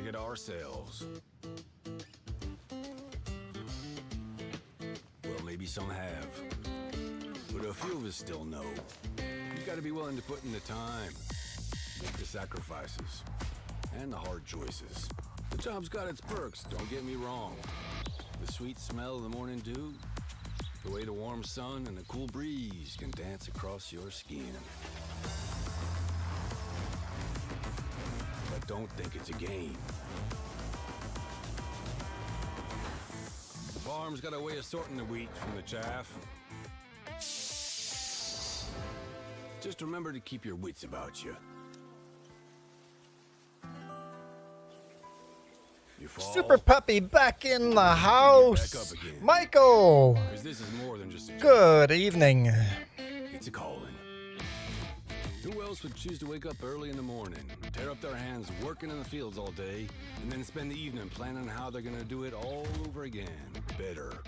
it ourselves. Well, maybe some have. But a few of us still know. You gotta be willing to put in the time, make the sacrifices, and the hard choices. The job's got its perks, don't get me wrong. The sweet smell of the morning dew, the way the warm sun and the cool breeze can dance across your skin. But don't think it's a game. The farm's got a way of sorting the wheat from the chaff. Just remember to keep your wits about you. You fall, Super Puppy back in the house. Michael, 'cause this is more than just a job. good evening. It's a calling. Who else would choose to wake up early in the morning, tear up their hands working in the fields all day, and then spend the evening planning how they're gonna do it all over again, better,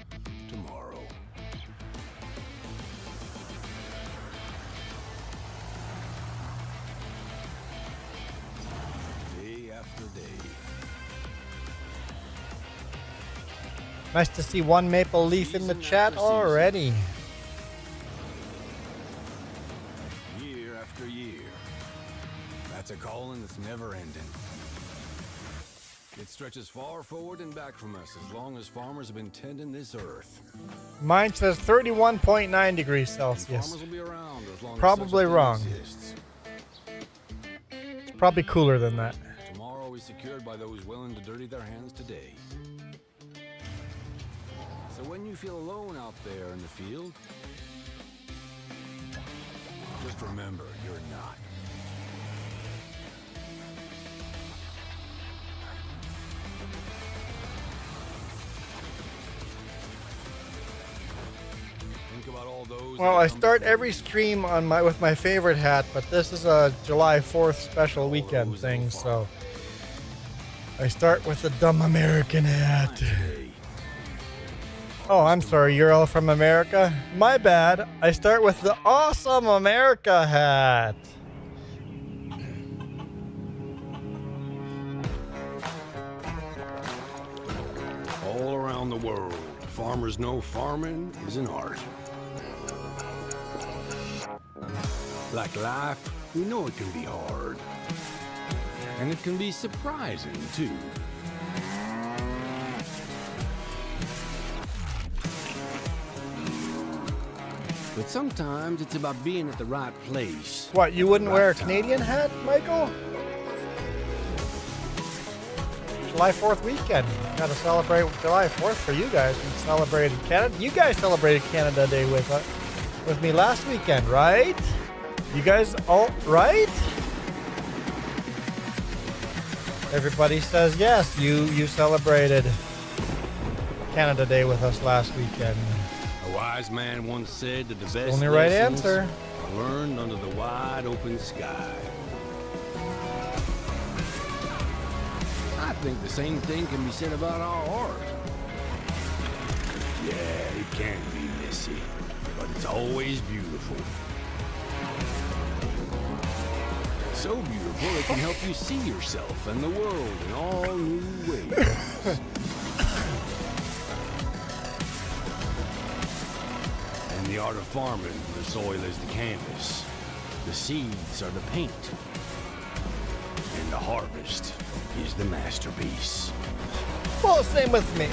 tomorrow? Day after day. Nice to see one maple leaf in the chat already. Year after year. That's a calling that's never ending. It stretches far forward and back from us as long as farmers have been tending this earth. Mine says 31.9 degrees And Celsius. farmers will be around as long Probably as such a wrong. thing exists. It's probably cooler than that. Tomorrow is secured by those willing to dirty their hands today. So when you feel alone out there in the field, just remember you're not. Think about all those. Well, that I come start before every you. stream on with my favorite hat, but this is a July 4th special weekend thing, so I start with the dumb American hat. Today. Oh, I'm sorry, you're all from America? My bad. I start with the awesome America hat. All around the world, farmers know farming is an art. Like life, we know it can be hard. And it can be surprising, too. But sometimes it's about being at the right place. What, you wouldn't Right wear a time. Canadian hat, Michael? July 4th weekend. Gotta celebrate July 4th for you guys. We celebrated Canada. You guys celebrated Canada Day with me last weekend, right? You guys all right? Everybody says yes. You celebrated Canada Day with us last weekend. A wise man once said that the best Only right lessons answer. are learned under the wide open sky. I think the same thing can be said about our art. Yeah, it can be messy, but it's always beautiful. So beautiful it can help you see yourself and the world in all new ways. In the art of farming, the soil is the canvas, the seeds are the paint, and the harvest is the masterpiece. Well, same with me.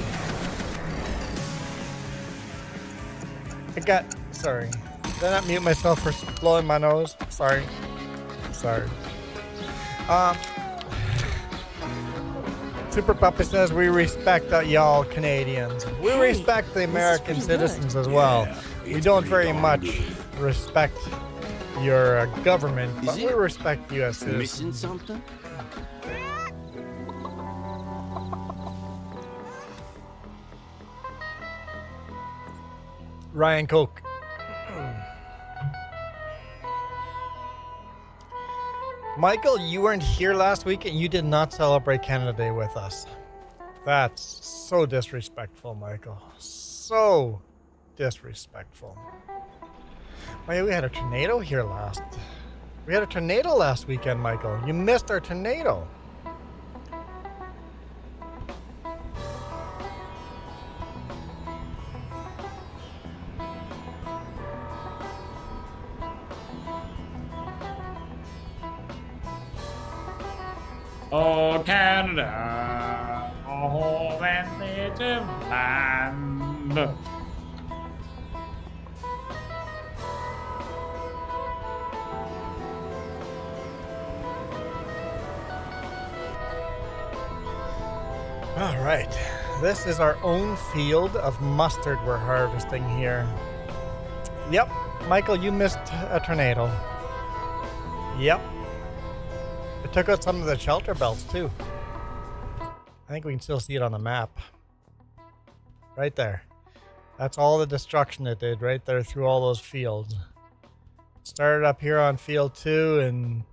Sorry. Did I not mute myself for blowing my nose? Sorry. Super Puppy says we respect y'all Canadians. We respect the American citizens as well. Yeah, We it's don't pretty very darn much good. respect your government, Is but we it respect U.S. citizens. Missing something? Ryan Coke. Michael, you weren't here last week and you did not celebrate Canada Day with us. That's so disrespectful, Michael. So disrespectful. Oh yeah, we had a tornado here last. We had a tornado last weekend, Michael. You missed our tornado. Oh, Canada, our home and native land. All right, this is our own field of mustard we're harvesting here. Yep, Michael, you missed a tornado. Yep. It took out some of the shelter belts too. I think we can still see it on the map. Right there. That's all the destruction it did right there through all those fields. Started up here on field 2 and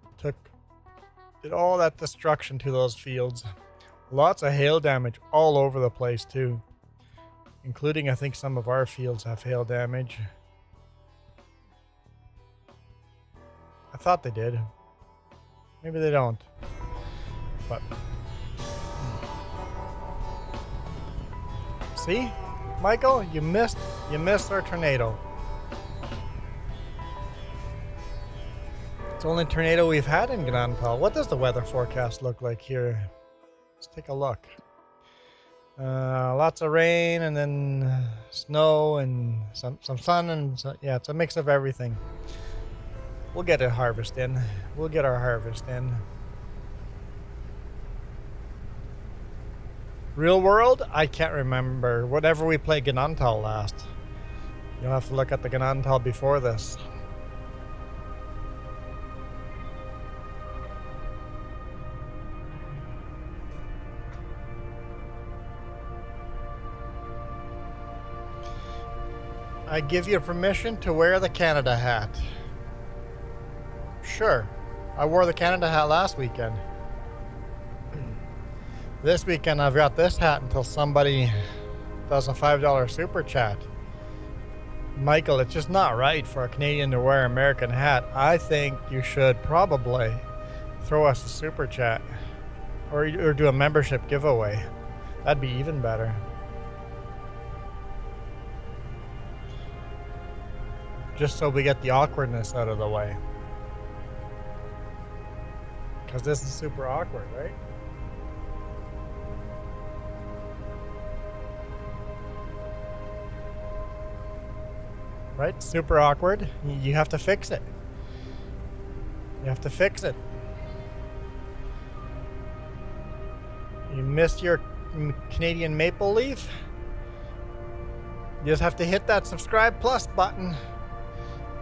did all that destruction to those fields. Lots of hail damage all over the place too. Including, I think, some of our fields have hail damage. I thought they did. Maybe they don't. But see, Michael, you missed our tornado. It's the only tornado we've had in Gnadenthal. What does the weather forecast look like here? Let's take a look. Lots of rain and then snow and some sun and yeah, it's a mix of everything. We'll get a harvest in. We'll get our harvest in. Real world? I can't remember. Whatever we played Gnadenthal last. You'll have to look at the Gnadenthal before this. I give you permission to wear the Canada hat. Sure. I wore the Canada hat last weekend. This weekend I've got this hat until somebody does a $5 super chat. Michael, it's just not right for a Canadian to wear an American hat. I think you should probably throw us a super chat or do a membership giveaway. That'd be even better. Just so we get the awkwardness out of the way. Because this is super awkward, right? Right? Super awkward. You have to fix it. You have to fix it. You missed your Canadian Maple Leaf? You just have to hit that subscribe plus button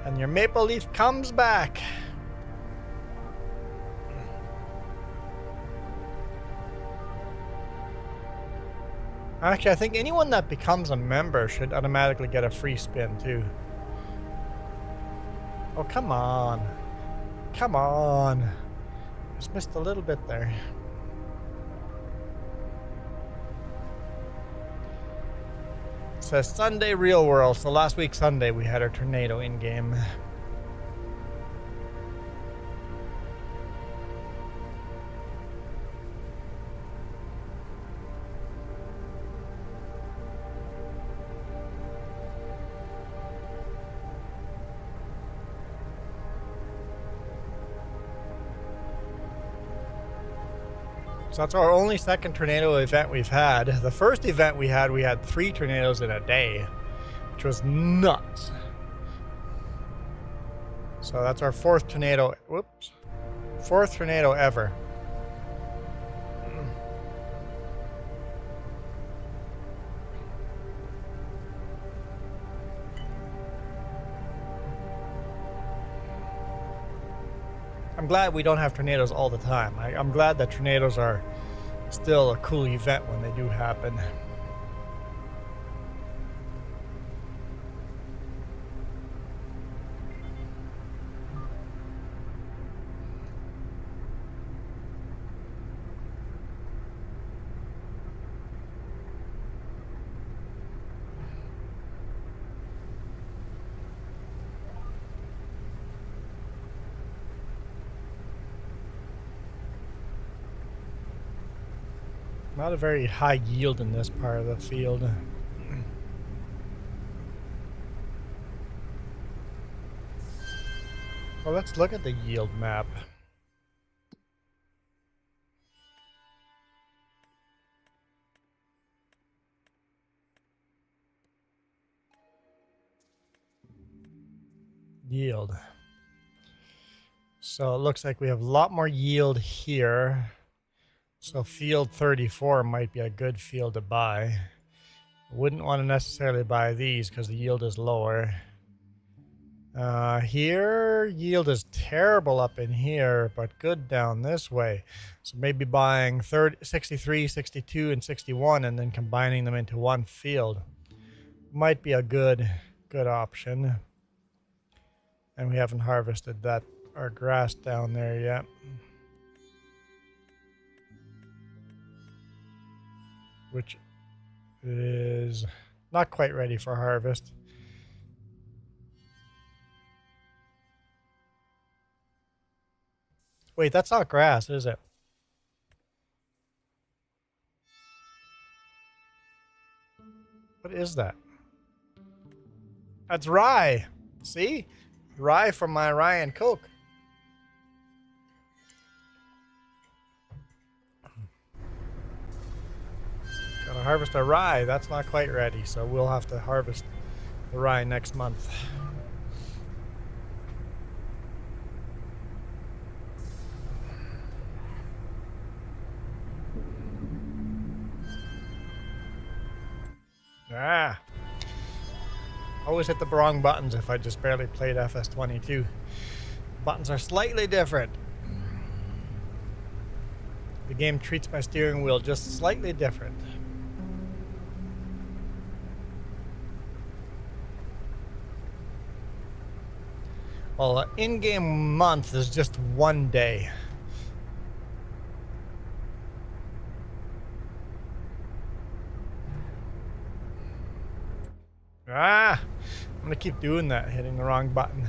and your Maple Leaf comes back. Actually, I think anyone that becomes a member should automatically get a free spin too. Oh, come on. Come on. Just missed a little bit there. It says Sunday Real World. So last week Sunday we had our tornado in game. So that's our only second tornado event we've had. The first event we had 3 tornadoes in a day, which was nuts. So that's our 4th tornado. Whoops. 4th tornado ever. I'm glad we don't have tornadoes all the time. I'm glad that tornadoes are still a cool event when they do happen. Not a very high yield in this part of the field. Well, let's look at the yield map. yield. So it looks like we have a lot more yield here. So field 34 might be a good field to buy. Wouldn't want to necessarily buy these because the yield is lower. Here, yield is terrible up in here, but good down this way. So maybe buying 63, 62, and 61 and then combining them into one field might be a good option. And we haven't harvested our grass down there yet. Which is not quite ready for harvest. Wait, that's not grass, is it? What is that? That's rye. See? Rye from my rye and coke. Gotta harvest our rye. That's not quite ready, so we'll have to harvest the rye next month. Always hit the wrong buttons if I just barely played FS22. Buttons are slightly different. The game treats my steering wheel just slightly different. Well, an in-game month is just one day. I'm gonna keep doing that, hitting the wrong button.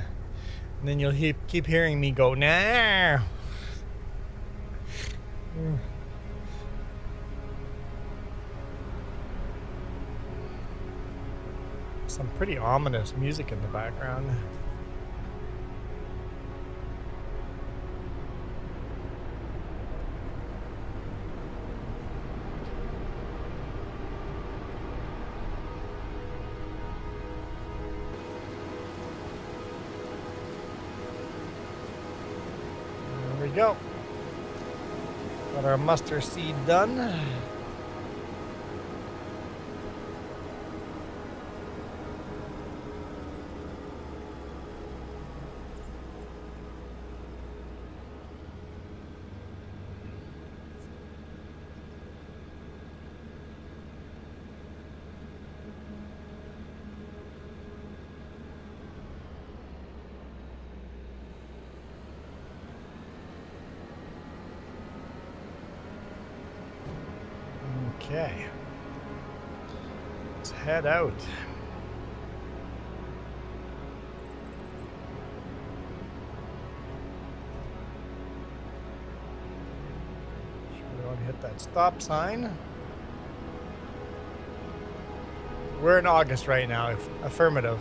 And then you'll keep hearing me go, nah. Some pretty ominous music in the background. Go. Got our mustard seed done. Okay, let's head out. Should we want to hit that stop sign? We're in August right now, affirmative.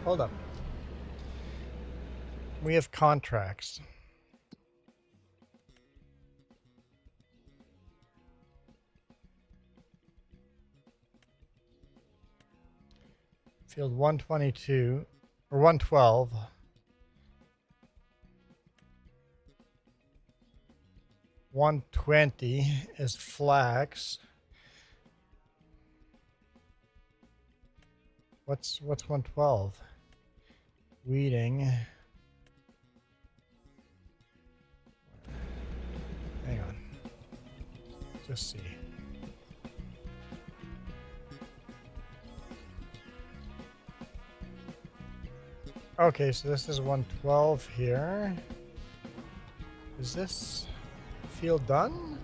Hold up. We have contracts. Field 122 or 112. $120 is flax. What's 112? Weeding. Hang on. Just see. Okay, so this is 112 here. Is this field done?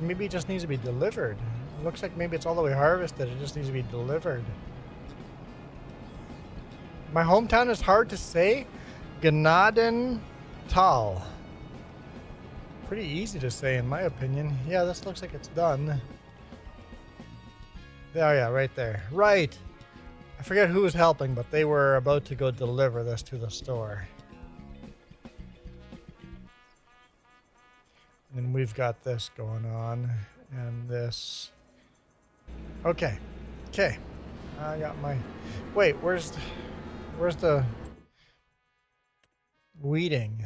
Maybe it just needs to be delivered. It looks like maybe it's all the way harvested. It just needs to be delivered. My hometown is hard to say. Gnadenthal. Pretty easy to say in my opinion. Yeah, this looks like it's done. There, yeah, right there. Right. I forget who was helping, but they were about to go deliver this to the store. And we've got this going on. And this. Okay. Okay. I got my... Wait, where's the weeding?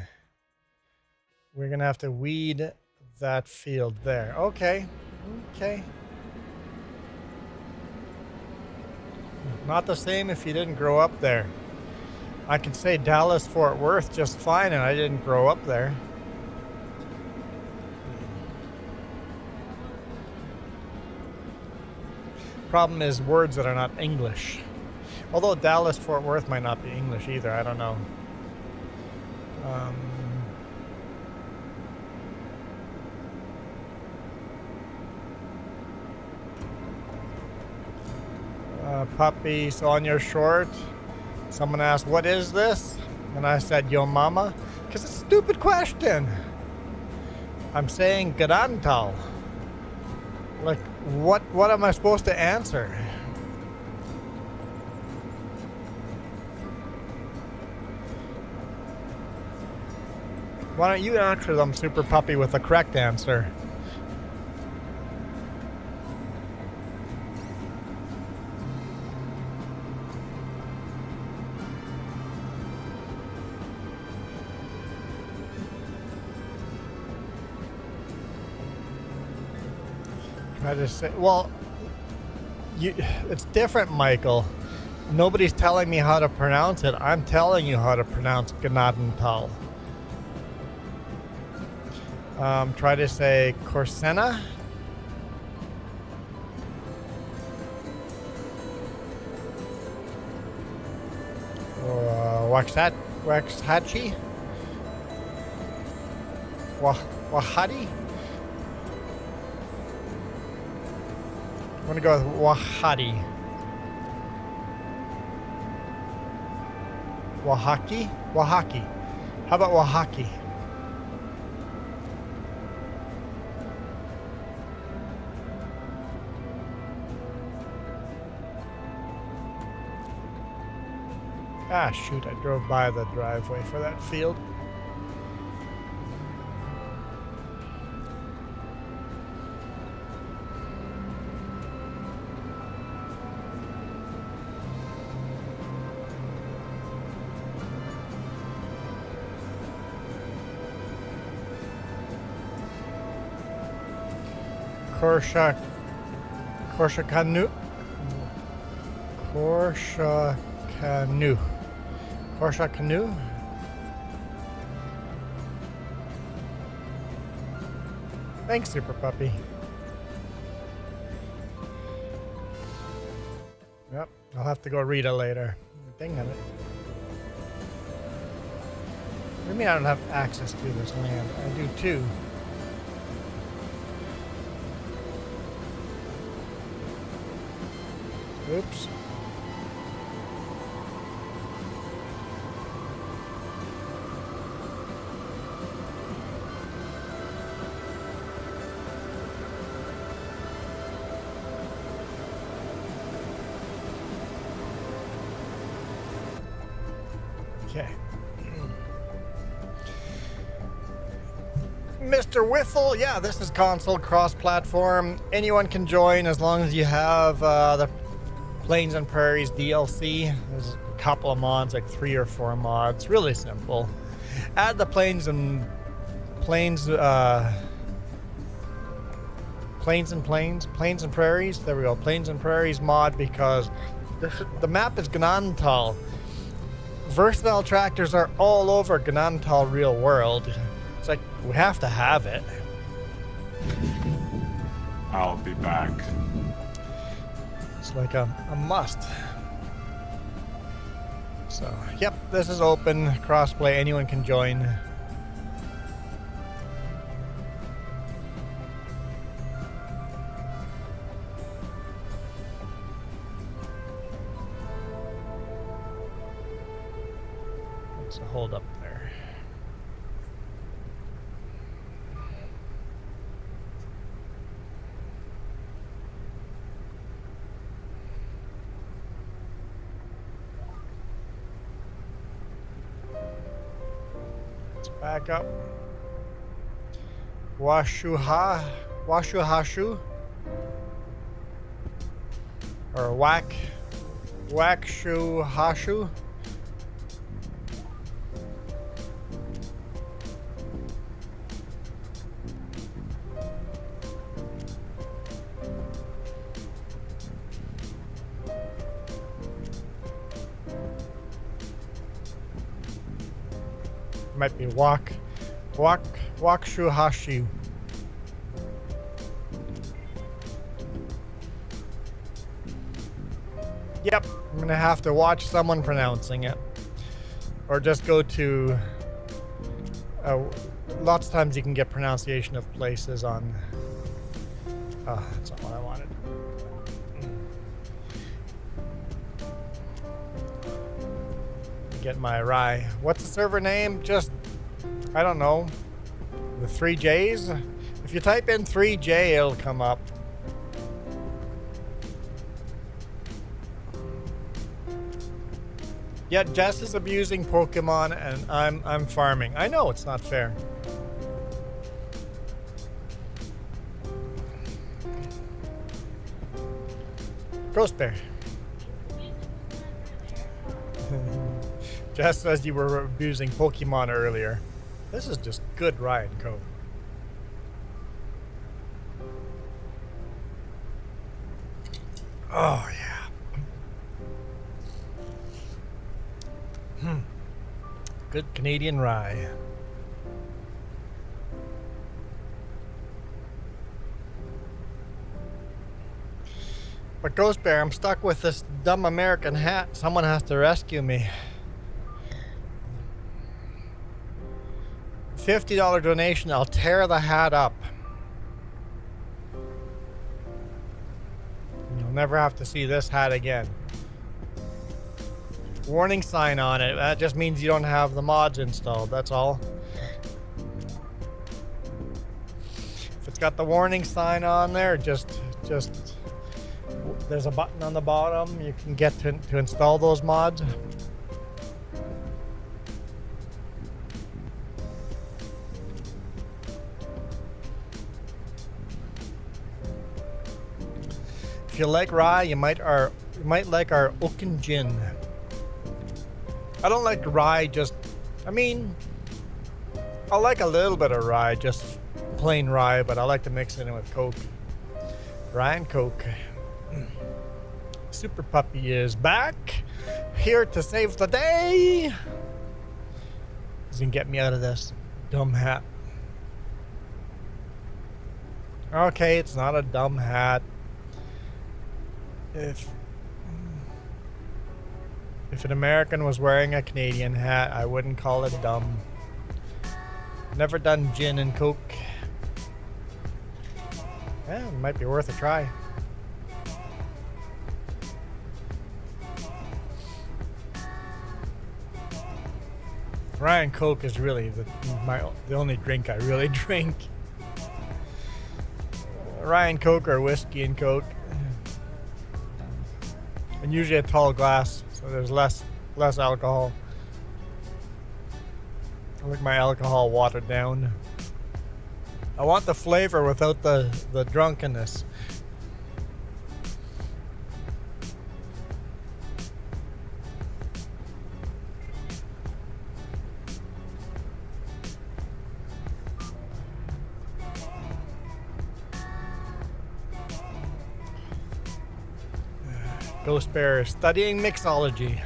We're going to have to weed that field there. Okay. Okay. Not the same if you didn't grow up there. I can say Dallas, Fort Worth just fine, and I didn't grow up there. Problem is words that are not English. Although Dallas, Fort Worth might not be English either. I don't know. Puppy, so on your short, someone asked, what is this? And I said, yo mama, because it's a stupid question. I'm saying Gnadenthal. Like, what am I supposed to answer? Why don't you answer them, Super Puppy, with a correct answer? I just say, well, it's different, Michael. Nobody's telling me how to pronounce it. I'm telling you how to pronounce Gnadenthal. Try to say Corsena. Waxhachi. Wahadi. I'm gonna go with Wahadi. Wahaki? Wahaki. How about Wahaki? Ah, shoot, I drove by the driveway for that field. Corsacanu. Thanks, Super Puppy. Yep, I'll have to go read it later. Dang it. What do you mean I don't have access to this land? I do too. Oops. Okay. Mr. Whiffle, yeah, this is console cross-platform. Anyone can join as long as you have the Plains and Prairies DLC. There's a couple of mods, like 3 or 4 mods. Really simple. Add the Plains and Prairies. There we go. Plains and Prairies mod, because the map is Gnadenthal. Versatile tractors are all over Gnadenthal real world. It's like, we have to have it. I'll be back. It's like a must. So, yep, this is open, crossplay, anyone can join. So hold up there. Let's back up. Washuhashu, or Wakshuhashu. Might be Wakshuhashu. Yep, I'm gonna have to watch someone pronouncing it, or just go to. Lots of times you can get pronunciation of places on. That's not what I wanted. Get my rye. What's the server name? Just, I don't know. The 3Js? If you type in 3J, it'll come up. Yet Jess is abusing Pokemon and I'm farming. I know it's not fair. Ghost Bear. Jess says you were abusing Pokemon earlier. This is just good Ryan Coke. Oh yeah. Good Canadian rye. But Ghost Bear, I'm stuck with this dumb American hat. Someone has to rescue me. $50 donation, I'll tear the hat up. You'll never have to see this hat again. Warning sign on it. That just means you don't have the mods installed, that's all. If it's got the warning sign on there, just there's a button on the bottom you can get to install those mods. If you like rye, you might like our Oaken Gin. I don't like rye I like a little bit of rye, just plain rye, but I like to mix it in with Coke. Rye and Coke. Super Puppy is back, here to save the day. He's gonna get me out of this dumb hat. Okay, it's not a dumb hat. If an American was wearing a Canadian hat, I wouldn't call it dumb. Never done gin and Coke. Yeah, it might be worth a try. Ryan Coke is really the only drink I really drink. Ryan Coke or whiskey and Coke. And usually a tall glass, so there's less alcohol. I like my alcohol watered down. I want the flavor without the drunkenness. Ghost Bear studying mixology.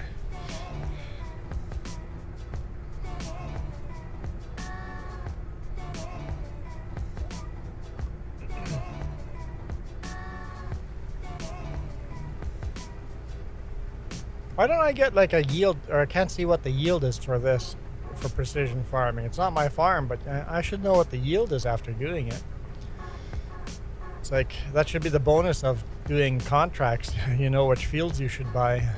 Why don't I get like a yield, or I can't see what the yield is for this, for precision farming. It's not my farm, but I should know what the yield is after doing it. It's like, that should be the bonus of doing contracts. You know which fields you should buy.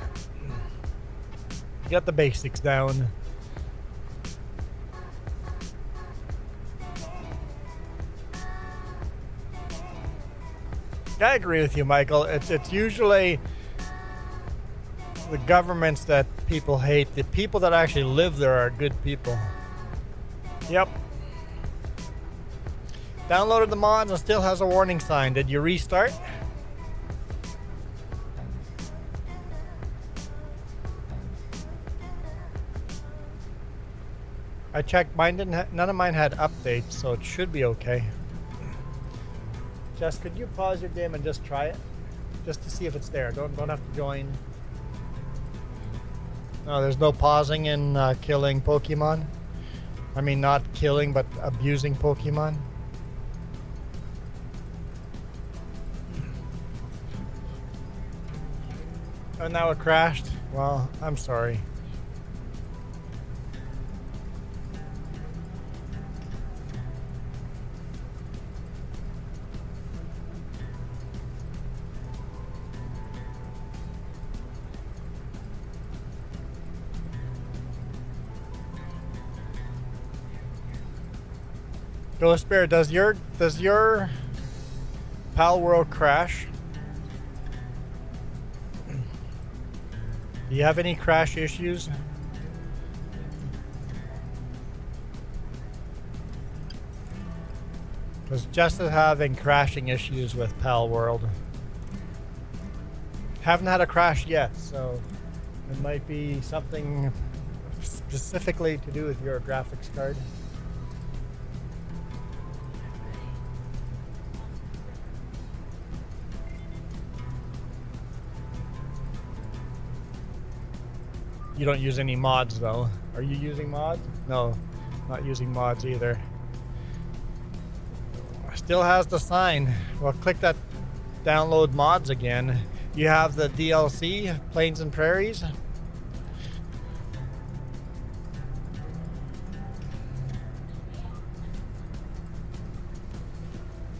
You got the basics down. I agree with you, Michael. It's usually the governments that people hate. The people that actually live there are good people. Yep. Downloaded the mods and still has a warning sign. Did you restart? I checked. Mine didn't. None of mine had updates, so it should be okay. Jess, could you pause your game and just try it, just to see if it's there? Don't have to join. No, there's no pausing in killing Pokemon. I mean, not killing, but abusing Pokemon. Oh, now it crashed. Well, I'm sorry. Ghost Bear, does your Pal World crash? Do you have any crash issues? Because Jess is having crashing issues with Pal World. Haven't had a crash yet, so it might be something specifically to do with your graphics card. You don't use any mods though. Are you using mods? No, not using mods either. Still has the sign. Well, click that download mods again. You have the DLC, Plains and Prairies.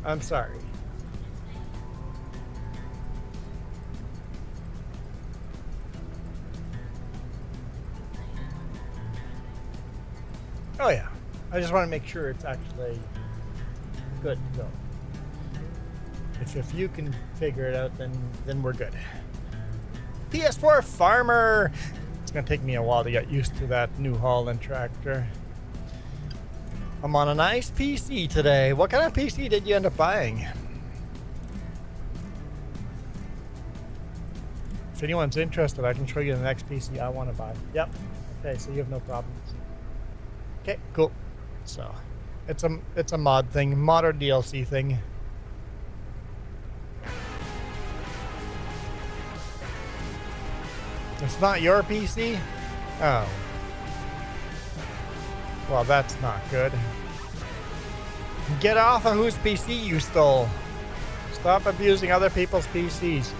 I'm sorry. Oh yeah, I just want to make sure it's actually good to go. If you can figure it out, then we're good. PS4 Farmer. It's gonna take me a while to get used to that New Holland tractor. I'm on a nice PC today. What kind of PC did you end up buying? If anyone's interested, I can show you the next PC I want to buy. Yep. Okay, so you have no problems. Okay, cool. So, it's a mod thing, mod or DLC thing. It's not your PC? Oh. Well, that's not good. Get off of whose PC you stole. Stop abusing other people's PCs.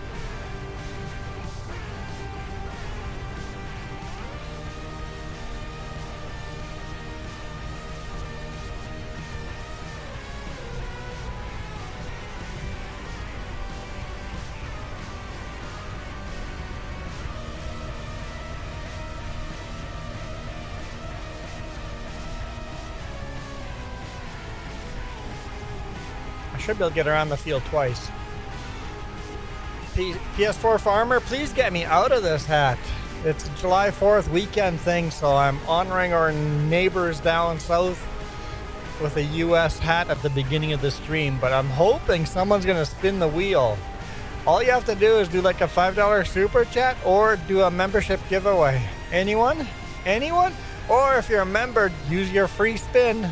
Should be able to get around the field twice. PS4 Farmer, please get me out of this hat. It's a July 4th weekend thing, so I'm honoring our neighbors down south with a US hat at the beginning of the stream, but I'm hoping someone's gonna spin the wheel. All you have to do is do like a $5 super chat or do a membership giveaway. Anyone? Anyone? Or if you're a member, use your free spin.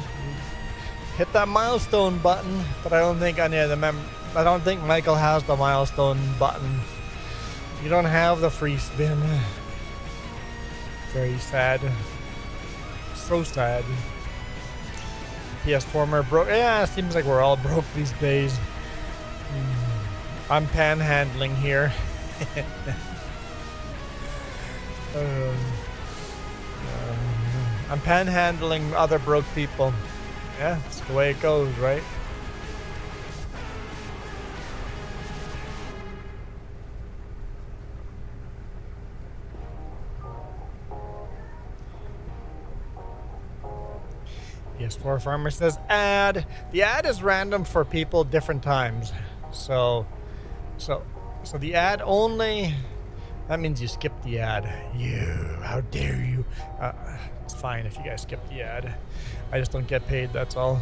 Hit that milestone button, but I don't think any of the I don't think Michael has the milestone button. You don't have the free spin. Very sad. So sad. PS4 broke. Yeah, it seems like we're all broke these days. I'm panhandling here. I'm panhandling other broke people. Yeah, that's the way it goes, right? PS4 Farmer says ad. The ad is random for people different times. So So the ad only, that means you skip the ad. How dare you? It's fine if you guys skip the ad. I just don't get paid, that's all.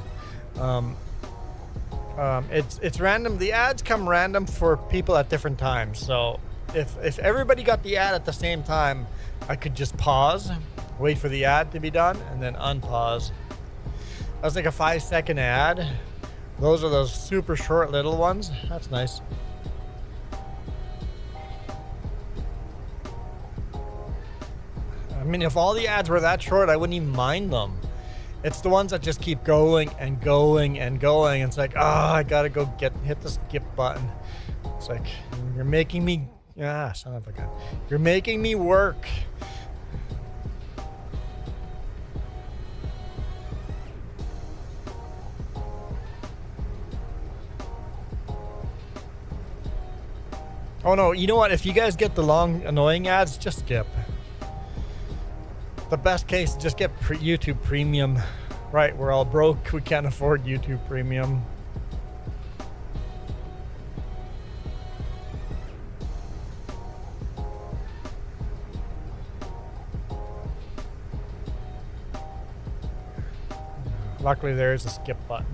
It's random. The ads come random for people at different times. So if everybody got the ad at the same time, I could just pause, wait for the ad to be done, and then unpause. That's like a 5-second ad. Those are those super short little ones. That's nice. I mean, if all the ads were that short, I wouldn't even mind them. It's the ones that just keep going and going and going. It's like, I gotta go hit the skip button. It's like, you're making me, son of a gun. You're making me work. Oh no, you know what? If you guys get the long, annoying ads, just skip. The best case, just get YouTube Premium. Right, we're all broke. We can't afford YouTube Premium. Luckily, there's a skip button.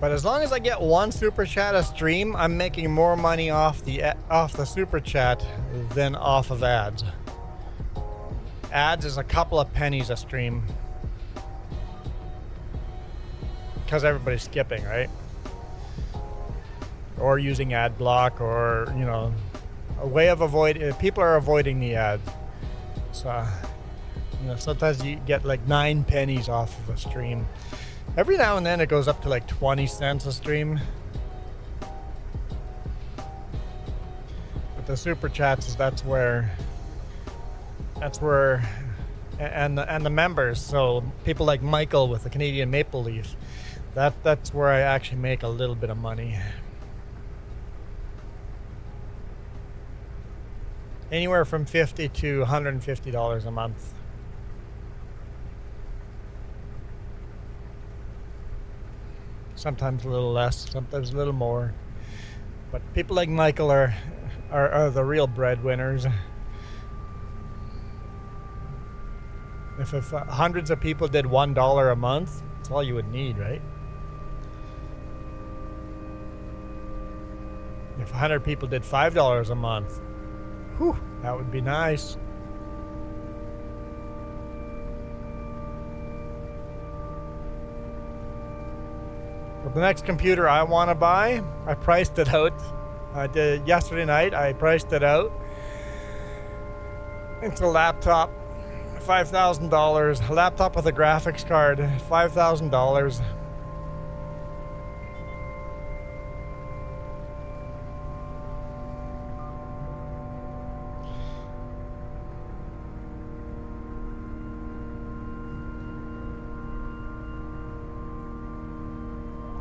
But as long as I get one super chat a stream, I'm making more money off the super chat than off of ads. Ads is a couple of pennies a stream. Because everybody's skipping, right? Or using ad block, or, you know, a way of people are avoiding the ads. So, you know, sometimes you get like 9 pennies off of a stream. Every now and then it goes up to like 20 cents a stream. But the super chats, that's where, and the members, so people like Michael with the Canadian Maple Leaf, that's where I actually make a little bit of money. Anywhere from $50 to $150 a month. Sometimes a little less, sometimes a little more. But people like Michael are the real breadwinners. If hundreds of people did $1 a month, that's all you would need, right? If 100 people did $5 a month, whew, that would be nice. The next computer I want to buy, I priced it out. I did yesterday night. I priced it out. It's a laptop, $5,000. A laptop with a graphics card, $5,000.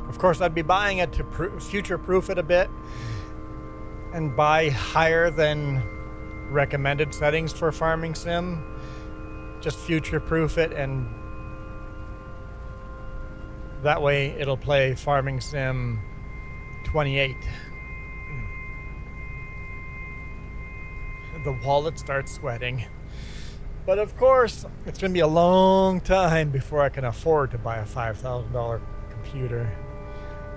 Of course, I'd be buying it to future-proof it a bit and buy higher than recommended settings for Farming Sim. Just future-proof it, and that way it'll play Farming Sim 28. The wallet starts sweating. But of course, it's going to be a long time before I can afford to buy a $5,000 computer.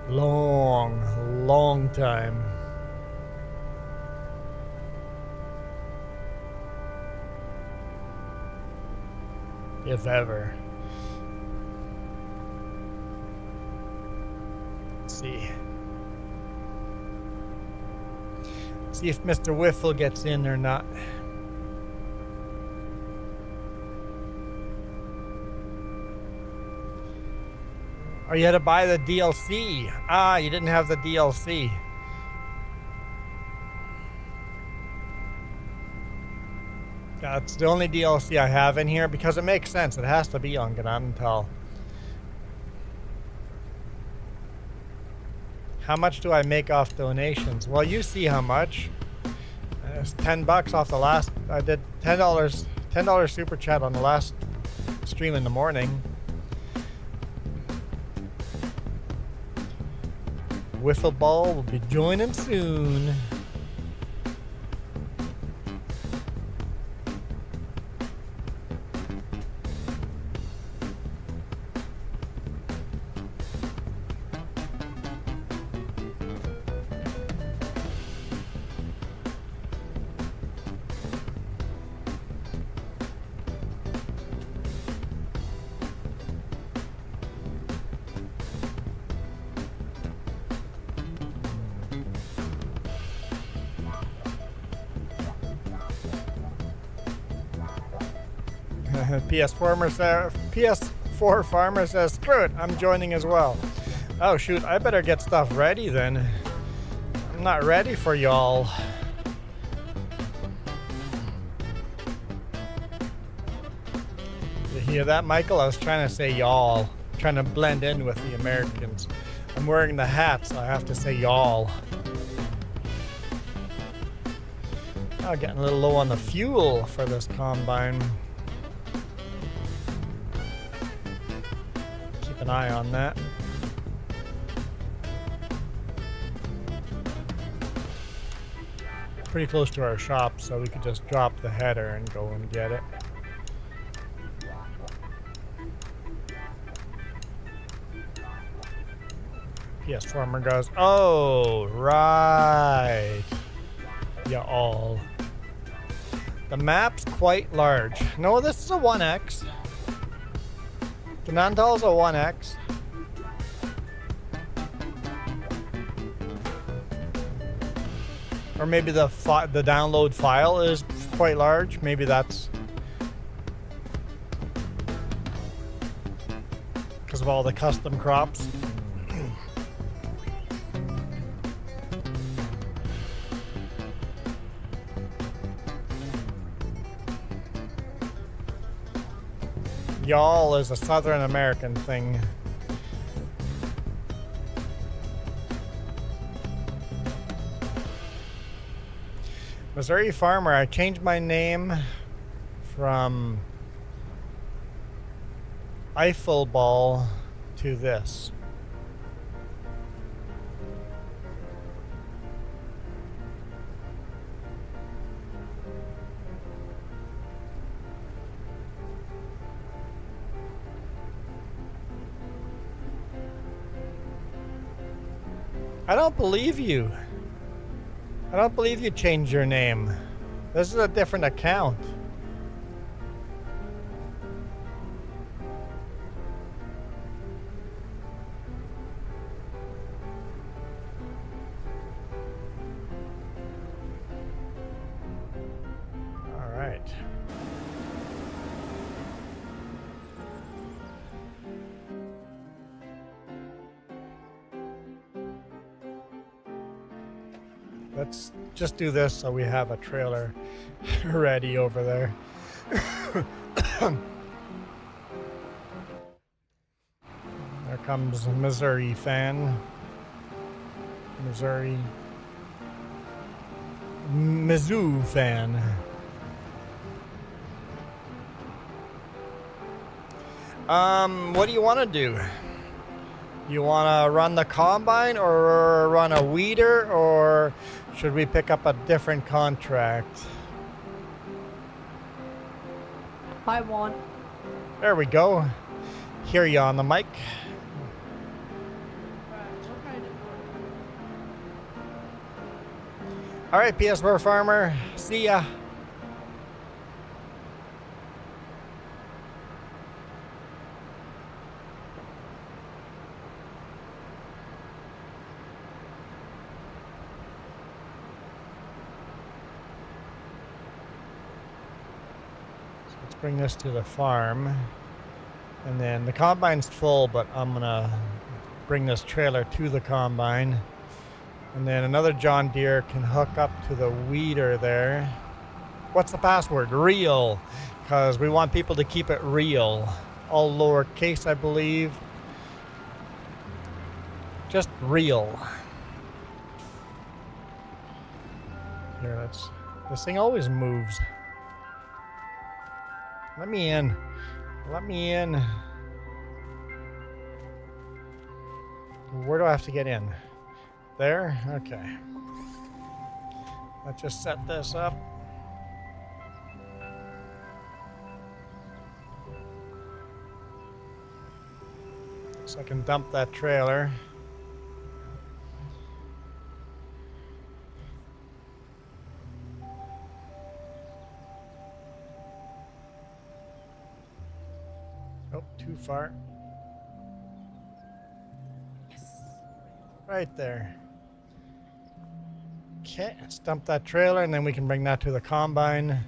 Long time. If ever. Let's see. See if Mr. Whiffle gets in or not. Oh, you had to buy the DLC. Ah, you didn't have the DLC. That's the only DLC I have in here because it makes sense. It has to be on Gnadenthal. How much do I make off donations? Well, you see how much. It's $10 off the last. I did $10 super chat on the last stream in the morning. Wiffle ball will be joining soon. PS4 farmer says, screw it, I'm joining as well. Oh shoot, I better get stuff ready then. I'm not ready for y'all. You hear that, Michael? I was trying to say y'all. Trying to blend in with the Americans. I'm wearing the hat, so I have to say y'all. Oh, getting a little low on the fuel for this combine. Keep an eye on that. Pretty close to our shop, so we could just drop the header and go and get it. PS farmer goes, oh, right. Yeah, all. The map's quite large. No, this is a 1x. Gnadenthal's a 1x. Or maybe the download file is quite large. Maybe that's because of all the custom crops. Y'all is a Southern American thing. Missouri farmer, I changed my name from Eiffel Ball to this. I don't believe you. I don't believe you changed your name. This is a different account. All right. Let's just do this so we have a trailer ready over there. There comes a Missouri fan. Mizzou fan. What do you want to do? You want to run the combine or run a weeder, or should we pick up a different contract? I want. There we go. Hear you on the mic. All right, PS4 farmer. See ya. Bring this to the farm, and then the combine's full, but I'm gonna bring this trailer to the combine, and then another John Deere can hook up to the weeder there. What's the password? Real, because we want people to keep it real, all lowercase, I believe. Just real. Here, let's. This thing always moves. Let me in. Let me in. Where do I have to get in? There? Okay. Let's just set this up. So I can dump that trailer. Oh, too far. Right there. Okay, let's dump that trailer and then we can bring that to the combine.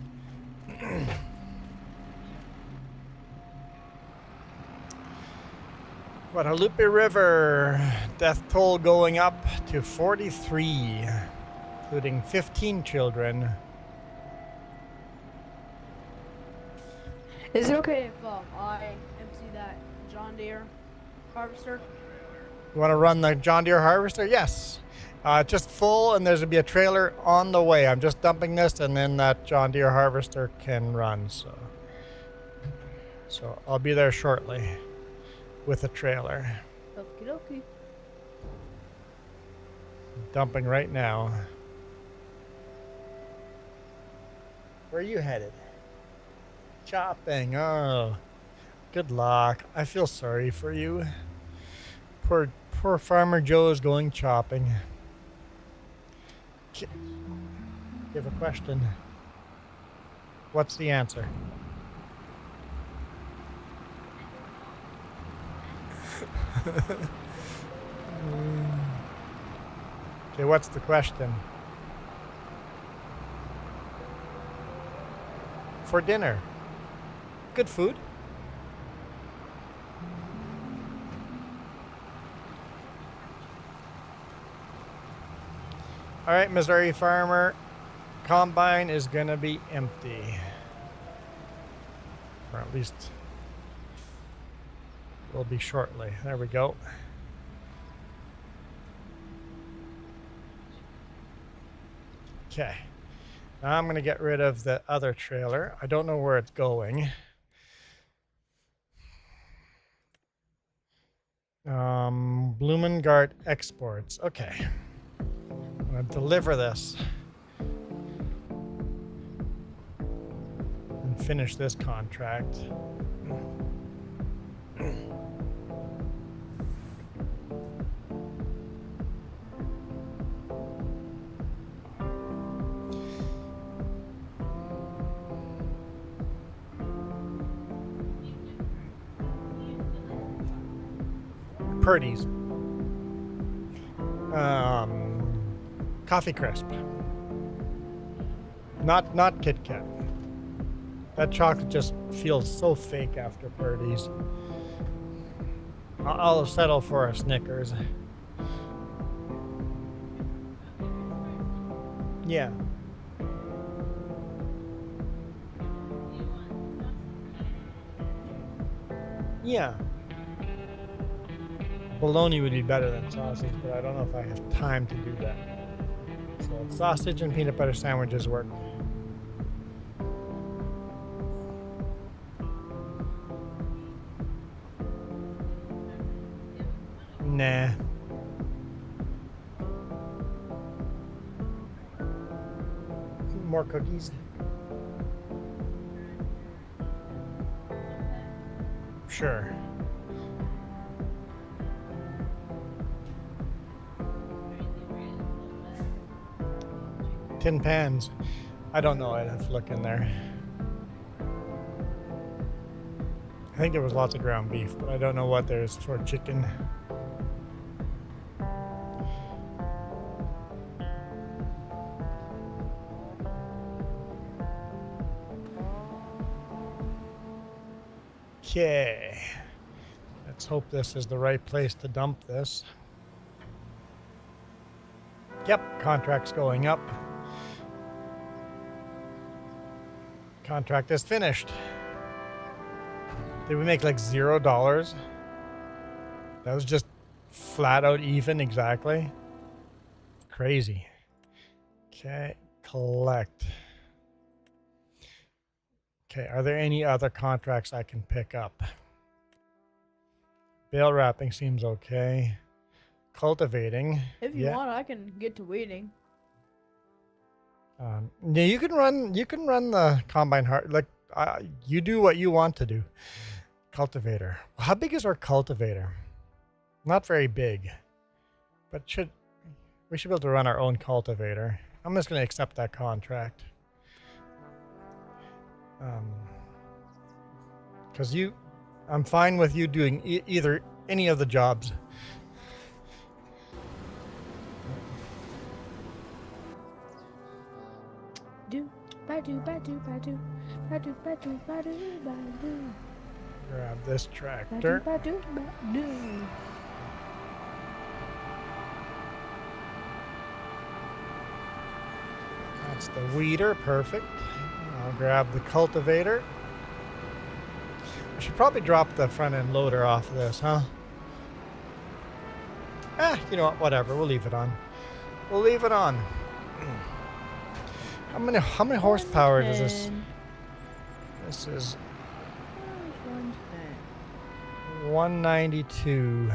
Guadalupe River, death toll going up to 43, including 15 children. Is it okay if I empty that John Deere harvester? You want to run the John Deere harvester? Yes. Just full, and there's going to be a trailer on the way. I'm just dumping this, and then that John Deere harvester can run. So I'll be there shortly with a trailer. Okie dokie. Dumping right now. Where are you headed? Chopping. Oh, good luck. I feel sorry for you. Poor Farmer Joe is going chopping. You have a question. What's the answer? Okay, what's the question? For dinner. Good food. All right, Missouri Farmer, combine is going to be empty. Or at least will be shortly. There we go. Okay. Now I'm going to get rid of the other trailer. I don't know where it's going. Blumengart Exports. Okay. I'm going to deliver this and finish this contract. Purdy's. Coffee Crisp. Not Kit Kat. That chocolate just feels so fake after Purdy's. I'll settle for a Snickers. Yeah. Yeah. Bologna would be better than sausage, but I don't know if I have time to do that. So sausage and peanut butter sandwiches work. Nah. More cookies? Sure. Tin pans. I don't know. I'd have to look in there. I think there was lots of ground beef, but I don't know what there's for chicken. Okay. Let's hope this is the right place to dump this. Yep, contract's going up. Contract is finished. Did we make like $0? That was just flat out even exactly. Crazy. Okay, collect. Okay, are there any other contracts I can pick up? Bale wrapping seems okay. Cultivating. If you want, I can get to weeding. Yeah, you can run the combine hard, like you do what you want to do. Cultivator. How big is our cultivator? Not very big, but we should be able to run our own cultivator. I'm just going to accept that contract. Because I'm fine with you doing either any of the jobs. Do, ba-do, ba-do, ba-do, ba-do, ba-do, ba-do, ba-do. Grab this tractor. Ba-do, ba-do, ba-do. That's the weeder, perfect. I'll grab the cultivator. I should probably drop the front end loader off of this, huh? You know what? Whatever. We'll leave it on. We'll leave it on. How many horsepower does this? This is 192.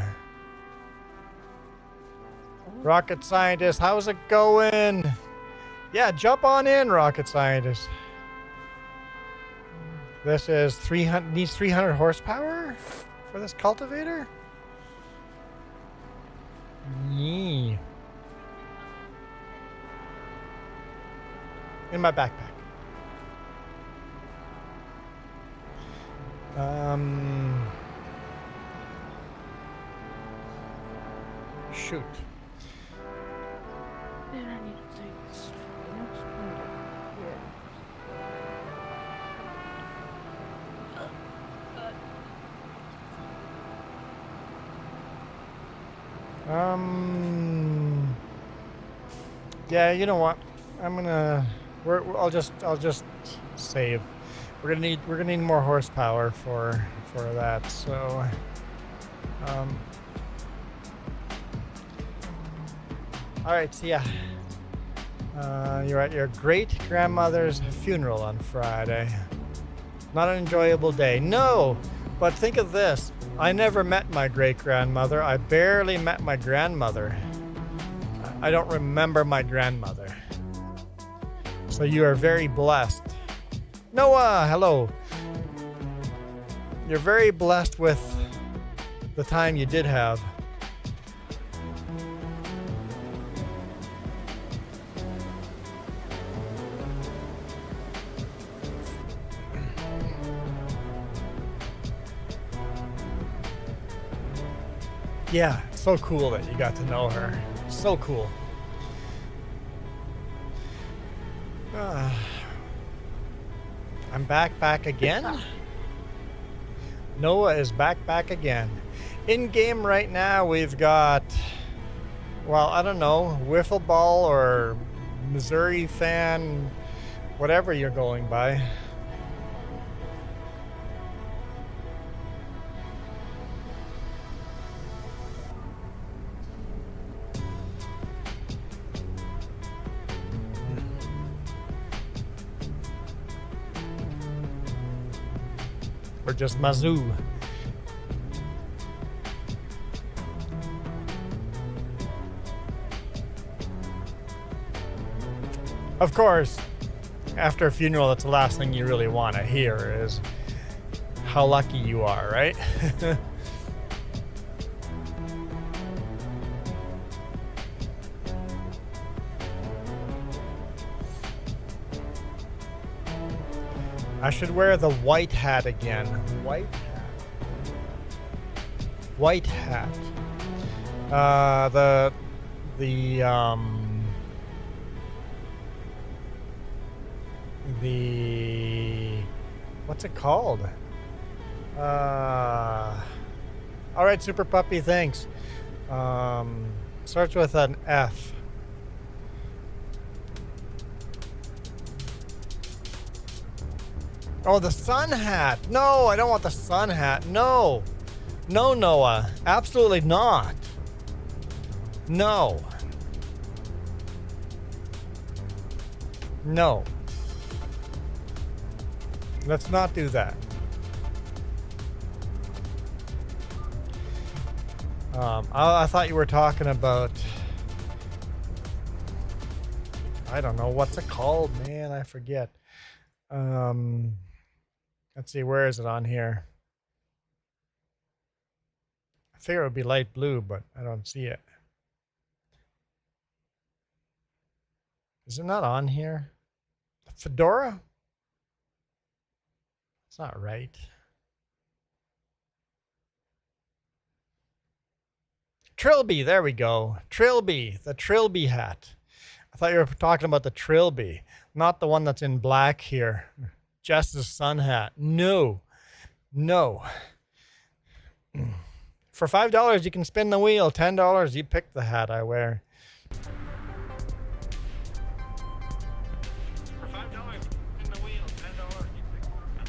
Rocket scientist, how's it going? Yeah, jump on in, rocket scientist. This is 300. Needs 300 horsepower for this cultivator. Yeah. In my backpack. Shoot. Man, I need to take this next one. Yeah, you know what? I'm gonna. I'll just save. We're gonna need more horsepower for that. So, all right. So yeah, you're at your great grandmother's funeral on Friday. Not an enjoyable day. No, but think of this. I never met my great grandmother. I barely met my grandmother. I don't remember my grandmother. So you are very blessed. Noah, hello. You're very blessed with the time you did have. Yeah, so cool that you got to know her. So cool. I'm back again. Noah is back again. In game right now, we've got, well, I don't know, wiffle ball or Missouri fan, whatever you're going by. Or just Mizzou. Of course, after a funeral, that's the last thing you really want to hear is how lucky you are, right? I should wear the white hat again. White hat. White hat. What's it called? All right, Super Puppy, thanks. Starts with an F. Oh, the sun hat. No, I don't want the sun hat. No. No, Noah. Absolutely not. No. No. Let's not do that. I thought you were talking about, I don't know, what's it called, man? I forget. Let's see, where is it on here? I figure it would be light blue, but I don't see it. Is it not on here? Fedora? It's not right. Trilby, there we go. Trilby, the Trilby hat. I thought you were talking about the Trilby, not the one that's in black here. Jess's sun hat. No. No. For $5, you can spin the wheel. $10, you pick the hat I wear. For $5, spin the wheel. $10, you pick the hat.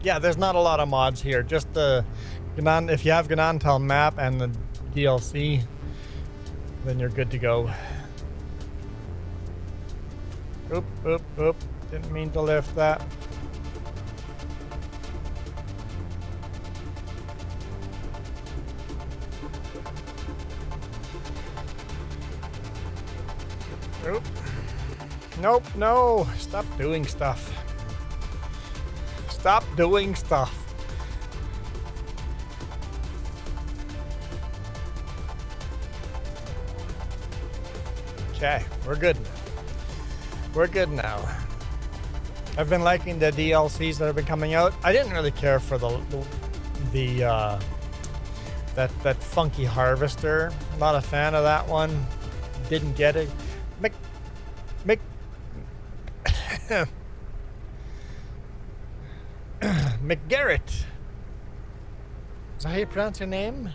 Yeah, there's not a lot of mods here. Just the if you have Gnadenthal map and the DLC, then you're good to go. Oop, oop, oop. Didn't mean to lift that. Oop. Nope, no. Stop doing stuff. Stop doing stuff. Okay, we're good now. We're good now. I've been liking the DLCs that have been coming out. I didn't really care for that funky harvester. Not a fan of that one. Didn't get it. McGarrett. Is that how you pronounce your name?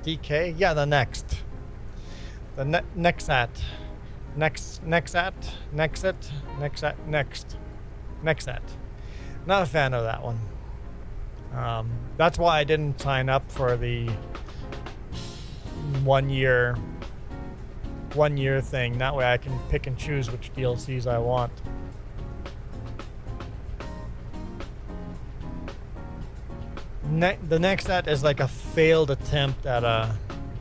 DK? Yeah, the next. The Nexat. Nexat. Not a fan of that one. That's why I didn't sign up for the one year thing. That way I can pick and choose which DLCs I want. The Nexat is like a failed attempt at a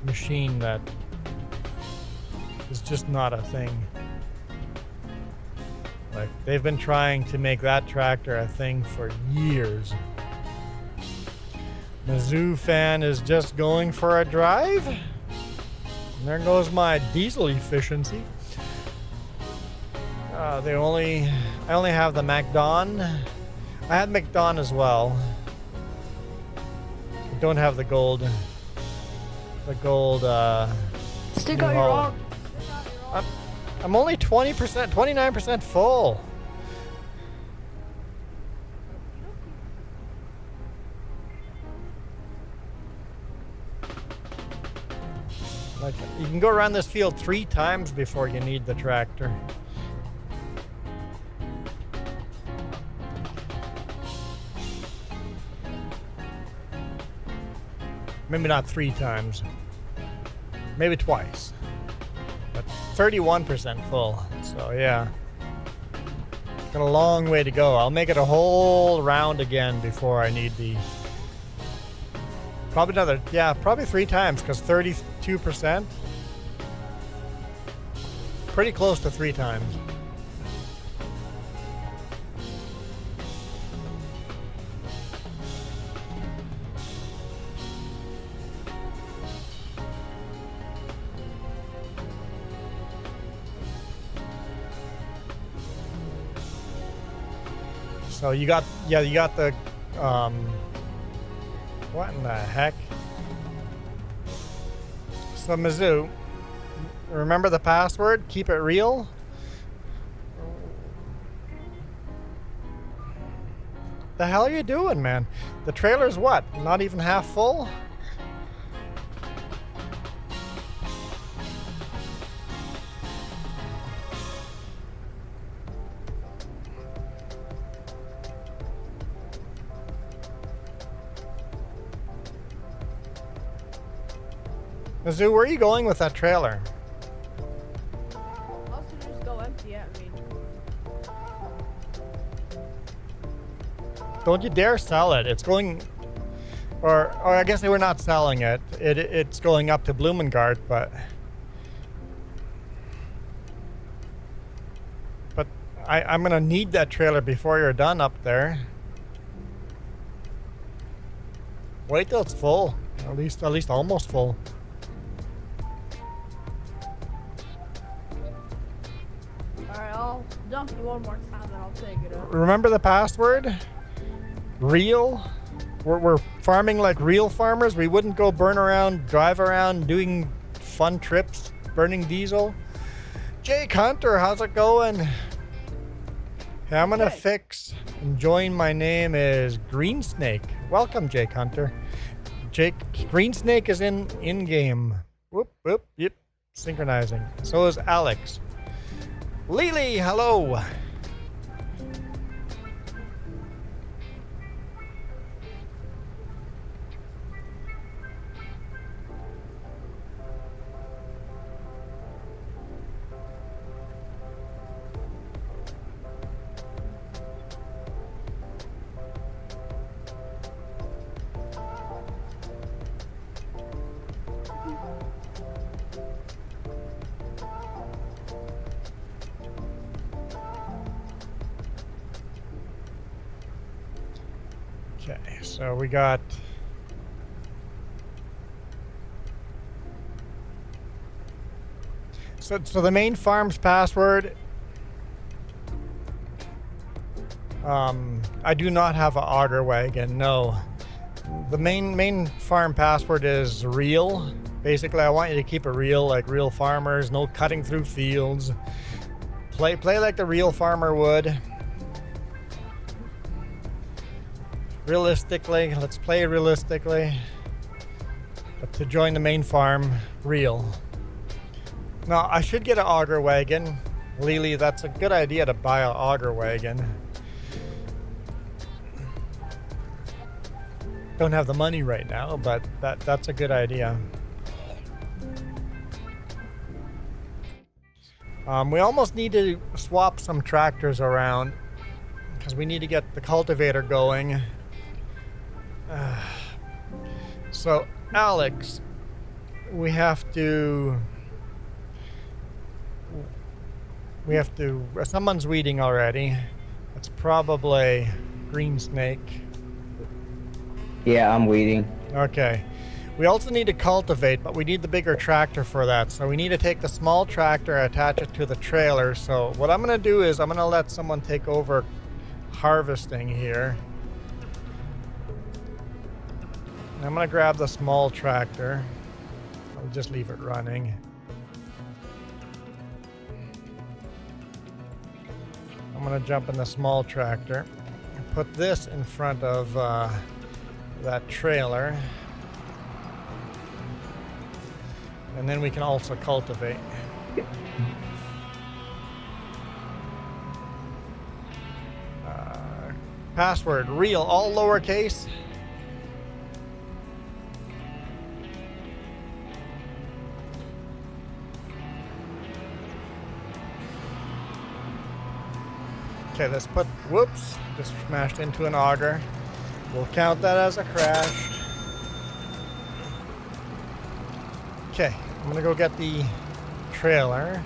machine that is just not a thing. Like, they've been trying to make that tractor a thing for years. Mizzou fan is just going for a drive. And there goes my diesel efficiency. I only have the MacDon. I had MacDon as well. I don't have the gold. Stick out your arm. I'm only 20%, 29% full. Like, you can go around this field 3 times before you need the tractor. Maybe not 3 times. Maybe twice. But 31% full. So yeah. Got a long way to go. I'll make it a whole round again before I need the... Probably 3 times, because 32%. Pretty close to 3 times. So you got the, what in the heck? So Mizzou, remember the password? Keep it real. The hell are you doing, man? The trailer's what? Not even half full? Mizzou, where are you going with that trailer? Also, just go empty at me. Don't you dare sell it. It's going, or I guess they were not selling it. It's going up to Blumengard, but I'm gonna need that trailer before you're done up there. Wait till it's full. At least almost full. Alright, I'll dump you one more time and I'll take it up. Remember the password? Real? We're farming like real farmers. We wouldn't go drive around doing fun trips, burning diesel. Jake Hunter, how's it going? Hey, I'm gonna fix and join. My name is Greensnake. Welcome, Jake Hunter. Jake Greensnake is in game. Whoop whoop. Yep. Synchronizing. So is Alex. Lily, hello. Okay, so we got so the main farm's password. I do not have an auger wagon. No, the main farm password is real. Basically, I want you to keep it real, like real farmers. No cutting through fields. Play like the real farmer would. Realistically, let's play realistically. But to join the main farm, real. Now, I should get an auger wagon. Lily, that's a good idea to buy an auger wagon. Don't have the money right now, but that's a good idea. We almost need to swap some tractors around because we need to get the cultivator going. So, Alex, someone's weeding already. It's probably Greensnake. Yeah, I'm weeding. Okay. We also need to cultivate, but we need the bigger tractor for that. So we need to take the small tractor, attach it to the trailer. So what I'm going to do is I'm going to let someone take over harvesting here. I'm going to grab the small tractor. I'll just leave it running. I'm going to jump in the small tractor and put this in front of that trailer. And then we can also cultivate. Password, real, all lowercase. Okay, let's put, whoops, just smashed into an auger. We'll count that as a crash. Okay, I'm gonna go get the trailer.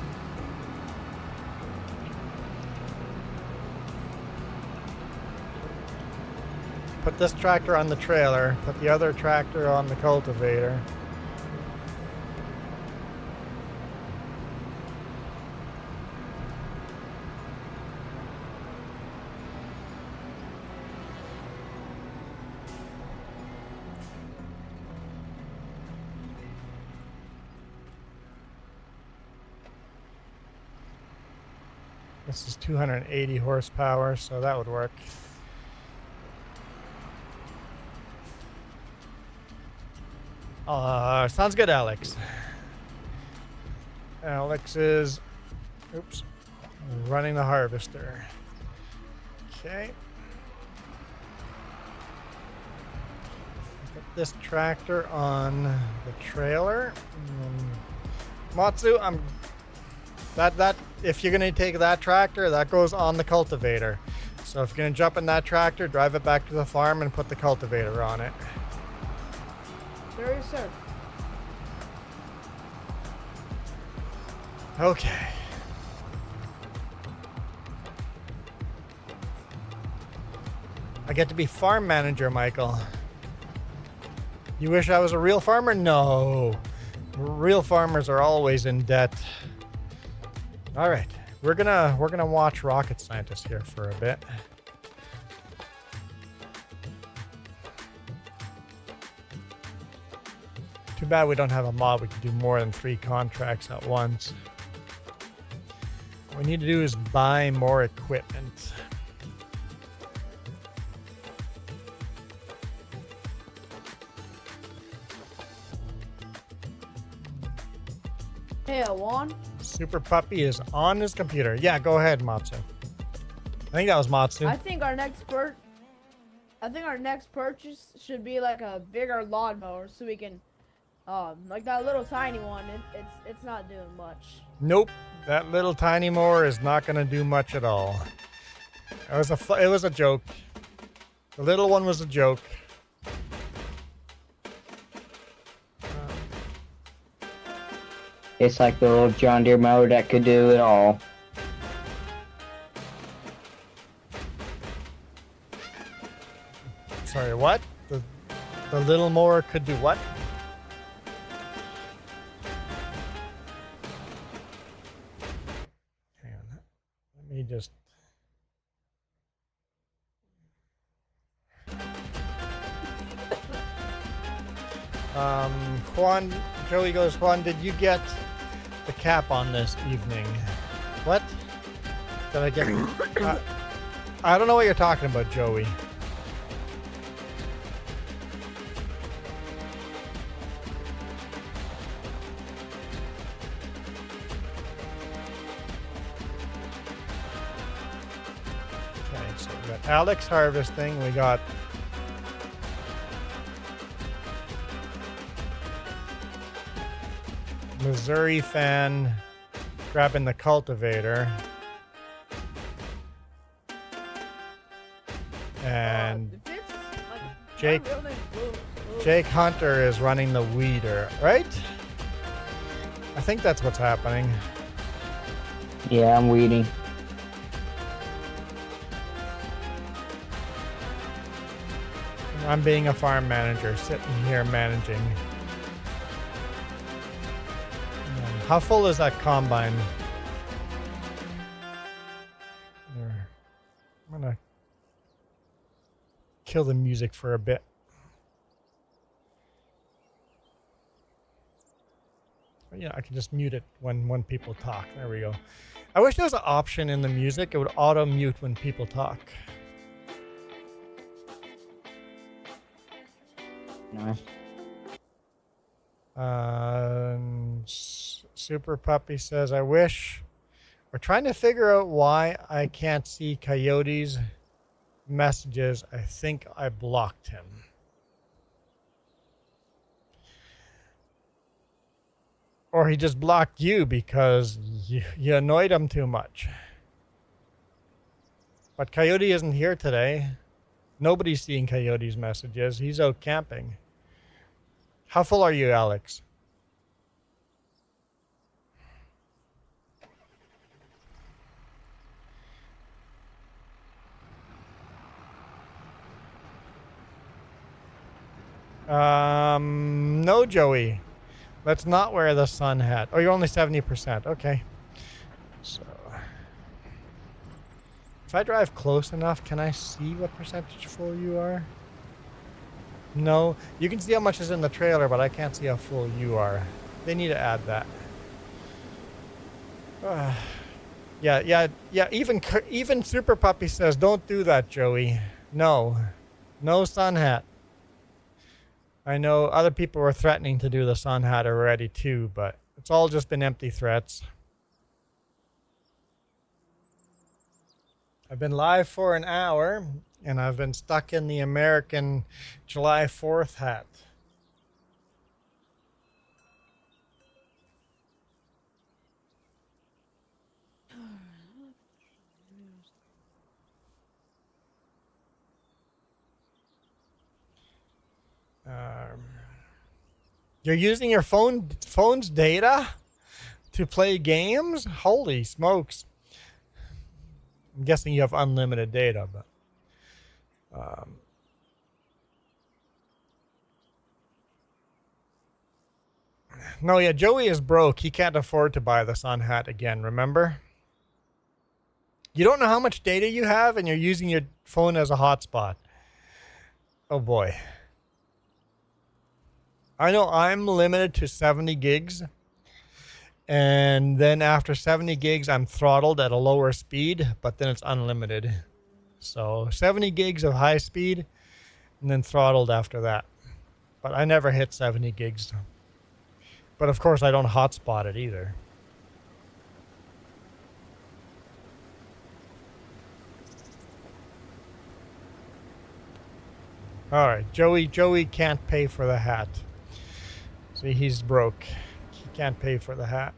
Put this tractor on the trailer, put the other tractor on the cultivator. This is 280 horsepower, so that would work. Sounds good, Alex. Alex is, oops, running the harvester. Okay. Put this tractor on the trailer. Matsu, if you're gonna take that tractor, that goes on the cultivator. So if you're gonna jump in that tractor, drive it back to the farm and put the cultivator on it. There is, sir. Okay. I get to be farm manager, Michael. You wish I was a real farmer? No. Real farmers are always in debt. All right. We're gonna watch Rocket Scientist here for a bit. Too bad we don't have a mod. We can do more than 3 contracts at once. What we need to do is buy more equipment. Hey, Juan. Super Puppy is on his computer. Yeah, go ahead, Matsu. I think that was Matsu. I think our next purchase should be like a bigger lawnmower, so we can, like that little tiny one. It's not doing much. Nope, that little tiny mower is not going to do much at all. It was a joke. The little one was a joke. It's like the little John Deere mower that could do it all. Sorry, what? The little mower could do what? Hang on. Let me just... Juan, Joey goes, Juan, did you get the cap on this evening? What? Did I get... I don't know what you're talking about, Joey. Okay, so we got Alex harvesting, we got Missouri fan grabbing the cultivator. And Jake Hunter is running the weeder, right? I think that's what's happening. Yeah, I'm weeding. I'm being a farm manager, sitting here managing. How full is that combine? There. I'm gonna kill the music for a bit. Yeah, I can just mute it when people talk. There we go. I wish there was an option in the music. It would auto mute when people talk. Nice. Super Puppy says, I wish. We're trying to figure out why I can't see Coyote's messages. I think I blocked him. Or he just blocked you because you annoyed him too much. But Coyote isn't here today. Nobody's seeing Coyote's messages. He's out camping. How full are you, Alex? No, Joey. Let's not wear the sun hat. Oh, you're only 70%. Okay. So, if I drive close enough, can I see what percentage full you are? No. You can see how much is in the trailer, but I can't see how full you are. They need to add that. Yeah. Even Super Puppy says, don't do that, Joey. No. No sun hat. I know other people were threatening to do the sun hat already too, but it's all just been empty threats. I've been live for an hour. and I've been stuck in the American July 4th hat. You're using your phone's data to play games? Holy smokes. I'm guessing you have unlimited data, but no, yeah, Joey is broke. He can't afford to buy the sun hat again, remember? You don't know how much data you have and you're using your phone as a hotspot. Oh boy. I know I'm limited to 70 gigs. And then after 70 gigs, I'm throttled at a lower speed, but then it's unlimited. So 70 gigs of high speed and then throttled after that. But I never hit 70 gigs. But of course, I don't hotspot it either. All right, Joey can't pay for the hat. See, he's broke. He can't pay for the hat.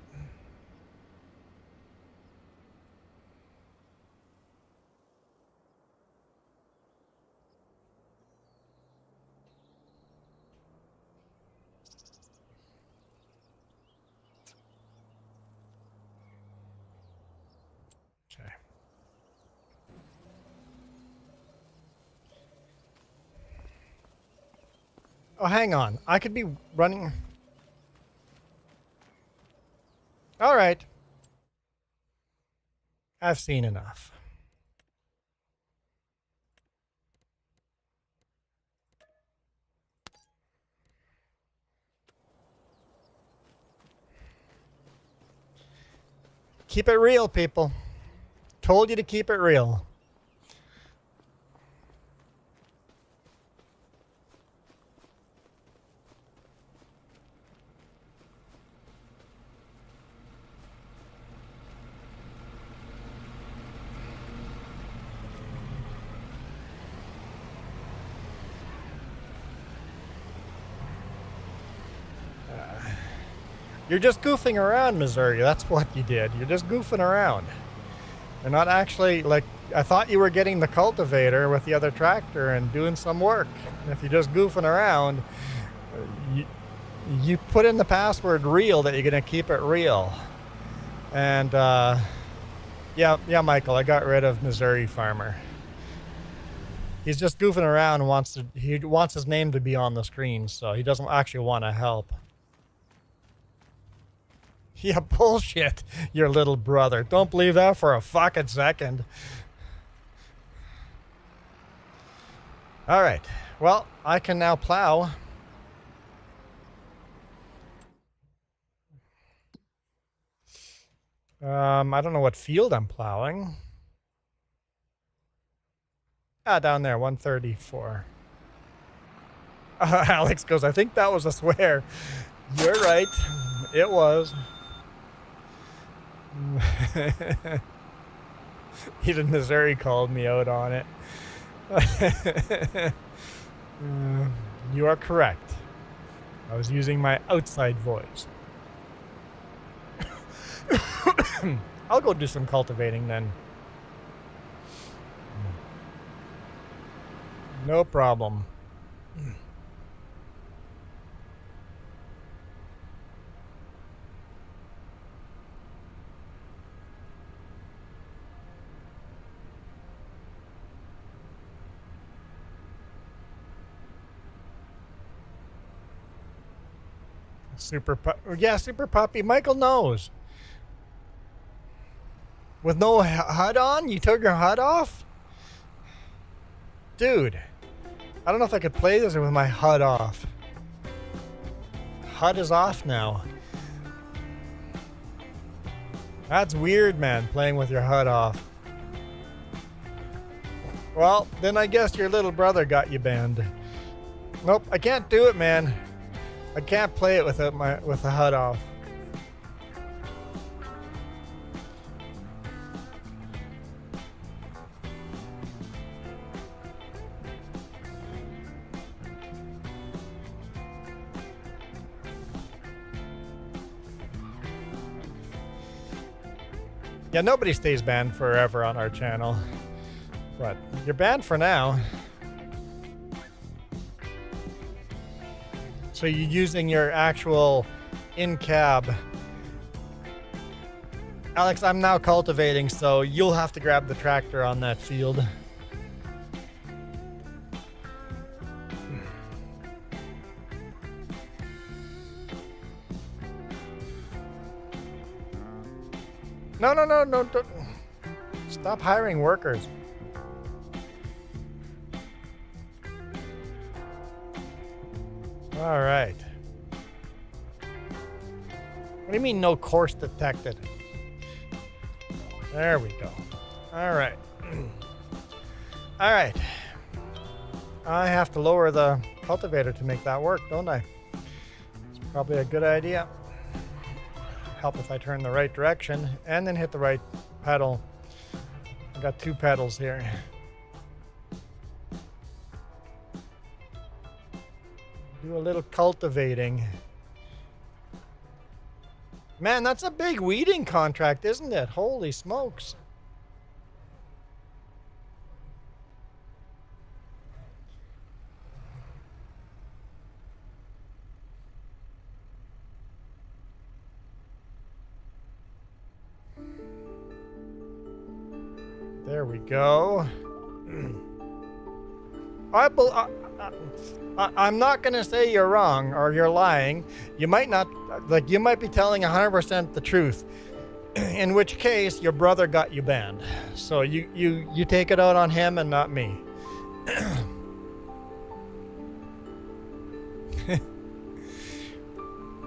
Okay. Oh, hang on. I could be running. All right. I've seen enough. Keep it real, people. Told you to keep it real. You're just goofing around, Missouri. That's what you did. You're just goofing around. You're not actually, like, I thought you were getting the cultivator with the other tractor and doing some work. And if you're just goofing around, you put in the password real that you're going to keep it real. And, yeah, Michael, I got rid of Missouri Farmer. He's just goofing around and he wants his name to be on the screen, so he doesn't actually want to help. Yeah, bullshit, your little brother. Don't believe that for a fucking second. All right. Well, I can now plow. I don't know what field I'm plowing. Ah, down there, 134. Alex goes, I think that was a swear. You're right. It was. Even Missouri called me out on it. You are correct. I was using my outside voice. I'll go do some cultivating then. No problem. Super puppy. Michael knows. With no HUD on? You took your HUD off? Dude, I don't know if I could play this with my HUD off. HUD is off now. That's weird, man, playing with your HUD off. Well, then I guess your little brother got you banned. Nope, I can't do it, man. I can't play it with the HUD off. Yeah, nobody stays banned forever on our channel. But you're banned for now. So you're using your actual in-cab. Alex, I'm now cultivating, so you'll have to grab the tractor on that field. No, don't. Stop hiring workers. All right. What do you mean no course detected? There we go. All right. All right. I have to lower the cultivator to make that work, don't I? It's probably a good idea. Help if I turn the right direction and then hit the right pedal. I got 2 pedals here. Do a little cultivating. Man, that's a big weeding contract, isn't it? Holy smokes. There we go. I'm not going to say you're wrong or you're lying. You might not, like, you might be telling 100% the truth. In which case, your brother got you banned. So you take it out on him and not me.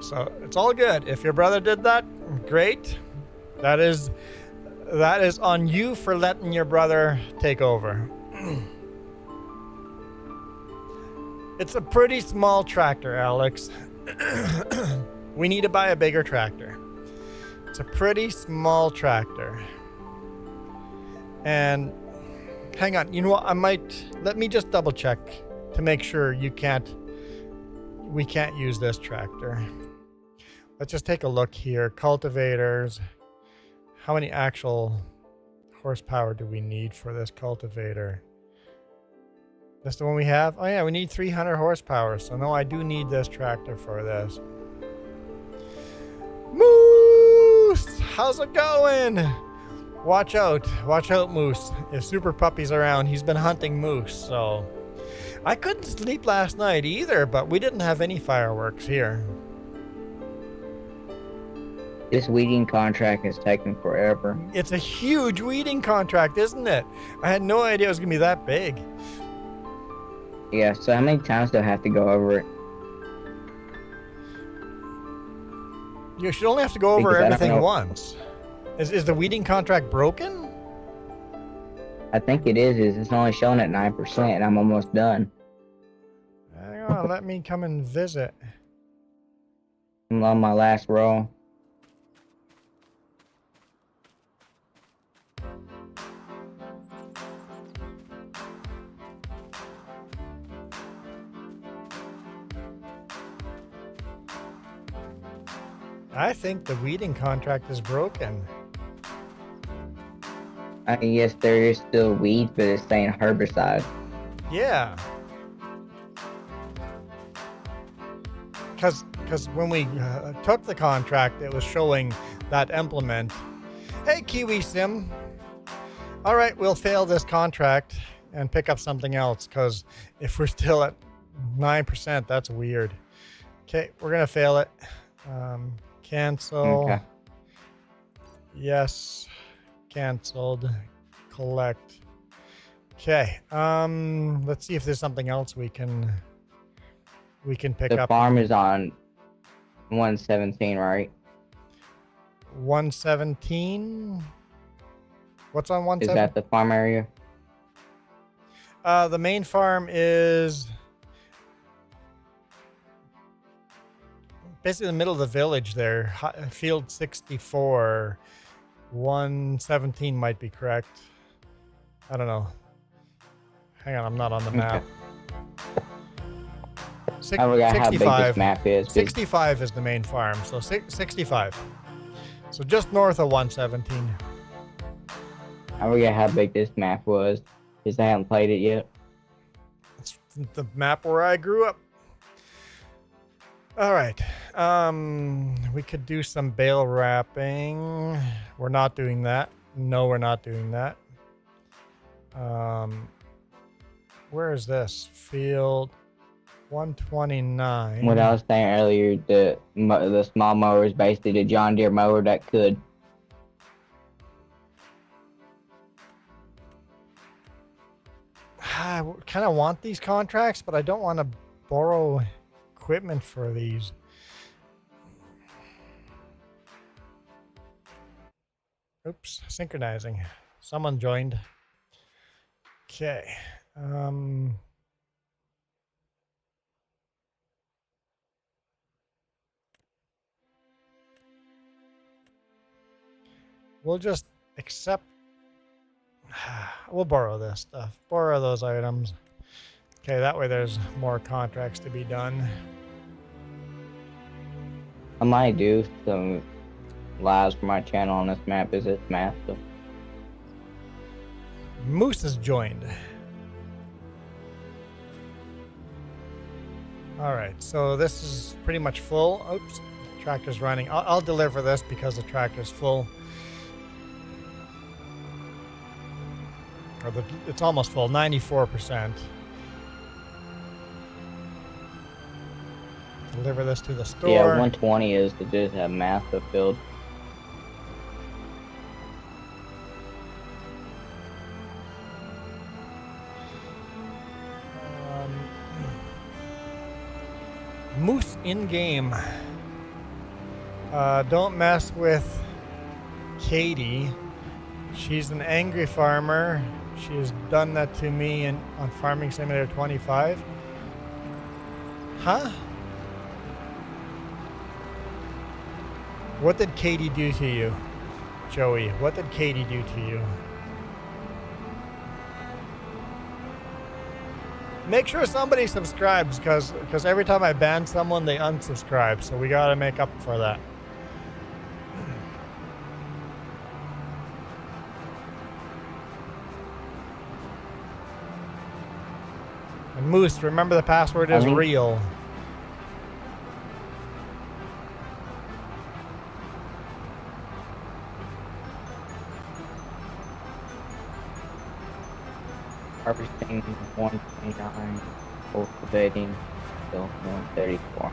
So it's all good. If your brother did that, great. That is on you for letting your brother take over. It's a pretty small tractor, Alex. We need to buy a bigger tractor. It's a pretty small tractor. And hang on, you know what? Let me just double check to make sure we can't use this tractor. Let's just take a look here. Cultivators. How many actual horsepower do we need for this cultivator? That's the one we have? Oh yeah, we need 300 horsepower. So no, I do need this tractor for this. Moose! How's it going? Watch out, Moose. If Super Puppy's around, he's been hunting moose, so. I couldn't sleep last night either, but we didn't have any fireworks here. This weeding contract is taking forever. It's a huge weeding contract, isn't it? I had no idea it was gonna be that big. Yeah, so how many times do I have to go over it? You should only have to go over everything once. Is the weeding contract broken? I think it is. It's only showing at 9% and I'm almost done. Hang on, let me come and visit. I'm on my last roll. I think the weeding contract is broken. I mean, yes, there is still weeds, but it's saying herbicide. Yeah. Because when we took the contract, it was showing that implement. Hey, Kiwi Sim. All right, we'll fail this contract and pick up something else, because if we're still at 9%, that's weird. Okay, we're going to fail it. Cancel. Okay. Yes. Canceled. Collect. Okay. Let's see if there's something else we can pick up. The farm is on 117, right? 117? What's on 117? Is that the farm area? The main farm is basically in the middle of the village there. Field 64. 117 might be correct. I don't know. Hang on, I'm not on the map. I forgot how big this map is. 65 is the main farm, so 65. So just north of 117. I forget how big this map was, because I haven't played it yet. It's the map where I grew up. All right. We could do some bale wrapping. We're not doing that. No, we're not doing that. Where is this? Field 129. What I was saying earlier, the small mower is basically the John Deere mower that could. I kind of want these contracts, but I don't want to borrow equipment for these. Oops, synchronizing. Someone joined. Okay. We'll just accept. We'll borrow this stuff. Borrow those items. Okay, that way there's more contracts to be done. I might do some lives for my channel on this map. Is it's massive. Moose has joined. All right, so this is pretty much full. Oops, tractor's running. I'll deliver this because the tractor's full. Or it's almost full, 94%. Deliver this to the store. Yeah, 120 is to just have massive field. Moose in game. Don't mess with Katie. She's an angry farmer. She has done that to me on Farming Simulator 25. Huh? What did Katie do to you, Joey? What did Katie do to you? Make sure somebody subscribes, because every time I ban someone, they unsubscribe. So we gotta make up for that. And Moose, remember the password is real. Harvesting 129, cultivating still 134.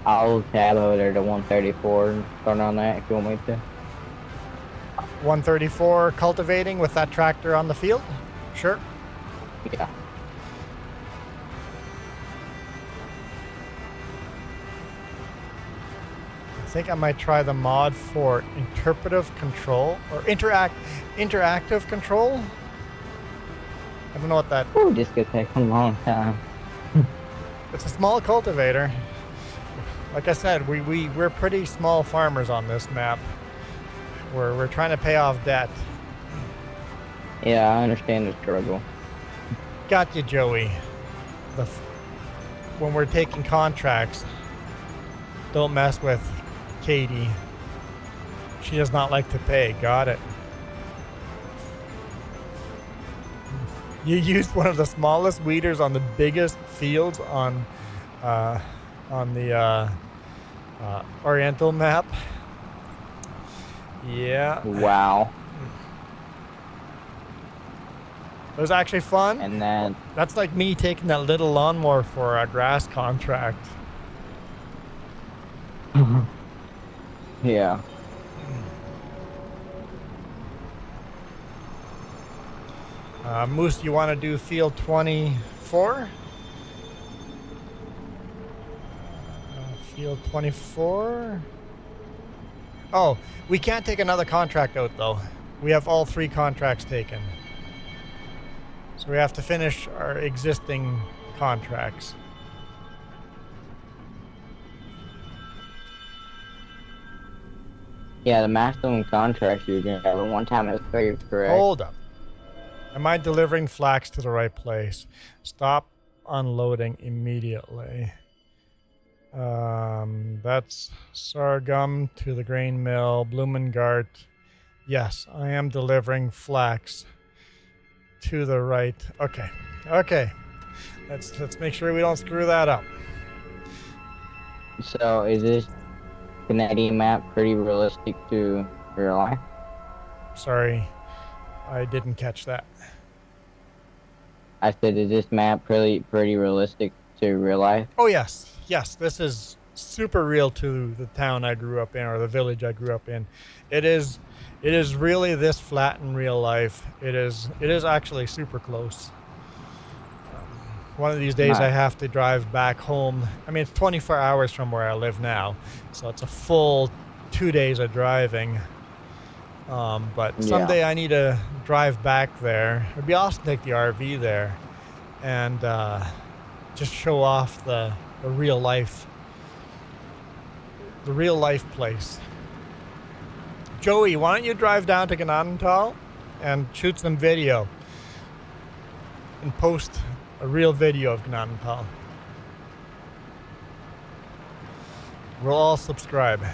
I'll tab over there to 134 and start on that if you want me to. 134 cultivating with that tractor on the field? Sure. Yeah. I think I might try the mod for interpretive control or interactive control. I don't know what that. Ooh, this could take a long time. It's a small cultivator. Like I said, we're pretty small farmers on this map. We're trying to pay off debt. Yeah, I understand the struggle. Got you, Joey. When we're taking contracts, don't mess with Katie. She does not like to pay. Got it. You used one of the smallest weeders on the biggest fields on the Oriental map. Yeah. Wow. It was actually fun. And then That's like me taking that little lawnmower for a grass contract. yeah. Moose, you want to do field 24? Field 24? Oh, we can't take another contract out though. We have all 3 contracts taken. So we have to finish our existing contracts. Yeah, the maximum contract you're gonna have at one time is 3, correct? Hold up. Am I delivering flax to the right place? Stop unloading immediately. That's sorghum to the grain mill, Blumengart. Yes, I am delivering flax to the right. Okay. Okay. Let's make sure we don't screw that up. So is this Canadian map pretty realistic to real life? Sorry, I didn't catch that. I said, is this map pretty realistic to real life? Oh yes, yes. This is super real to the town I grew up in, or the village I grew up in. It is really this flat in real life. It is actually super close. One of these days I have to drive back home. I mean, it's 24 hours from where I live now, so it's a full 2 days of driving. But someday I need to drive back there. It'd be awesome to take the RV there and just show off the real life place. Joey, why don't you drive down to Gnadenthal and shoot some video and post a real video of Gnadenthal. We'll all subscribe.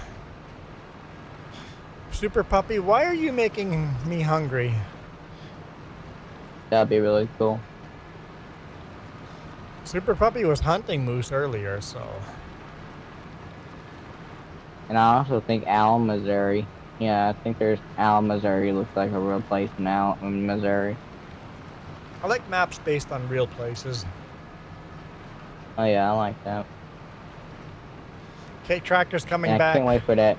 Super Puppy, why are you making me hungry? That'd be really cool. Super Puppy was hunting moose earlier, so... And I also think Allen, Missouri. Yeah, I think there's Allen, Missouri. Looks like a real place now in Missouri. I like maps based on real places. Oh yeah, I like that. Okay, tractor's coming Yeah, I back. can't wait for that.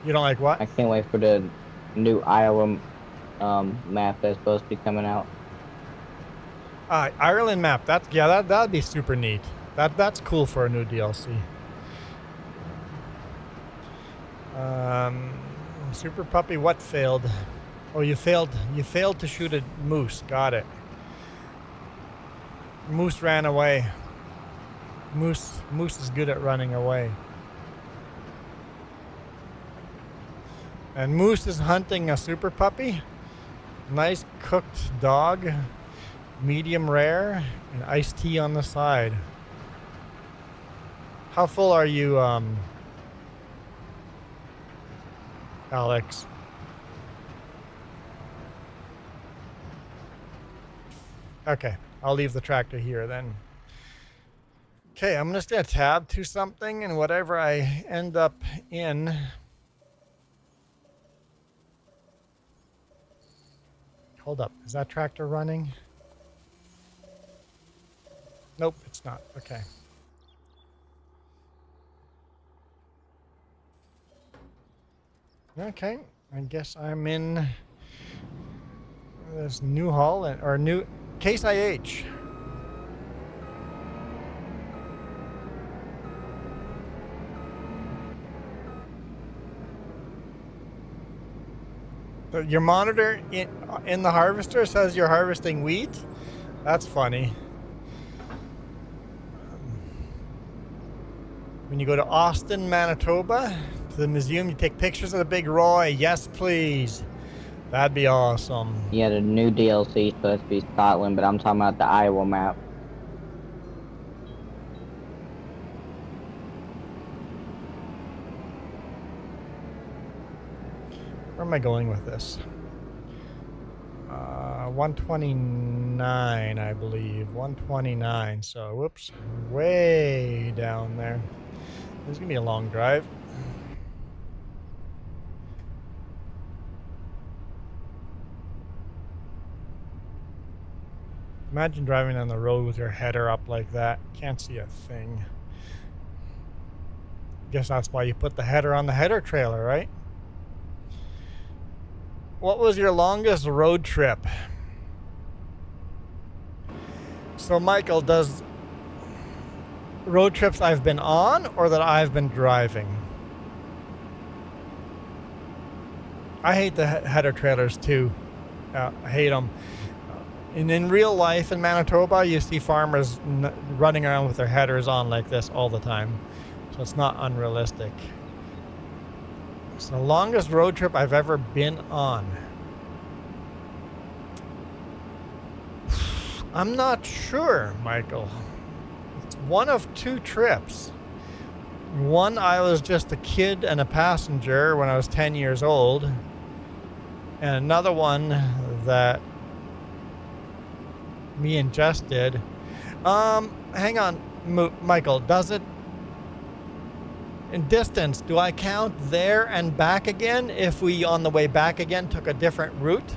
You don't like what? I can't wait for the new Iowa map that's supposed to be coming out. Ireland map. That'd be super neat. That's cool for a new DLC. Super Puppy, what failed? Oh, you failed to shoot a moose. Got it. Moose ran away. Moose is good at running away. And Moose is hunting a Super Puppy. Nice cooked dog. Medium rare. And iced tea on the side. How full are you, Alex? Okay, I'll leave the tractor here then. Okay, I'm just gonna tab to something, and whatever I end up in. Hold up, is that tractor running? Nope, it's not. Okay. Okay, I guess I'm in this New Holland, or New Case IH. So your monitor in the harvester says you're harvesting wheat? That's funny. When you go to Austin, Manitoba, to the museum, you take pictures of the Big Roy. Yes, please. That'd be awesome. Yeah, the new DLC is supposed to be Scotland, but I'm talking about the Iowa map. Where am I going with this? 129, I believe. 129. So, whoops. Way down there. This is going to be a long drive. Imagine driving on the road with your header up like that. Can't see a thing. Guess that's why you put the header on the header trailer, right? What was your longest road trip? So, Michael, does road trips I've been on or that I've been driving? I hate the header trailers too. I hate them. And in real life in Manitoba, you see farmers running around with their headers on like this all the time. So it's not unrealistic. It's the longest road trip I've ever been on. I'm not sure, Michael. It's one of two trips. One, I was just a kid and a passenger when I was 10 years old. And another one that me and Jess did. Hang on, Michael, does it in distance, do I count there and back again if we on the way back again took a different route?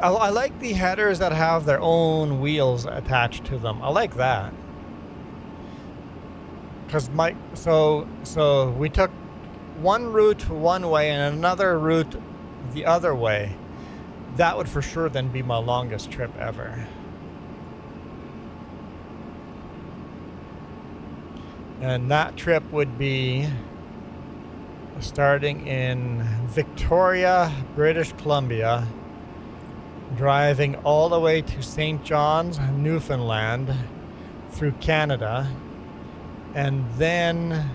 I like the headers that have their own wheels attached to them. I like that. Because so we took one route one way and another route the other way. That would for sure then be my longest trip ever. And that trip would be starting in Victoria, British Columbia, driving all the way to St. John's, Newfoundland, through Canada, and then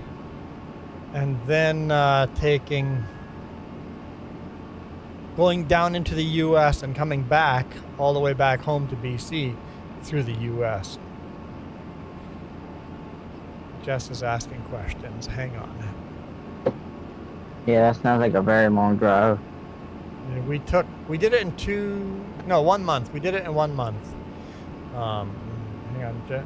going down into the U.S. and coming back all the way back home to BC through the U.S. Jess is asking questions. Hang on. Yeah, that sounds like a very long drive. We did it in 1 month. We did it in 1 month. Hang on, Jess.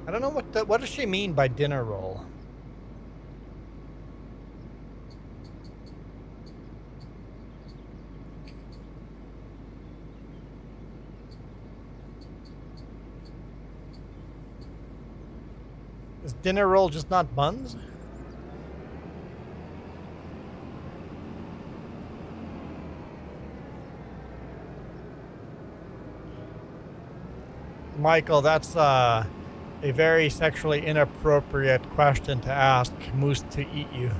I don't know what does she mean by dinner roll? Is dinner roll just not buns? Michael, that's a very sexually inappropriate question to ask Moose to eat you.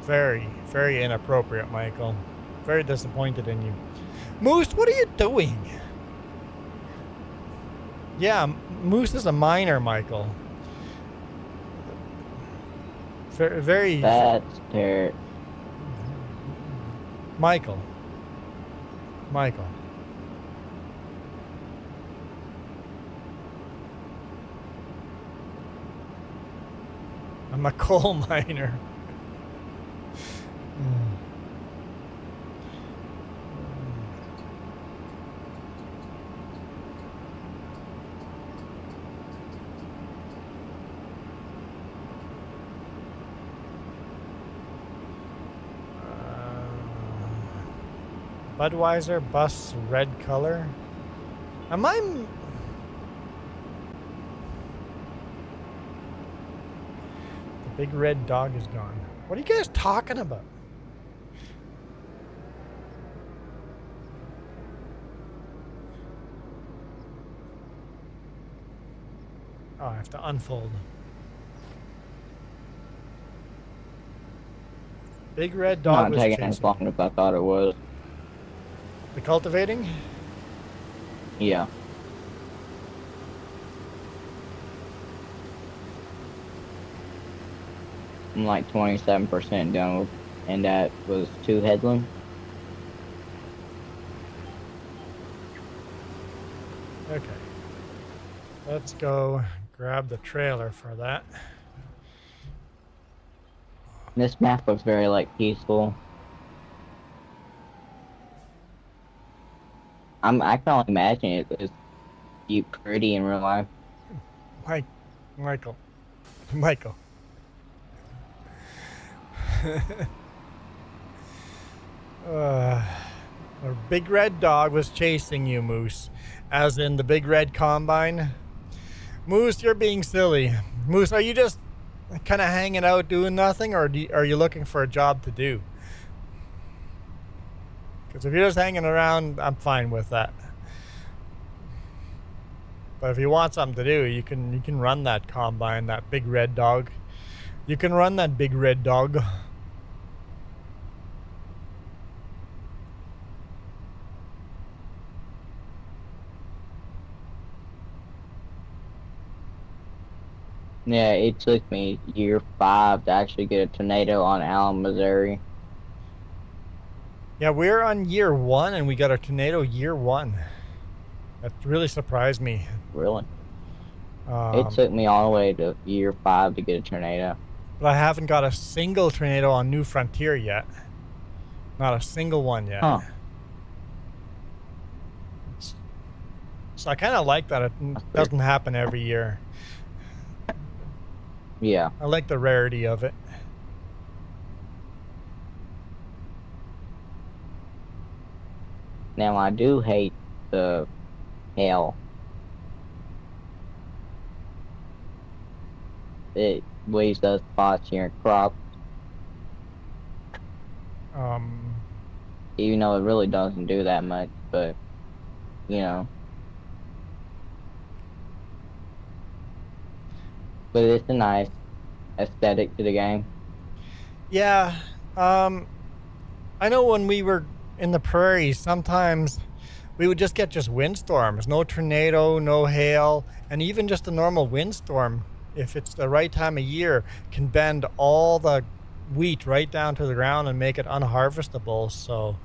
Very, very inappropriate, Michael. Very disappointed in you. Moose, what are you doing? Yeah, Moose is a minor, Michael. Very. That's terrible. Michael. I'm a coal miner. Budweiser bus red color. Am I? The big red dog is gone. What are you guys talking about? Oh, I have to unfold. Big red dog Not was taking as chasing. long as I thought it was. The cultivating? Yeah. I'm like 27% done with, and that was 2 headland. Okay. Let's go grab the trailer for that. This map looks very like peaceful. I can only imagine it as pretty in real life. Michael. A big red dog was chasing you, Moose. As in the big red combine. Moose, you're being silly. Moose, are you just kind of hanging out doing nothing, or are you looking for a job to do? Because if you're just hanging around, I'm fine with that. But if you want something to do, you can run that combine, that big red dog. You can run that big red dog. Yeah, it took me year 5 to actually get a tornado on Allen, Missouri. Yeah, we're on year 1 and we got a tornado year 1. That really surprised me. Really? It took me all the way to year 5 to get a tornado. But I haven't got a single tornado on New Frontier yet. Not a single one yet. Huh. So I kind of like that it doesn't happen every year. Yeah. I like the rarity of it. Now, I do hate the hail. It leaves those spots in your crop, even though it really doesn't do that much, but, you know. But it's a nice aesthetic to the game. Yeah. I know when we were in the prairies, sometimes we would just get windstorms. No tornado, no hail, and even just a normal windstorm, if it's the right time of year, can bend all the wheat right down to the ground and make it unharvestable. So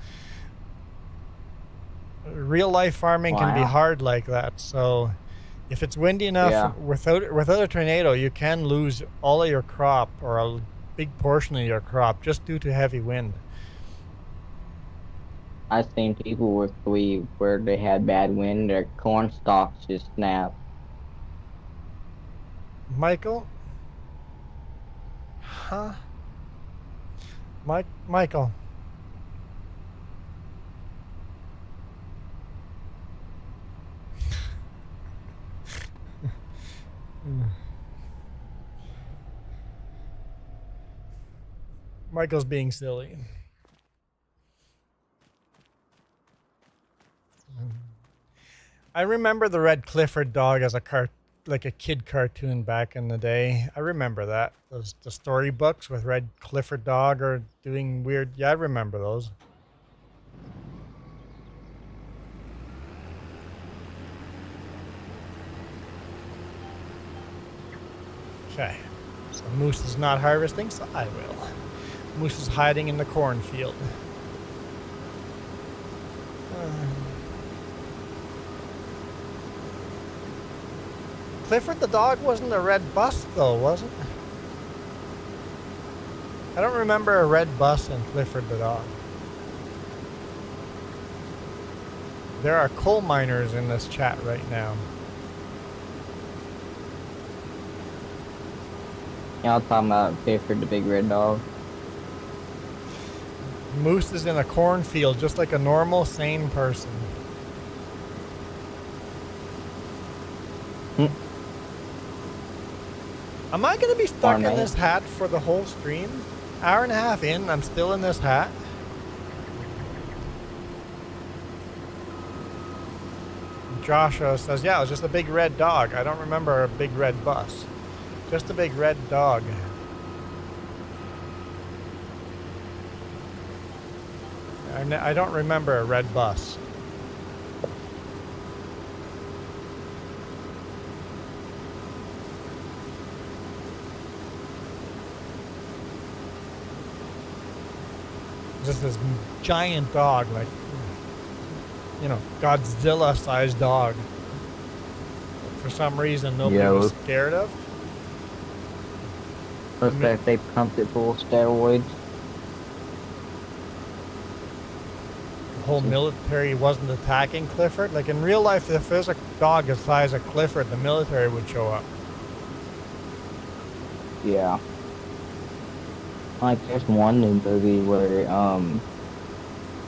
real life farming can be hard like that. So if it's windy enough, without a tornado, you can lose all of your crop or a big portion of your crop just due to heavy wind. I've seen people where they had bad wind, their corn stalks just snapped. Michael? Huh? Michael. Michael's being silly. I remember the Red Clifford dog as like a kid cartoon back in the day. I remember that. The storybooks with Red Clifford dog or doing weird. Yeah, I remember those. Okay. So Moose is not harvesting, so I will. Moose is hiding in the cornfield. Clifford the dog wasn't a red bus, though, was it? I don't remember a red bus in Clifford the dog. There are coal miners in this chat right now. Y'all talking about Clifford the big red dog? Moose is in a cornfield just like a normal, sane person. Am I going to be stuck in this hat for the whole stream? Hour and a half in, I'm still in this hat. Joshua says, yeah, it was just a big red dog. I don't remember a big red bus. Just a big red dog. I don't remember a red bus. Just this giant dog, like, you know, Godzilla-sized dog. For some reason, nobody was scared of. Looks like they pumped it full of steroids. The whole military wasn't attacking Clifford. Like in real life, if there's a dog the size of Clifford, the military would show up. Yeah. Like there's one new movie where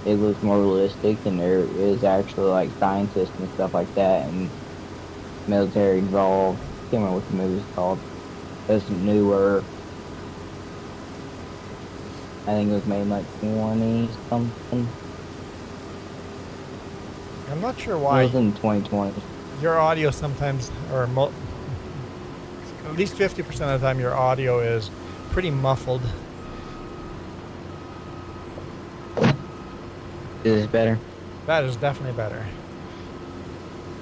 it was more realistic and there is actually like scientists and stuff like that and military involved. I can't remember what the movie's called. It's newer. I think it was made in like 20 something. I'm not sure why. It was in 2020. Your audio sometimes, or at least 50% of the time, your audio is pretty muffled. Is this better? That is definitely better.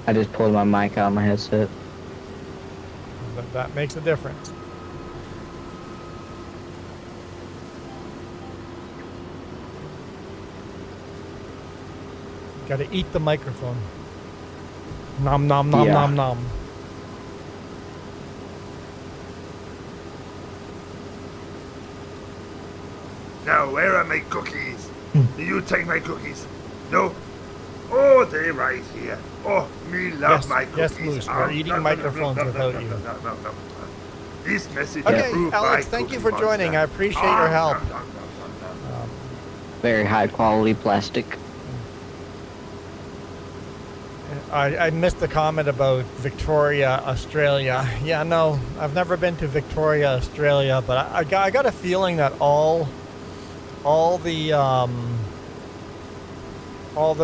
I just pulled my mic out of my headset. That makes a difference. Got to eat the microphone. Nom nom nom Yeah. nom nom. Now, where are my cookies? Do you take my cookies? No? Oh, they're right here. Oh, me love Yes, my cookies. yes, Moose, we're eating microphones without you. No. This message Okay, approved Alex, by thank you Cookie for joining. Monster. I appreciate your help. Very high quality plastic. I missed the comment about Victoria, Australia. Yeah, no, I've never been to Victoria, Australia, but I got a feeling that all the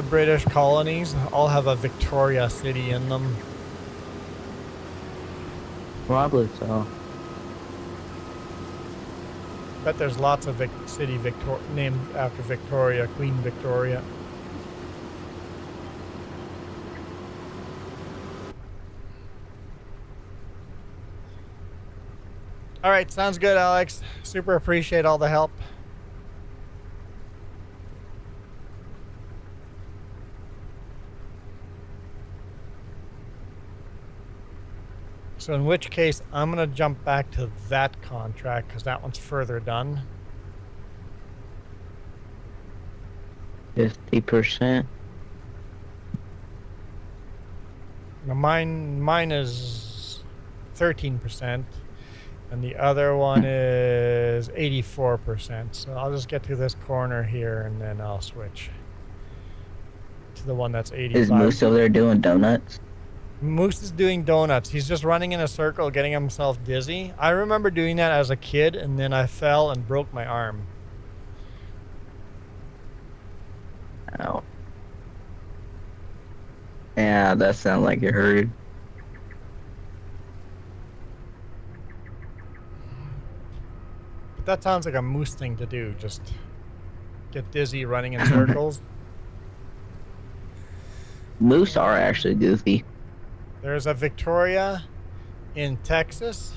British colonies all have a Victoria city in them. Probably so. Bet there's lots of city named after Victoria, Queen Victoria. All right, sounds good, Alex. Super appreciate all the help. So in which case, I'm going to jump back to that contract because that one's further done. 50%. Now mine is 13%, and the other one is 84%. So I'll just get to this corner here, and then I'll switch to the one that's 85. Is Moose over there doing donuts? Moose is doing donuts. He's just running in a circle, getting himself dizzy. I remember doing that as a kid, and then I fell and broke my arm. Ow. Yeah, that sounds like it hurt. But that sounds like a Moose thing to do, just get dizzy running in circles. Moose are actually goofy. There's a Victoria in Texas.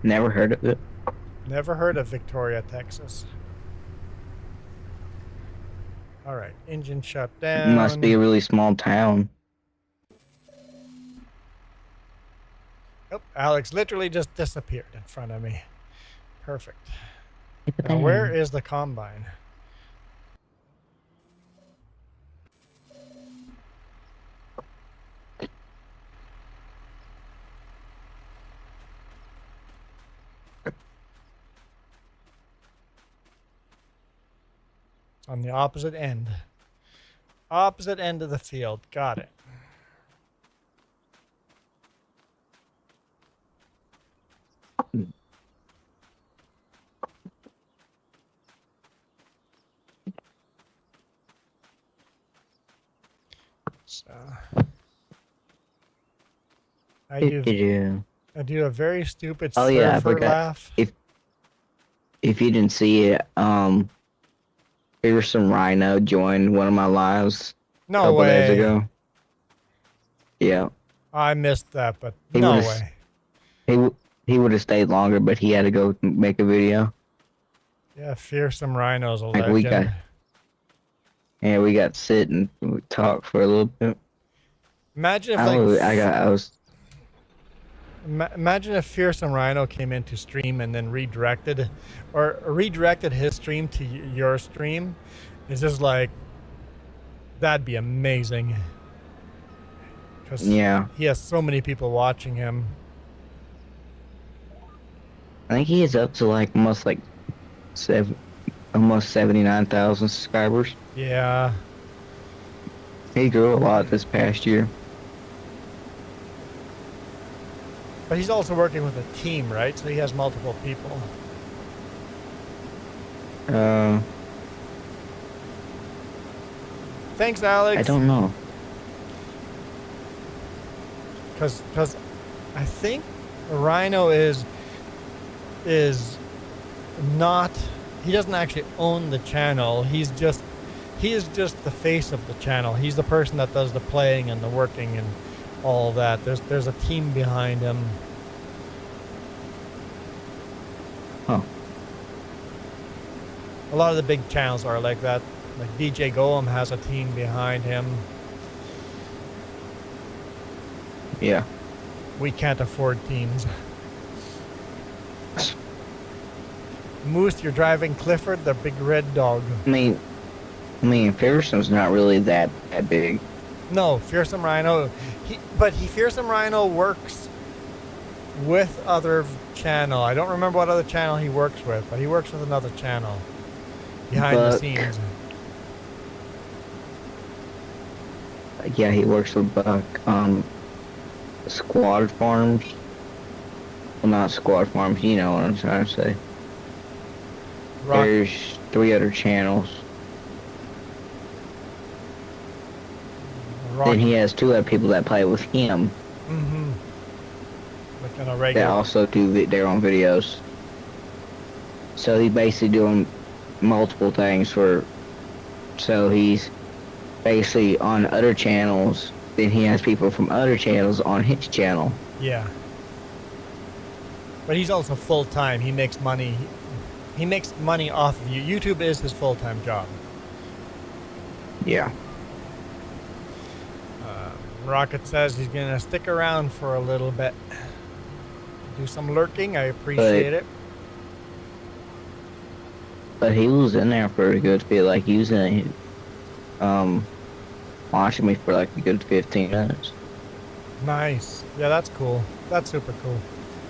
Never heard of it. Never heard of Victoria, Texas. All right, engine shut down. Must be a really small town. Oh, Alex literally just disappeared in front of me. Perfect. Now, where is the combine? On the opposite end. Opposite end of the field. Got it. So I do a very stupid Oh yeah, I surfer forgot. laugh. If you didn't see it, Pearson Rhino joined one of my lives a No couple days way. ago. Yeah, I missed that, but He no was- way. he would have stayed longer, but he had to go make a video. Yeah, Fearsome Rhino's a Like, legend. we got to sit and talk for a little bit. Imagine if imagine if Fearsome Rhino came into stream and then redirected his stream to your stream. It's just like, that'd be amazing. Because Yeah, he has so many people watching him. I think he is up to almost 79,000 subscribers. Yeah. He grew a lot this past year. But he's also working with a team, right? So he has multiple people. Thanks, Alex. I don't know. Because I think Rhino is not, he doesn't actually own the channel. He's just he is just the face of the channel. He's the person that does the playing and the working and all that. There's a team behind him. Huh. A lot of the big channels are like that. Like DJ Golem has a team behind him. Yeah. We can't afford teams. Moose, you're driving Clifford, the big red dog. I mean, Fearsom's not really that big. No, Fearsome Rhino. Fearsome Rhino works with other channel. I don't remember what other channel he works with, but he works with another channel behind the scenes. Yeah, he works with Buck. Squad Farms. Well, not Squad Farms. You know what I'm trying to say. There's 3 other channels. Then he has 2 other people that play with him. Mm-hmm. Like on a That regular. also do their own videos. So he's basically doing multiple things so he's basically on other channels. Then he has people from other channels on his channel. Yeah. But he's also full-time. He makes money. He makes money off of you. YouTube is his full-time job. Yeah. Rocket says he's going to stick around for a little bit. Do some lurking. I appreciate it. But he was in there for a good bit. Like, he was watching me for like a good 15 minutes. Nice. Yeah, that's cool. That's super cool.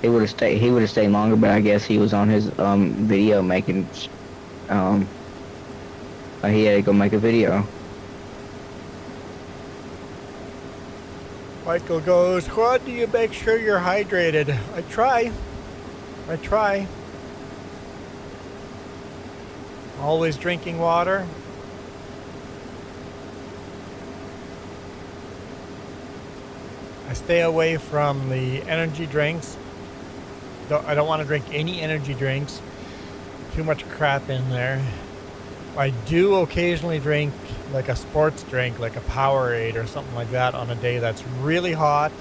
He would have stayed longer, but I guess he was on his video making he had to go make a video. Michael goes, Juan, do you make sure you're hydrated? I try. Always drinking water. I stay away from the energy drinks. I don't want to drink any energy drinks. Too much crap in there. I do occasionally drink like a sports drink, like a Powerade or something like that on a day that's really hot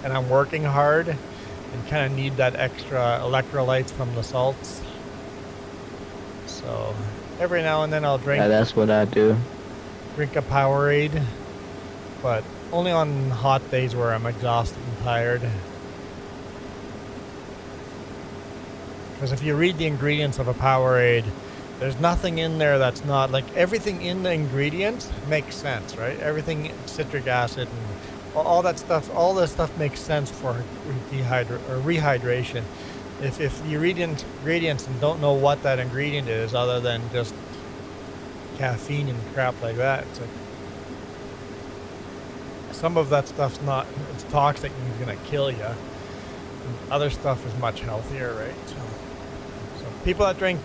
and I'm working hard and kind of need that extra electrolytes from the salts. So every now and then I'll drink. Yeah, that's what I do. Drink a Powerade, but only on hot days where I'm exhausted and tired. Because if you read the ingredients of a Powerade, there's nothing in there that's not, like, everything in the ingredients makes sense, right? Everything, citric acid and all that stuff, all this stuff makes sense for rehydration. If you read ingredients and don't know what that ingredient is other than just caffeine and crap like that, it's like, some of that stuff's it's toxic and it's gonna kill you. Other stuff is much healthier, right? So people that drink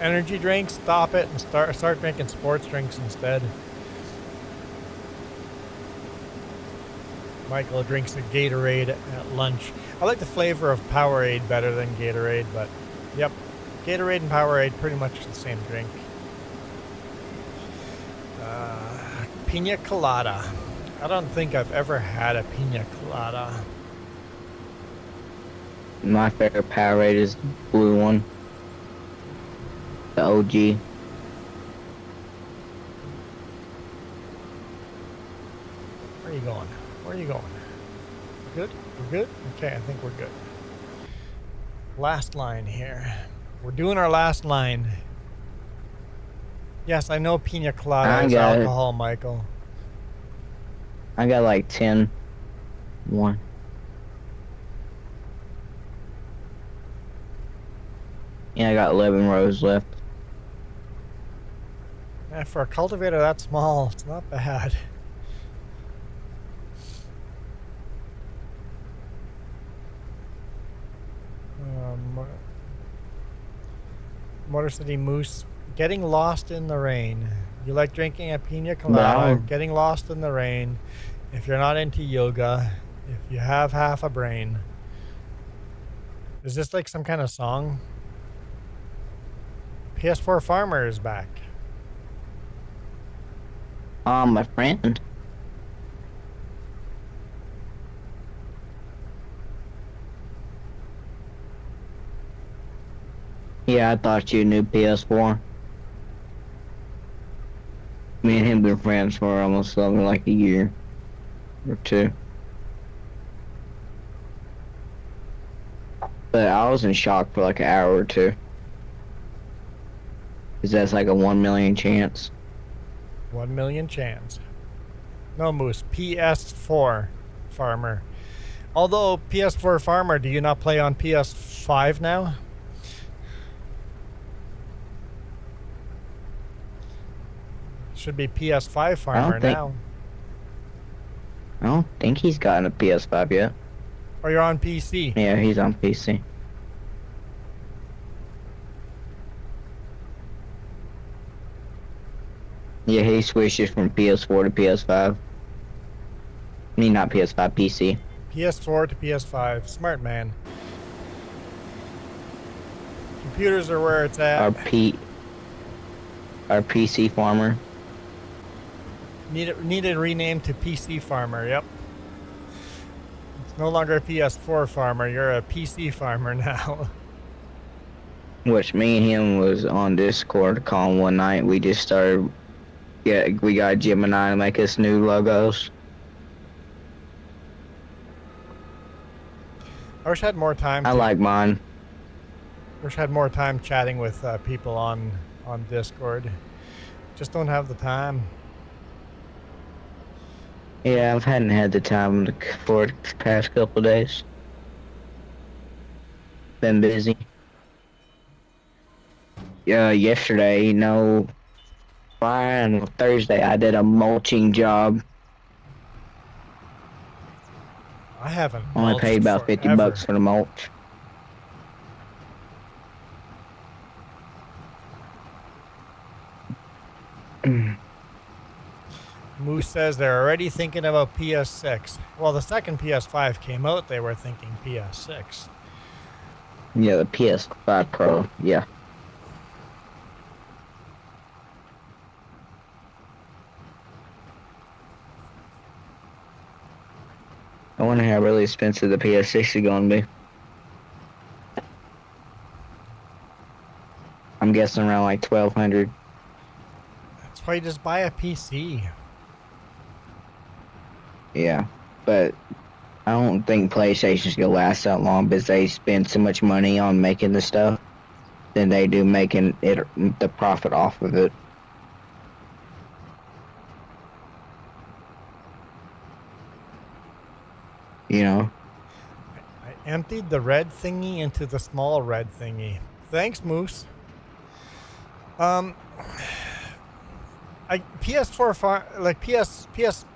energy drinks, stop it and start drinking sports drinks instead. Michael drinks a Gatorade at lunch. I like the flavor of Powerade better than Gatorade, but yep, Gatorade and Powerade pretty much the same drink. Pina colada. I don't think I've ever had a pina colada. My favorite Powerade is the blue one. The OG. Where are you going? Where are you going? Good? We're good? Okay, I think we're good. Last line here. We're doing our last line. Yes, I know pina colada is alcohol, Michael. I got like 10. One. Yeah, I got 11 rows left. Yeah, for a cultivator that small, it's not bad. Motor City Moose, getting lost in the rain. You like drinking a pina colada, No. getting lost in the rain. If you're not into yoga, if you have half a brain. Is this like some kind of song? PS4 Farmer is back. My friend. Yeah, I thought you knew PS4. Me and him been friends for almost something like a year or two. But I was in shock for like an hour or two. Cause that's like a 1 million chance. 1 million chance. No, Moose. PS4 Farmer. Although PS4 Farmer, do you not play on PS5 now? Should be PS5 Farmer now. I don't think he's gotten a PS5 yet. Or you're on PC. Yeah, he's on PC. Yeah, he switches from PS4 to PS5. I mean, not PS5, PC. PS4 to PS5. Smart man. Computers are where it's at. Our PC farmer. Need it renamed to PC Farmer. Yep. It's no longer a PS4 Farmer. You're a PC Farmer now. Which me and him was on Discord calling one night. We just started. Yeah, we got Gemini to make us new logos. I wish I had more time. I like mine. Wish I had more time chatting with people on Discord. Just don't have the time. Yeah, I hadn't had the time for the past couple days. Been busy. Yesterday, Friday and Thursday, I did a mulching job. I haven't. Only paid about 50 bucks for the mulch. Moose says they're already thinking about PS6. Well, the second PS5 came out, they were thinking PS6. Yeah, the PS5 Pro, yeah. I wonder how really expensive the PS6 is going to be. I'm guessing around like $1,200. That's why you just buy a PC. Yeah, but I don't think PlayStation's gonna last that long because they spend so much money on making the stuff than they do making it the profit off of it. You know? I emptied the red thingy into the small red thingy. Thanks, Moose.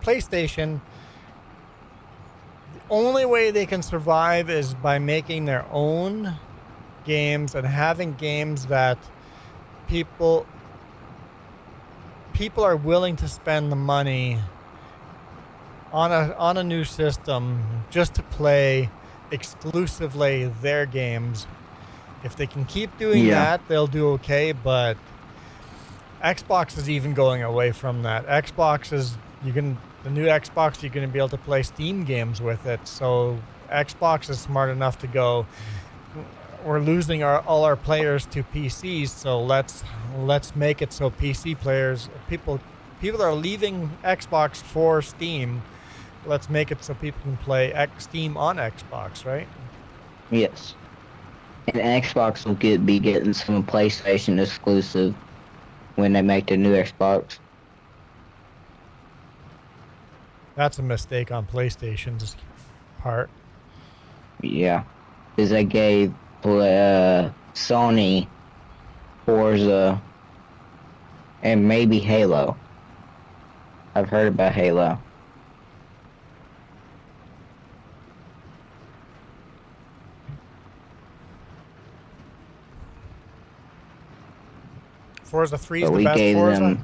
PlayStation. The only way they can survive is by making their own games and having games that people are willing to spend the money on a new system just to play exclusively their games. If they can keep doing that, they'll do okay, but Xbox is even going away from that. The new Xbox, you're going to be able to play Steam games with it. So Xbox is smart enough to go, we're losing all our players to PCs, so let's make it so PC players, people are leaving Xbox for Steam. Let's make it so people can play Steam on Xbox, right? Yes. And Xbox will be getting some PlayStation exclusive when they make the new Xbox. That's a mistake on PlayStation's part. Yeah. Because they gave Sony Forza and maybe Halo. I've heard about Halo. Forza 3 is the best Forza?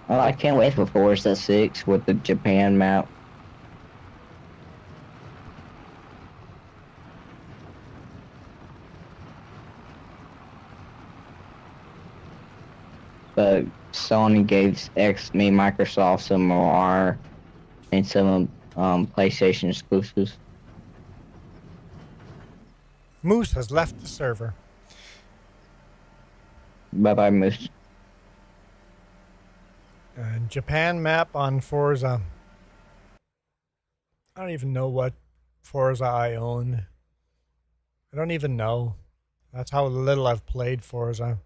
Well, I can't wait for Forza 6 with the Japan map. but Sony gave Microsoft some more and some PlayStation exclusives. Moose has left the server. Bye bye, Moose. Japan map on Forza. I don't even know what Forza I own. I don't even know. That's how little I've played Forza.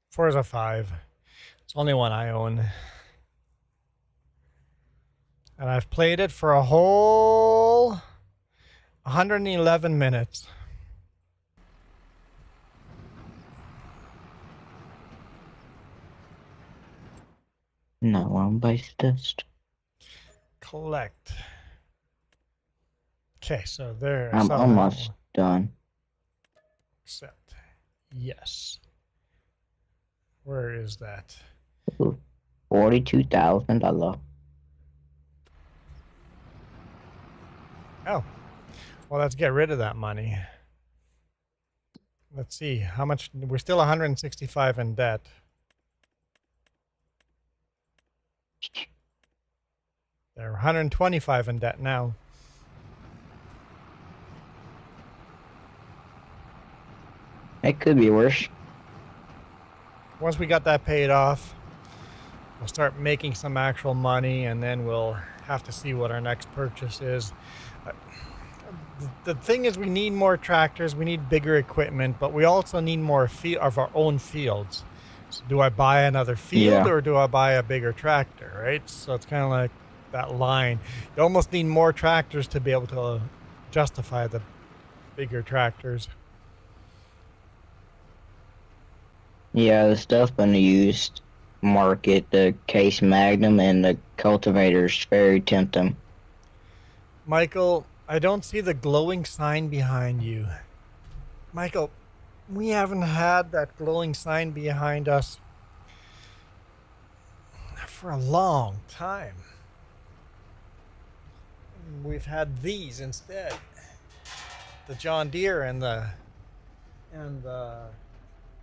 Forza 5. It's the only one I own. And I've played it for a whole 111 minutes. No one bites dust. Collect. Okay, so there. I'm so almost done. Accept. Yes. Where is that? $42,000. Oh. Well, let's get rid of that money. Let's see. How much? We're still 165 in debt. They're 125 in debt now. It could be worse. Once we got that paid off, we'll start making some actual money, and then we'll have to see what our next purchase is. The thing is, we need more tractors, we need bigger equipment, but we also need more of our own fields. So do I buy another field or do I buy a bigger tractor, right? So it's kind of like that line. You almost need more tractors to be able to justify the bigger tractors. Yeah, the stuff on the used market, the Case Magnum and the cultivators, very tempting. Michael, I don't see the glowing sign behind you. Michael, we haven't had that glowing sign behind us for a long time. We've had these instead. The John Deere and the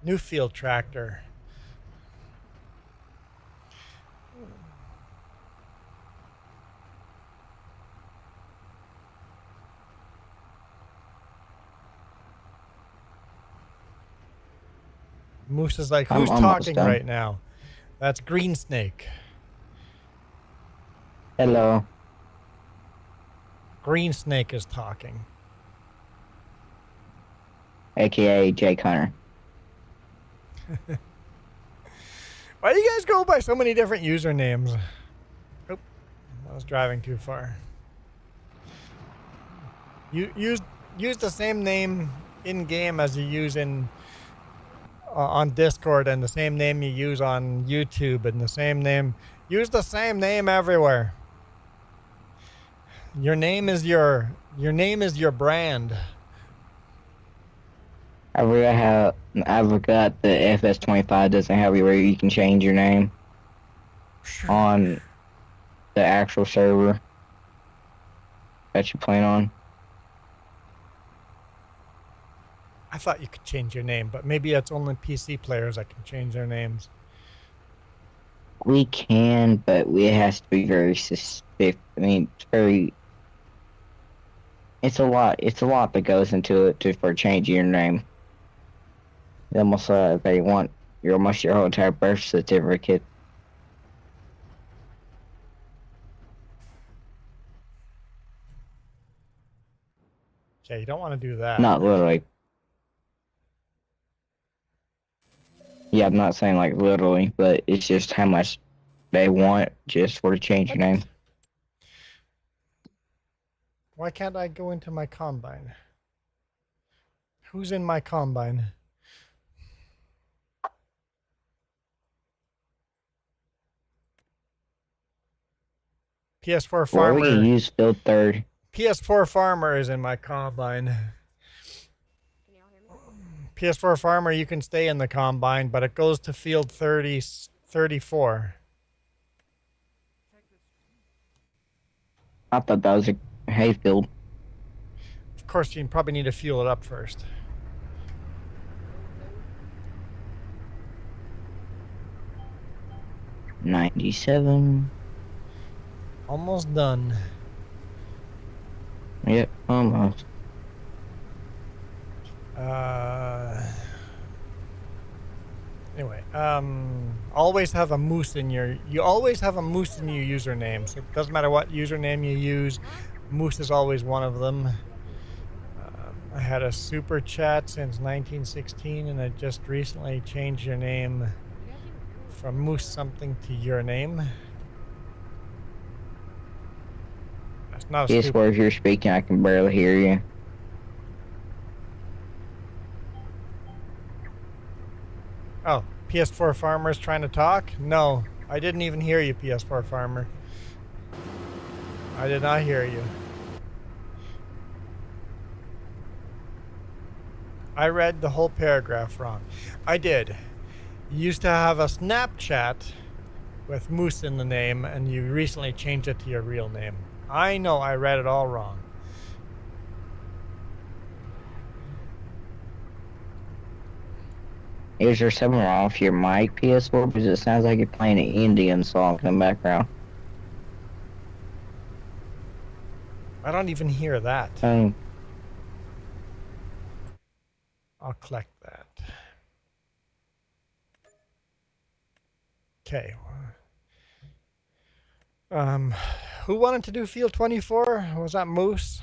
Newfield tractor. Moose is like, who's talking right now? That's Green Snake. Hello. Green Snake is talking. AKA Jake Hunter. Why do you guys go by so many different usernames? Oop, I was driving too far. You use the same name in game as you use in on Discord, and the same name you use on YouTube, and the same name. Use the same name everywhere. Your name is your brand. I forgot the FS25 doesn't have where you can change your name on the actual server that you plan on. I thought you could change your name, but maybe it's only PC players that can change their names. We can, but it has to be very specific. I mean, it's a lot that goes into it for changing your name. It's almost they want your whole entire birth certificate. Okay, you don't want to do that. Not literally. Yeah, I'm not saying like literally, but it's just how much they want just for to change your name. Why can't I go into my combine? Who's in my combine? PS4 Or we can Farmer. use field third. PS4 Farmer is in my combine. PS4 Farmer, you can stay in the combine, but it goes to field 34. I thought that was a hayfield. Of course, you probably need to fuel it up first. $97. Almost done. Yep, almost. Anyway, always have a moose in your. You always have a moose in your username. So it doesn't matter what username you use. Moose is always one of them. I had a super chat since 1916, and I just recently changed your name from Moose something to your name. That's not a Yes, stupid. where if you're speaking, I can barely hear you. Oh, PS4 Farmer is trying to talk? No, I didn't even hear you, PS4 Farmer. I did not hear you. I read the whole paragraph wrong. I did. You used to have a Snapchat with Moose in the name, and you recently changed it to your real name. I know I read it all wrong. Is there something wrong with your mic, PS4? Because it sounds like you're playing an Indian song in the background. I don't even hear that. Um, I'll collect that. Okay. Who wanted to do field 24? Was that Moose?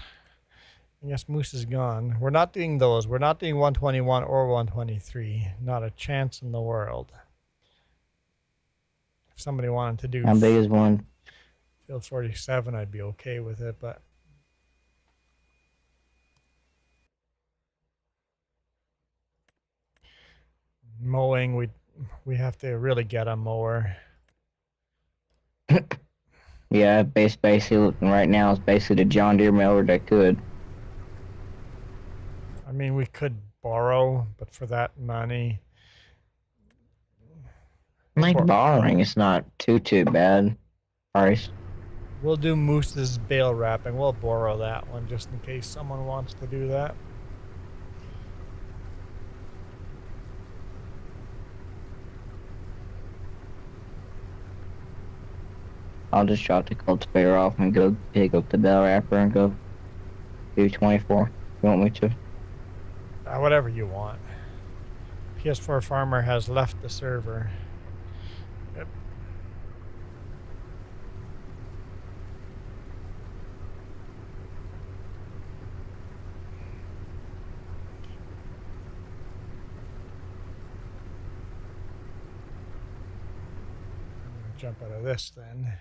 I guess Moose is gone. We're not doing those. We're not doing 121 or 123. Not a chance in the world. If somebody wanted to do how big is one? field 47, I'd be okay with it, but mowing, we have to really get a mower. Yeah, basically right now it's basically the John Deere mower that could. I mean, we could borrow, but for that money, Like Bor- borrowing, it's not too bad. Price. we'll do Moose's bale wrapping. We'll borrow that one just in case someone wants to do that. I'll just drop the cultivator off and go pick up the bell wrapper and go do 24. You want me to? Whatever you want. PS4 Farmer has left the server. Yep. I'm gonna jump out of this then.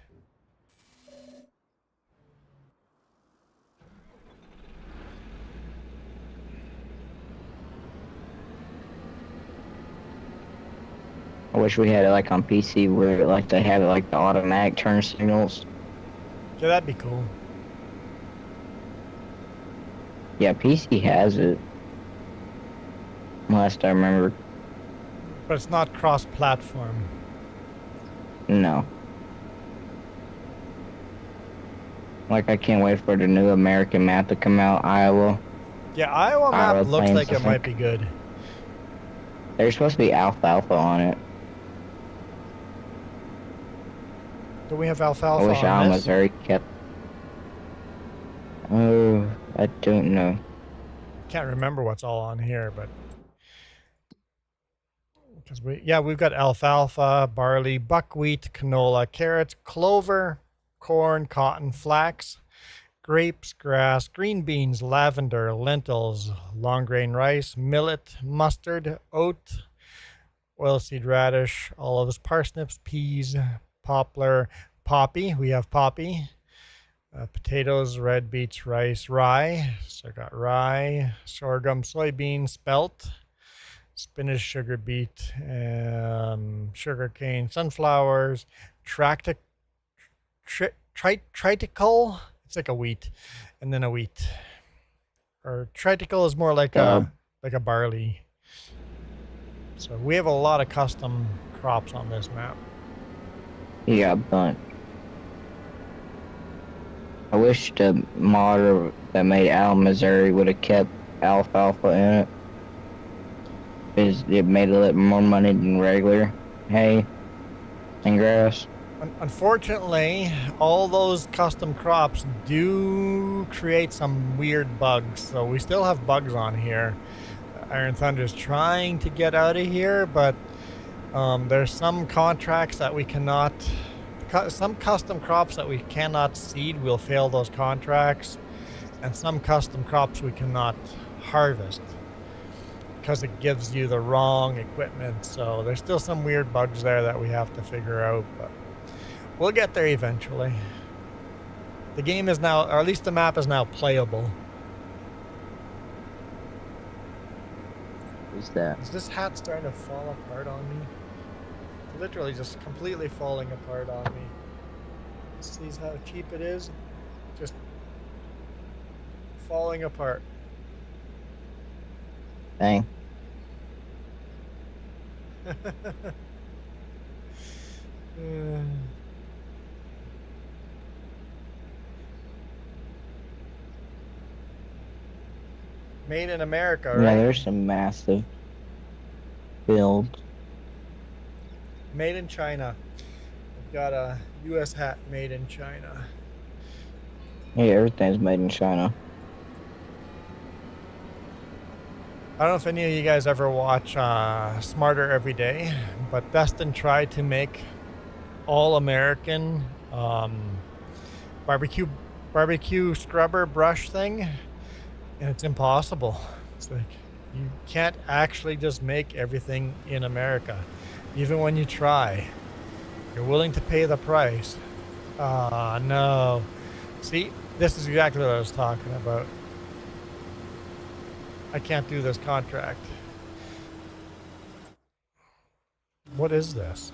I wish we had it like on PC where like they have it like the automatic turn signals. Yeah, that'd be cool. Yeah, PC has it. Last I remember. But it's not cross-platform. No. Like I can't wait for the new American map to come out, Iowa. Yeah, Iowa map Iowa looks Plains, like I it might think. be good. There's supposed to be alfalfa on it. Do we have alfalfa I wish on Alma, this? Missouri kept. Oh, I don't know. Can't remember what's all on here, but because we've got alfalfa, barley, buckwheat, canola, carrots, clover, corn, cotton, flax, grapes, grass, green beans, lavender, lentils, long grain rice, millet, mustard, oat, oilseed radish, olives, parsnips, peas, poplar, poppy. We have poppy. Potatoes, red beets, rice, rye. So I got rye, sorghum, soybean, spelt, spinach, sugar beet, sugar cane, sunflowers, triticale. It's like a wheat, and then a wheat. Or triticale is more like a barley. So we have a lot of custom crops on this map. Yeah, a bunch. I wish the modder that made Al Missouri would have kept alfalfa in it. Because it made a little more money than regular hay and grass. Unfortunately, all those custom crops do create some weird bugs. So we still have bugs on here. Iron Thunder's trying to get out of here, but there's some contracts that we cannot, some custom crops that we cannot seed will fail those contracts, and some custom crops we cannot harvest because it gives you the wrong equipment. So there's still some weird bugs there that we have to figure out, but we'll get there eventually. The game is now, or at least the map is now playable. What's that? Is this hat starting to fall apart on me? Literally just completely falling apart on me. See how cheap it is? Just falling apart. Dang. Made in America, right? Yeah, there's some massive builds. Made in China. We've got a U.S. hat made in China. Yeah, everything's made in China. I don't know if any of you guys ever watch Smarter Every Day, but Dustin tried to make all American barbecue scrubber brush thing, and it's impossible. It's like you can't actually just make everything in America, even when you try. You're willing to pay the price. Ah, no. See, this is exactly what I was talking about. I can't do this contract. What is this?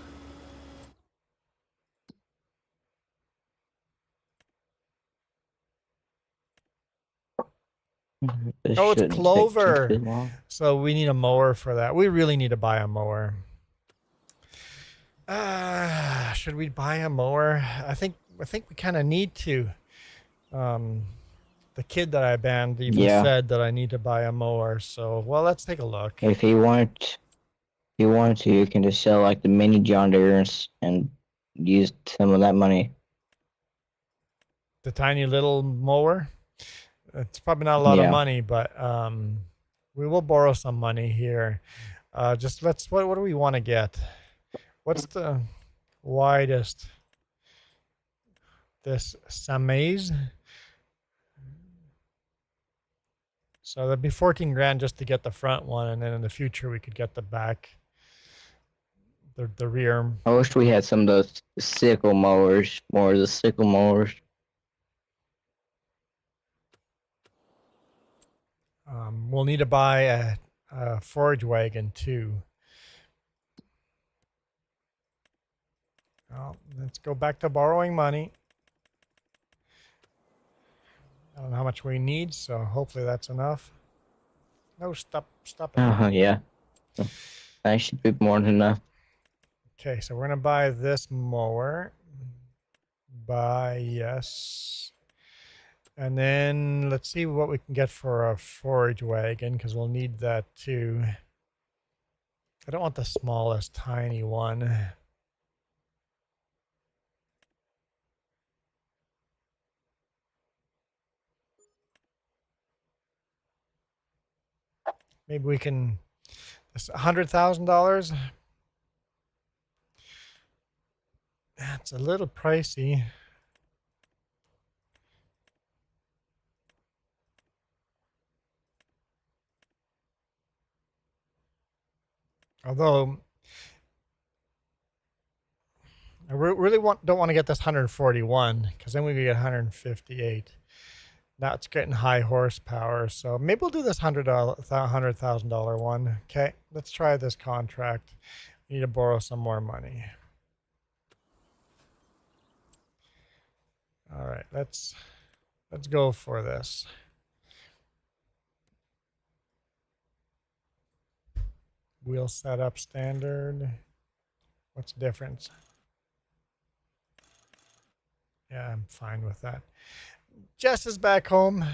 This Oh, it's shouldn't take clover. too long. So we need a mower for that. We really need to buy a mower. Should we buy a mower? I think we kind of need to. The kid that I banned even said that I need to buy a mower. So, well, let's take a look. If you want to, you can just sell like the mini John Deere's and use some of that money. The tiny little mower. It's probably not a lot of money, but we will borrow some money here. Just let's. What do we want to get? What's the widest? This Samaze. So that'd be 14 grand just to get the front one, and then in the future we could get the back, the rear. I wish we had some of those sickle mowers, more of the sickle mowers. We'll need to buy a forage wagon too. Well, let's go back to borrowing money. I don't know how much we need, so hopefully that's enough. No, stop it. Yeah. That should be more than enough. Okay, so we're gonna buy this mower. Buy, yes. And then let's see what we can get for a forage wagon, because we'll need that too. I don't want the smallest tiny one. Maybe we can, $100,000. That's a little pricey. Although I really don't want to get this 141, because then we could get 158. Now it's getting high horsepower, so maybe we'll do this $100,000 one. Okay, let's try this contract. We need to borrow some more money. All right, let's go for this. Wheel setup standard. What's the difference? Yeah, I'm fine with that. Jess is back home.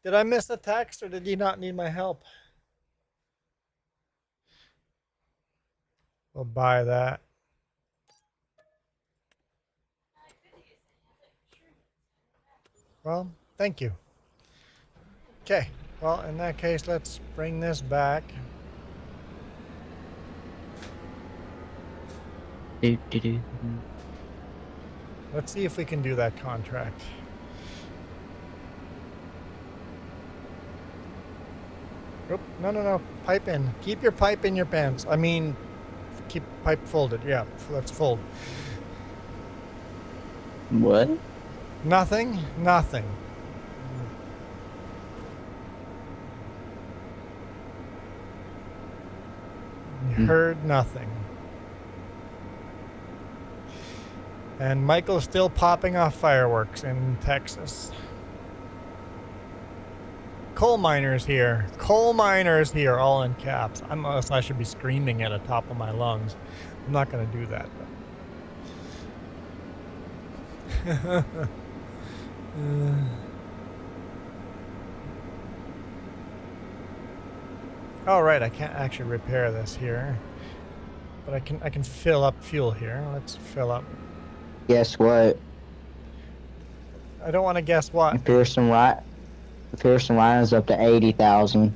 Did I miss a text or did you not need my help? We'll buy that. Well, thank you. Okay, well, in that case, let's bring this back. Let's see if we can do that contract. Oop, no. Pipe in. Keep your pipe in your pants. I mean, keep pipe folded. Yeah, let's fold. What? Nothing. You heard nothing. And Michael's still popping off fireworks in Texas. Coal miners here. Coal miners here, all in caps. I should be screaming at the top of my lungs. I'm not going to do that. Oh, right, I can't actually repair this here. But I can fill up fuel here. Let's fill up. Guess what? I don't want to guess what. Pearson Ryan is up to 80,000.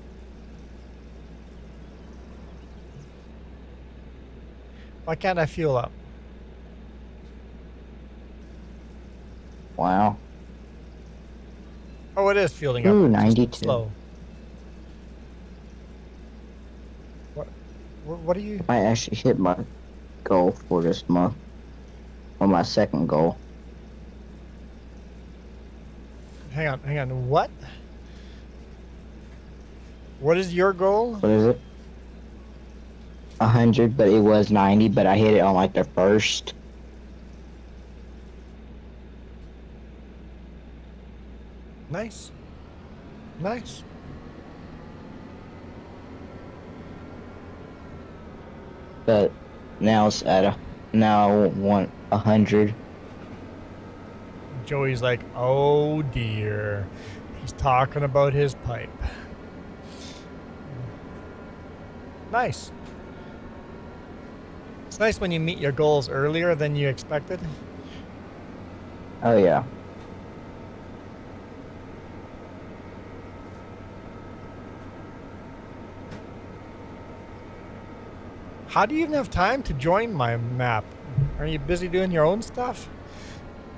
Why can't I fuel up? Wow. Oh, it is fueling up. Ooh, It's just 92. slow. What are you? Might actually hit my goal for this month. Or my second goal. Hang on. What? What is your goal? What is it? 100, but it was 90, but I hit it on like the first. Nice. But now it's at now I want 100. Joey's like, oh dear. He's talking about his pipe. Nice. It's nice when you meet your goals earlier than you expected. Oh yeah. How do you even have time to join my map? Are you busy doing your own stuff?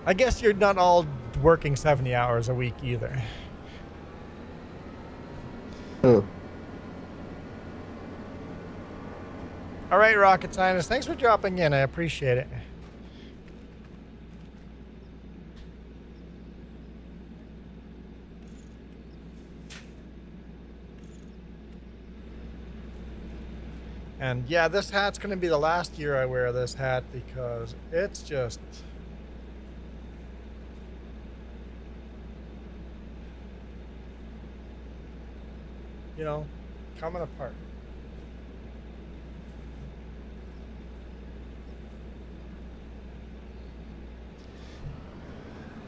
I guess you're not all working 70 hours a week either. Ooh. All right, Rocket Scientist, thanks for dropping in. I appreciate it. And yeah, this hat's going to be the last year I wear this hat because it's just... you know, coming apart.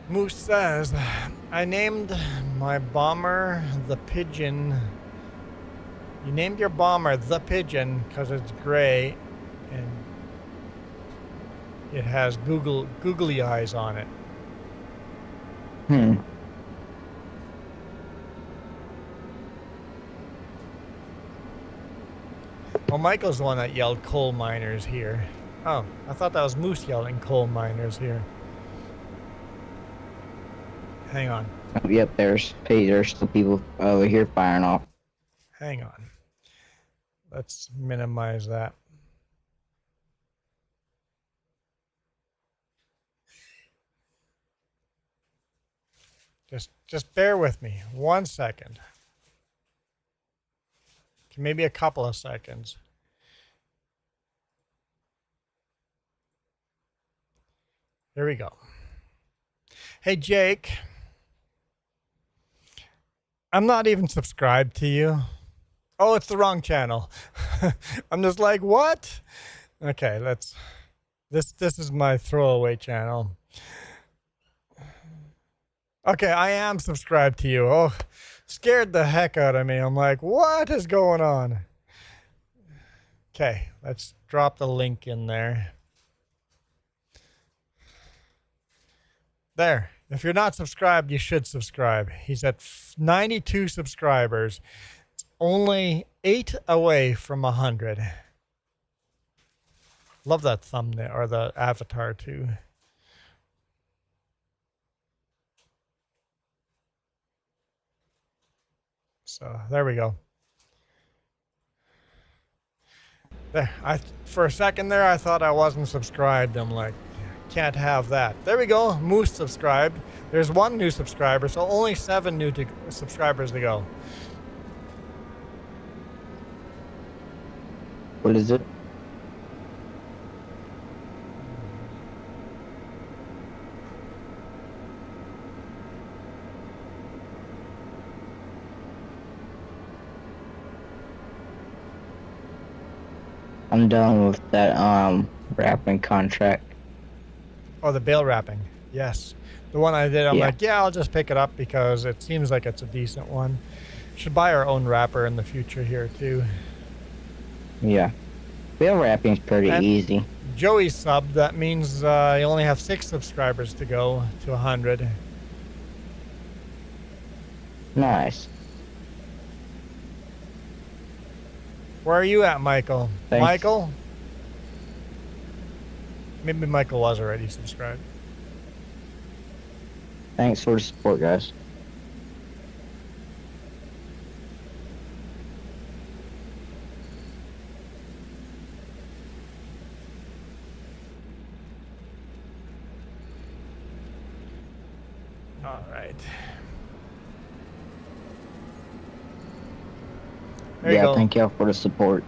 Moose says, I named my bomber the Pigeon. You named your bomber the Pigeon because it's gray and it has googly eyes on it. Well, Michael's the one that yelled coal miners here. Oh, I thought that was Moose yelling coal miners here. Hang on. Oh, yep, there's still people over here firing off. Hang on. Let's minimize that. Just bear with me 1 second. Maybe a couple of seconds. Here we go. Hey, Jake. I'm not even subscribed to you. Oh, it's the wrong channel. I'm just like, what? Okay, let's. This is my throwaway channel. Okay, I am subscribed to you. Oh, scared the heck out of me. I'm like, what is going on? Okay, let's drop the link in there. There. If you're not subscribed, you should subscribe. He's at 92 subscribers. It's only 8 away from 100. Love that thumbnail or the avatar too. So there we go. There, for a second there, I thought I wasn't subscribed. I'm like, can't have that. There we go. Moose subscribed. There's 1 new subscriber, so only 7 new subscribers to go. What is it? I'm done with that wrapping contract. Oh, the bale wrapping. Yes. The one I did, I'm Yeah. like, yeah, I'll just pick it up because it seems like it's a decent one. Should buy our own wrapper in the future here too. Yeah. Bale wrapping's pretty And- easy. Joey subbed. That means you only have 6 subscribers to go to 100. Nice. Where are you at, Michael? Thanks. Michael? Maybe Michael was already subscribed. Thanks for the support, guys. All right. There you Yeah, go. thank y'all for the support.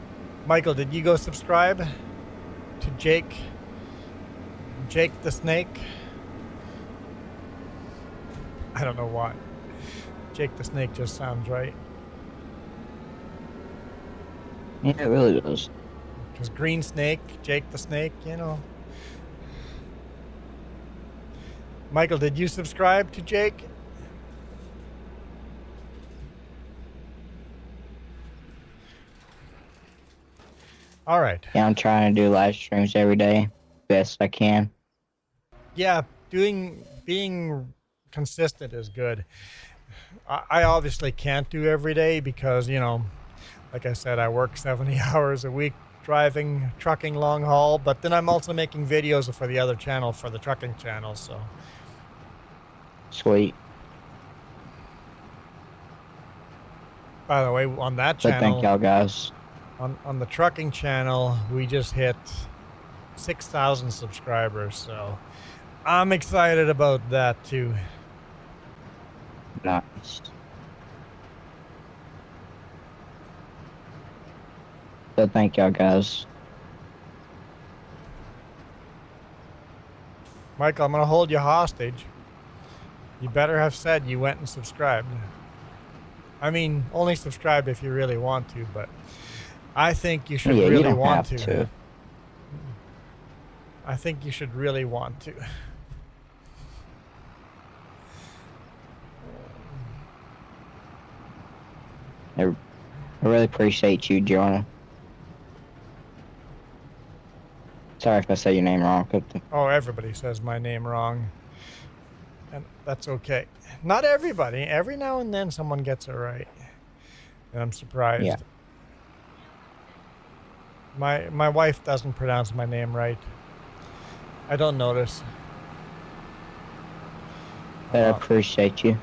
Michael, did you go subscribe to Jake the Snake? I don't know why. Jake the Snake just sounds right. Yeah, it really does. Because Green Snake, Jake the Snake, you know. Michael, did you subscribe to Jake? All right. Yeah, I'm trying to do live streams every day, best I can. Yeah, being consistent is good. I obviously can't do every day because, you know, like I said, I work 70 hours a week driving, trucking long haul, but then I'm also making videos for the other channel, for the trucking channel, so. Sweet. By the way, on that So channel, thank y'all, guys. on the trucking channel, we just hit 6,000 subscribers, so I'm excited about that too. Nice. So thank y'all, guys. Michael, I'm going to hold you hostage. You better have said you went and subscribed. I mean, only subscribe if you really want to, but I think you should Yeah, you really don't want have to. to. I think you should really want to. I really appreciate you, Jonah. Sorry if I say your name wrong. Oh, everybody says my name wrong. And that's okay. Not everybody. Every now and then someone gets it right. And I'm surprised. Yeah. My wife doesn't pronounce my name right. I don't notice. But I appreciate you.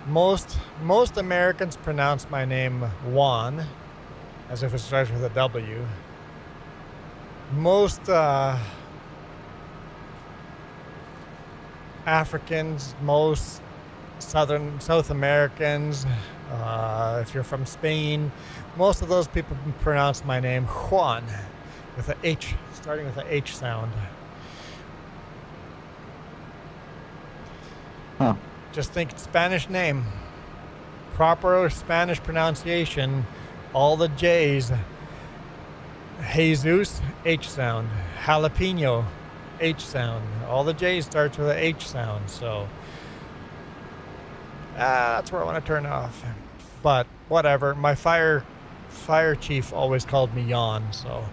Most Americans pronounce my name Juan, as if it starts with a W. Most Africans, most South Americans, if you're from Spain, most of those people pronounce my name Juan, with a H, starting with a H sound. Huh. Just think Spanish name. Proper Spanish pronunciation. All the J's. Jesus, H sound. Jalapeno, H sound. All the J's starts with a H sound. So that's where I want to turn off. But whatever. My fire chief always called me Yawn. So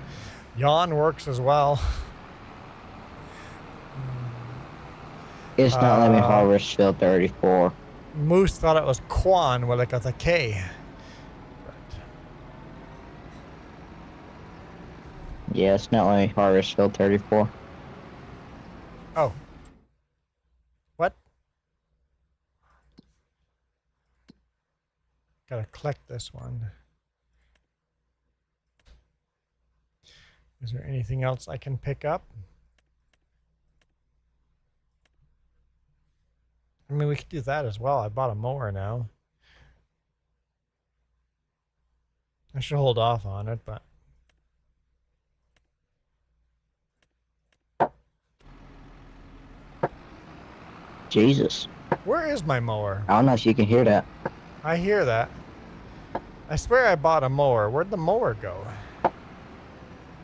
Yawn works as well. It's not letting me harvest field 34. Moose thought it was Quan with a K. Yeah, it's not letting me harvest field 34. Oh. What? Gotta collect this one. Is there anything else I can pick up? I mean, we could do that as well. I bought a mower now. I should hold off on it, but... Jesus. Where is my mower? I don't know if you can hear that. I hear that. I swear I bought a mower. Where'd the mower go?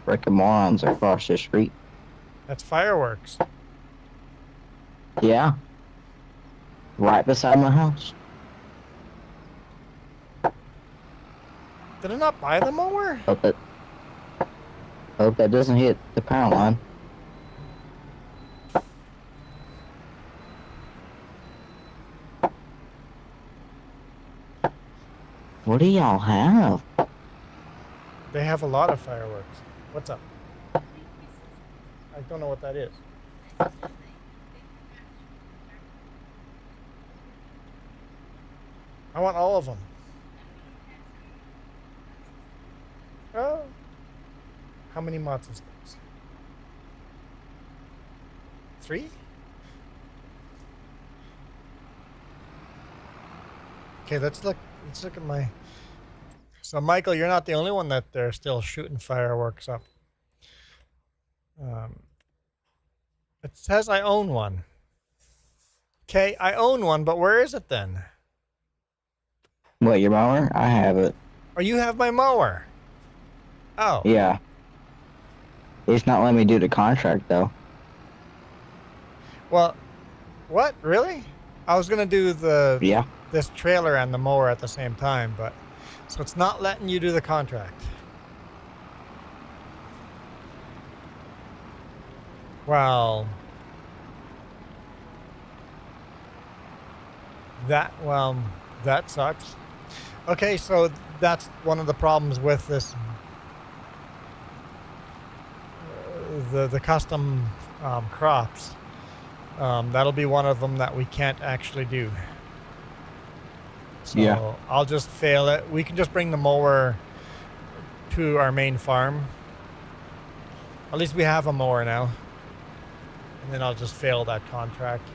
Freaking morons across the street. That's fireworks. Yeah. Right beside my house. Did I not buy the mower? Hope that doesn't hit the power line. What do y'all have? They have a lot of fireworks. What's up? I don't know what that is. I want all of them. Oh. How many matzo sticks? 3? Okay, let's look at my... So, Michael, you're not the only one that they're still shooting fireworks up. It says I own one. Okay, I own one, but where is it then? What, your mower? I have it. Oh, you have my mower. Oh. Yeah. It's not letting me do the contract, though. Well, what? Really? I was going to do this trailer and the mower at the same time, but... So it's not letting you do the contract. Well... That sucks. Okay, so that's one of the problems with this... the custom crops. That'll be one of them that we can't actually do. So yeah. I'll just fail it. We can just bring the mower to our main farm. At least we have a mower now. And then I'll just fail that contract.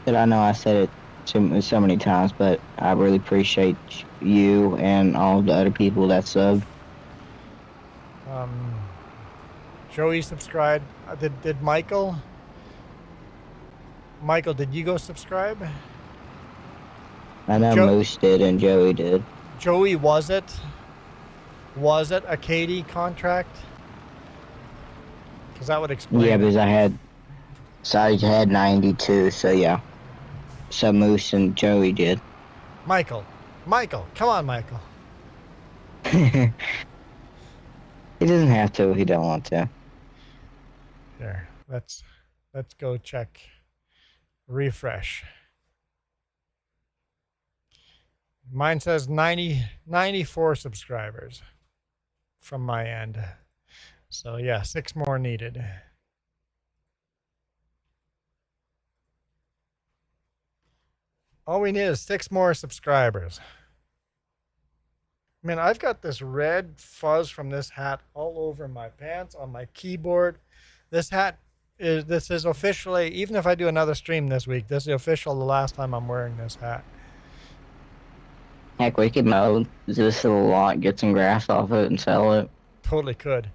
And I know I said it so many times, but I really appreciate you and all the other people that subbed. Joey subscribed. Did Michael? Michael, did you go subscribe? I know Moose did and Joey did. Joey, was it a Katie contract? Because that would explain. Yeah, because I had 92, so yeah. So Moose and Joey did. Michael, come on, Michael. He doesn't have to. He don't want to. Here, let's go check. Refresh. Mine says 94 subscribers from my end. So yeah, 6 more needed. All we need is 6 more subscribers. Man, I've got this red fuzz from this hat all over my pants, on my keyboard. This is officially, even if I do another stream this week, this is official the last time I'm wearing this hat. Heck, we could mow this little lot, get some grass off it, and sell it. Totally could.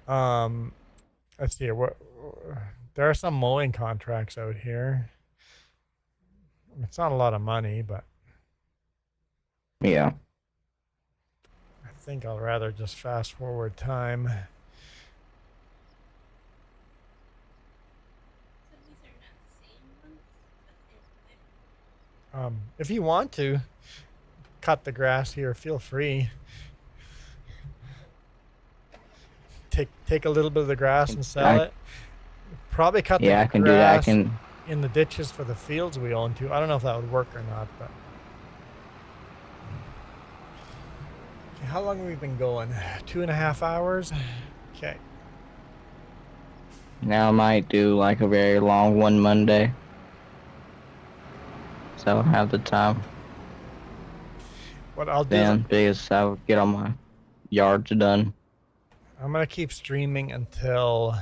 Let's see. What? There are some mowing contracts out here. It's not a lot of money, but Yeah. I think I'll rather just fast forward time. If you want to cut the grass here, feel free. Take a little bit of the grass and sell it. Probably cut Yeah, the I can do that. I grass can. in the ditches for the fields we own too. I don't know if that would work or not, but okay, how long have we been going? 2.5 hours. Okay. Now I might do like a very long one Monday. So I'll have the time What I'll do then is because I'll get all my yards done. I'm gonna keep streaming until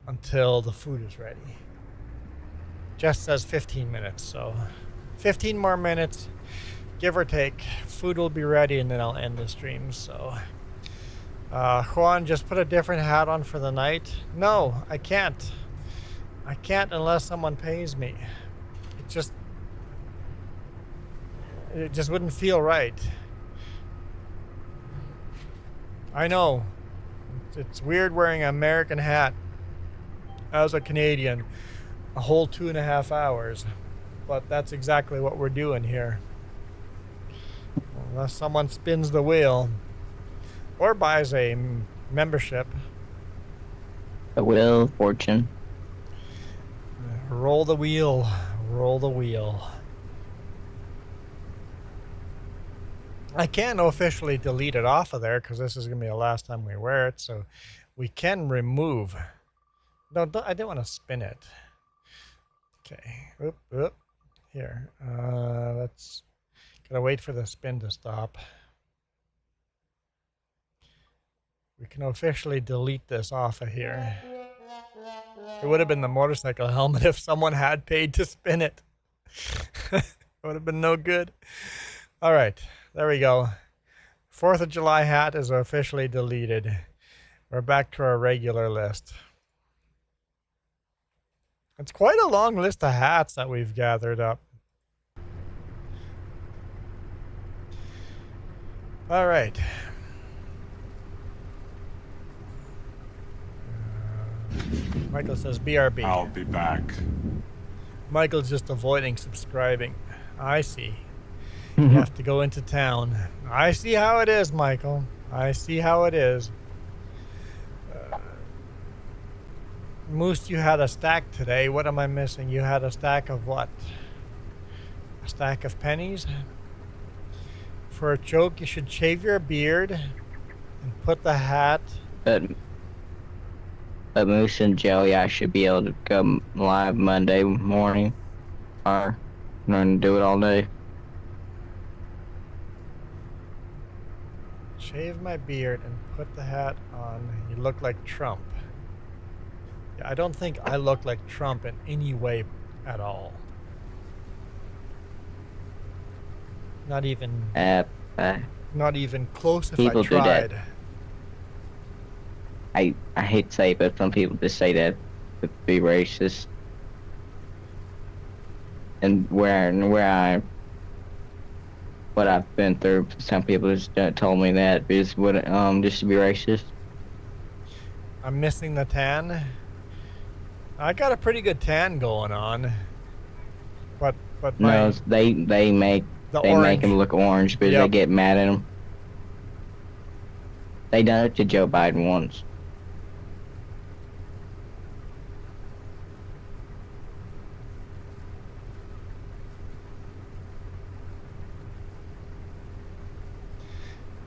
the food is ready. Just says 15 minutes, so 15 more minutes, give or take. Food will be ready, and then I'll end the stream. So, Juan, just put a different hat on for the night. No, I can't. I can't unless someone pays me. It just wouldn't feel right. I know. It's weird wearing an American hat as a Canadian a whole 2.5 hours, but that's exactly what we're doing here. Unless someone spins the wheel or buys a membership. The wheel of fortune. Roll the wheel. Roll the wheel. I can't officially delete it off of there because this is going to be the last time we wear it, so we can remove. No, I didn't want to spin it. Okay. Oop. Here. Let's. Gotta wait for the spin to stop. We can officially delete this off of here. It would have been the motorcycle helmet if someone had paid to spin it. It would have been no good. All right. There we go. 4th of July hat is officially deleted. We're back to our regular list. It's quite a long list of hats that we've gathered up. All right. Michael says BRB. I'll be back. Michael's just avoiding subscribing. I see. You have to go into town. I see how it is, Michael. I see how it is. Moose, you had a stack today. What am I missing? You had a stack of what? A stack of pennies? For a joke, you should shave your beard and put the hat. But Moose and Joey, I should be able to come live Monday morning. Or run do it all day. Shave my beard and put the hat on. You look like Trump. Yeah, I don't think I look like Trump in any way at all. Not even close if people I tried. do that. I hate to say it, but some people just say that to be racist. And what I've been through, some people just told me that is what just to be racist. I'm missing the tan. I got a pretty good tan going on, but No, they make him look orange, but they get mad at him. They done it to Joe Biden once.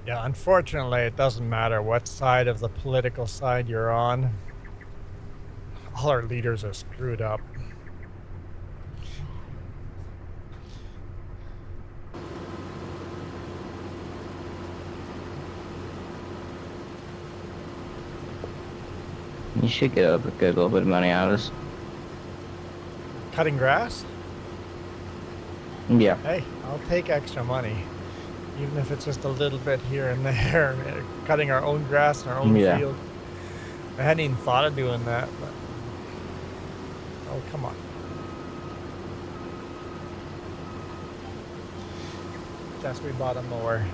Yeah, unfortunately, it doesn't matter what side of the political side you're on. All our leaders are screwed up. You should get a good little bit of money out of this. Cutting grass? Yeah. Hey, I'll take extra money. Even if it's just a little bit here and there, cutting our own grass in our own Yeah. field. I hadn't even thought of doing that, but oh, come on. Guess we bought a mower.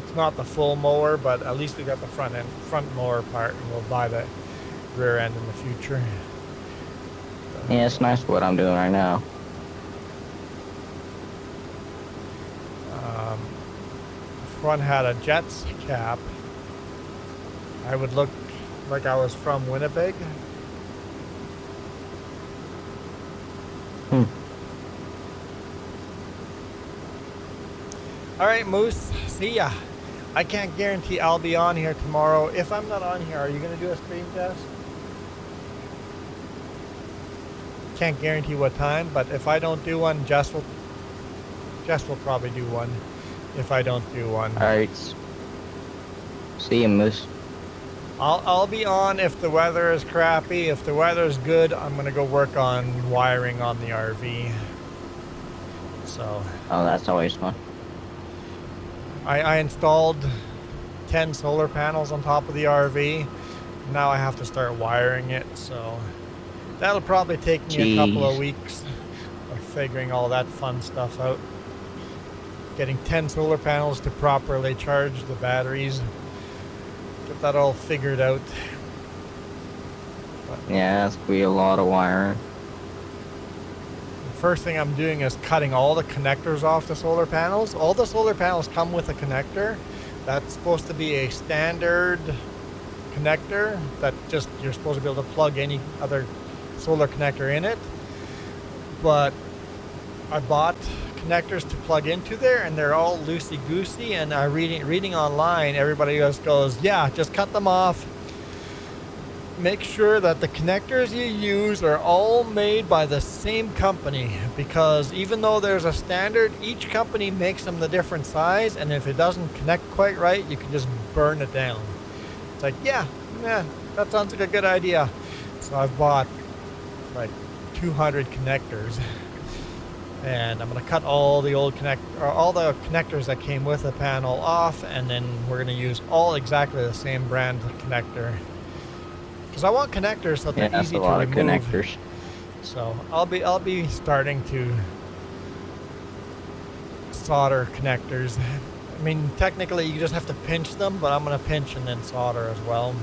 It's not the full mower, but at least we got the front mower part, and we'll buy the rear end in the future. Yeah, it's nice what I'm doing right now. Front had a Jets cap. I would look like I was from Winnipeg. All right, Moose. See ya. I can't guarantee I'll be on here tomorrow. If I'm not on here, are you going to do a stream test? Can't guarantee what time, but if I don't do one, Jess will probably do one. If I don't do one, Alright. See you, Moose. I'll be on if the weather is crappy. If the weather is good, I'm gonna go work on wiring on the RV. So Oh, that's always fun. I installed 10 solar panels on top of the RV. Now I have to start wiring it, so that'll probably take me a couple of Jeez. weeks of figuring all that fun stuff out. Getting 10 solar panels to properly charge the batteries. Get that all figured out. Yeah, that's gonna be a lot of wiring. The first thing I'm doing is cutting all the connectors off the solar panels. All the solar panels come with a connector. That's supposed to be a standard connector that just you're supposed to be able to plug any other solar connector in it. But I bought connectors to plug into there, and they're all loosey-goosey, and reading online, everybody just goes, yeah, just cut them off. Make sure that the connectors you use are all made by the same company, because even though there's a standard, each company makes them the different size, and if it doesn't connect quite right, you can just burn it down. It's like, yeah, that sounds like a good idea. So I've bought like 200 connectors. And I'm gonna cut all the all the connectors that came with the panel off, and then we're gonna use all exactly the same brand connector. Because I want connectors so Yeah, they're that's easy a to lot of remove. connectors. So I'll be starting to solder connectors. I mean, technically you just have to pinch them, but I'm gonna pinch and then solder as well.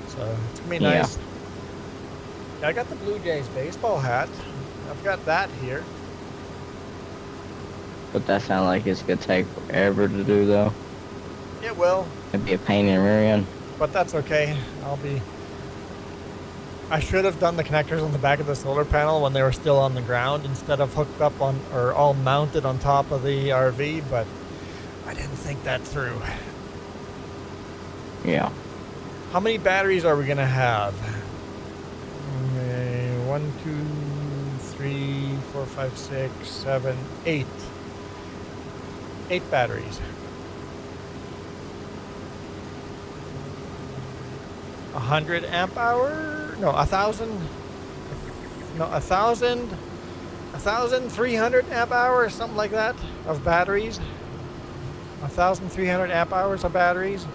So it's gonna be nice. Yeah, I got the Blue Jays baseball hat. I've got that here. But that sounds like it's gonna take forever to do, though. It will. It'd be a pain in the rear end. But that's okay. I should have done the connectors on the back of the solar panel when they were still on the ground instead of hooked up on or all mounted on top of the RV, but I didn't think that through. Yeah. How many batteries are we gonna have? 1, 2, 3, 4, 5, 6, 7, 8. 8 batteries. 100 amp hour? No, 1,000. No, 1,300 amp hours, something like that, of batteries. 1,300 amp hours of batteries.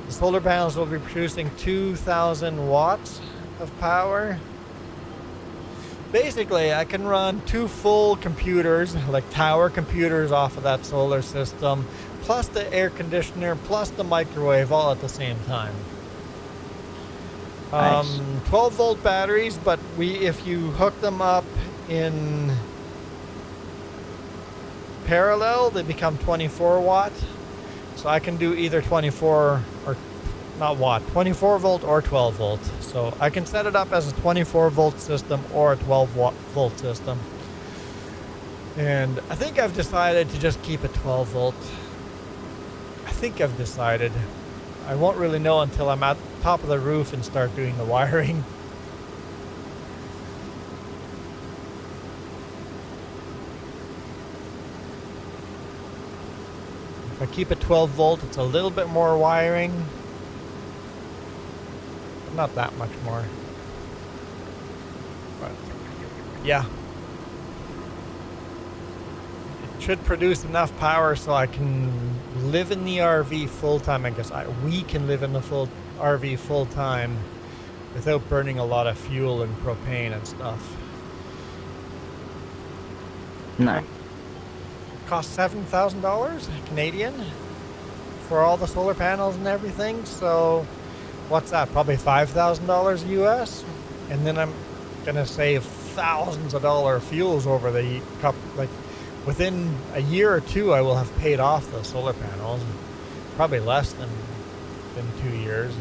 The solar panels will be producing 2,000 watts of power. Basically, I can run 2 full computers, like tower computers, off of that solar system, plus the air conditioner, plus the microwave, all at the same time. Nice. 12 volt batteries, but if you hook them up in parallel, they become 24 watt. So I can do either 24 or not watt, 24 volt or 12 volt. So I can set it up as a 24 volt system or a 12 volt system. And I think I've decided to just keep it 12 volt. I think I've decided. I won't really know until I'm at the top of the roof and start doing the wiring. If I keep it 12 volt, it's a little bit more wiring. But not that much more. But yeah, it should produce enough power so I can live in the RV full time. I guess we can live in the full RV full time without burning a lot of fuel and propane and stuff. Nice. Cost $7,000 Canadian for all the solar panels and everything. So what's that? Probably $5,000 US. And then I'm gonna save thousands of dollar fuels over the cup. Like within a year or two, I will have paid off the solar panels. Probably less than 2 years.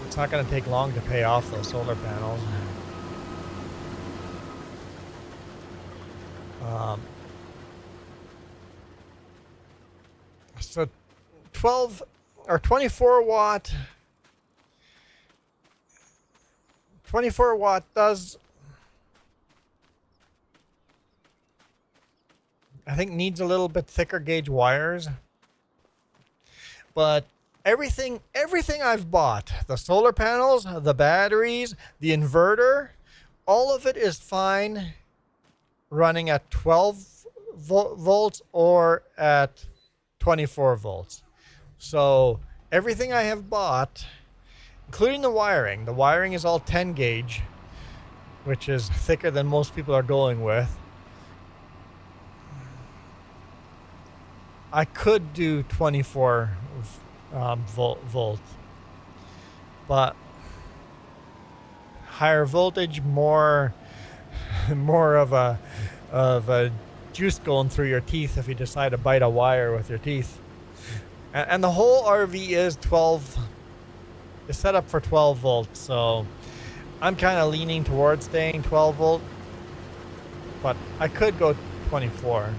It's not gonna take long to pay off those solar panels. So 12 or 24 watt does, I think, needs a little bit thicker gauge wires, but everything I've bought, the solar panels, the batteries, the inverter, all of it is fine running at 12 volts or at 24 volts. So everything I have bought, including the wiring is all 10 gauge, which is thicker than most people are going with. I could do 24 volt, but higher voltage, more of a juice going through your teeth if you decide to bite a wire with your teeth. And the whole RV is set up for 12 volts, so I'm kind of leaning towards staying 12 volt, but I could go 24.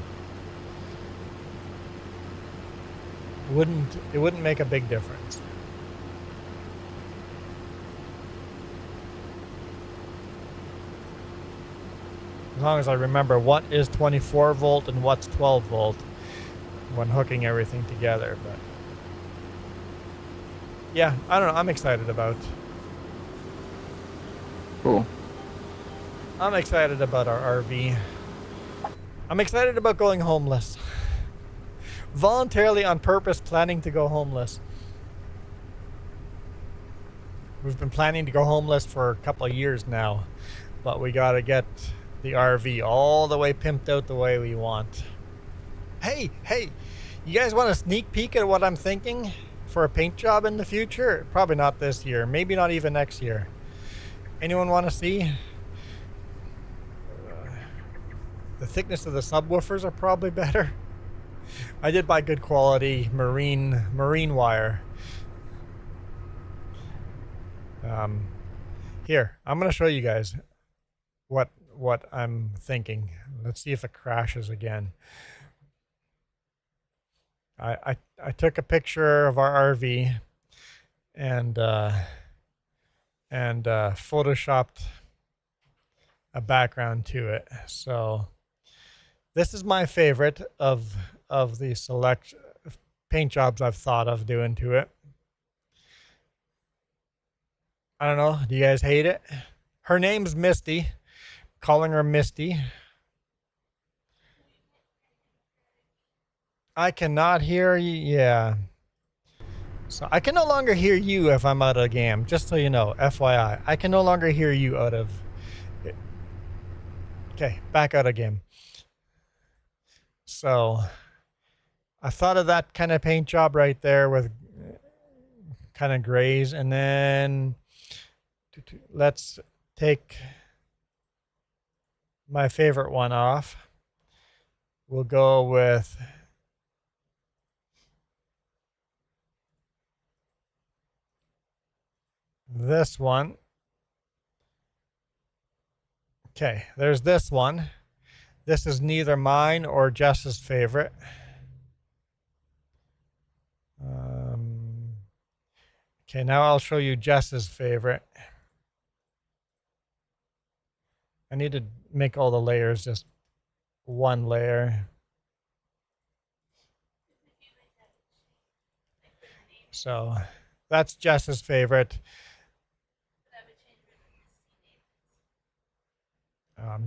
It wouldn't make a big difference. As long as I remember what is 24 volt and what's 12 volt when hooking everything together. But yeah, I don't know. I'm excited about. Cool. I'm excited about our RV. I'm excited about going homeless. Voluntarily, on purpose, planning to go homeless. We've been planning to go homeless for a couple of years now, but we gotta get the RV all the way pimped out the way we want. Hey, you guys want a sneak peek at what I'm thinking for a paint job in the future? Probably not this year, maybe not even next year. Anyone want to see? The thickness of the subwoofers are probably better. I did buy good quality marine wire. Here, I'm going to show you guys what I'm thinking. Let's see if it crashes again. I took a picture of our RV and photoshopped a background to it. So this is my favorite of the select paint jobs I've thought of doing to it. I don't know. Do you guys hate it? Her name's Misty. Calling her Misty. I cannot hear you. Yeah. So I can no longer hear you if I'm out of game. Just so you know, FYI. I can no longer hear you out of it. Okay, back out of game. So I thought of that kind of paint job right there with kind of grays. And then let's take my favorite one off. We'll go with this one. Okay, there's this one. This is neither mine or Jess's favorite. Okay, now I'll show you Jess's favorite. I need to make all the layers just one layer. So that's Jess's favorite.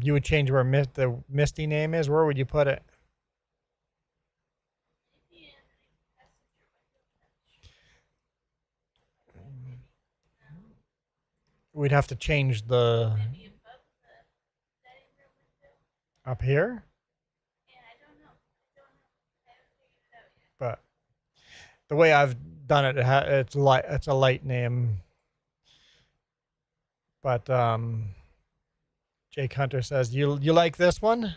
You would change where the Misty name is. Where would you put it? We'd have to change the up here. But the way I've done it, it's a light name. But Jake Hunter says you like this one.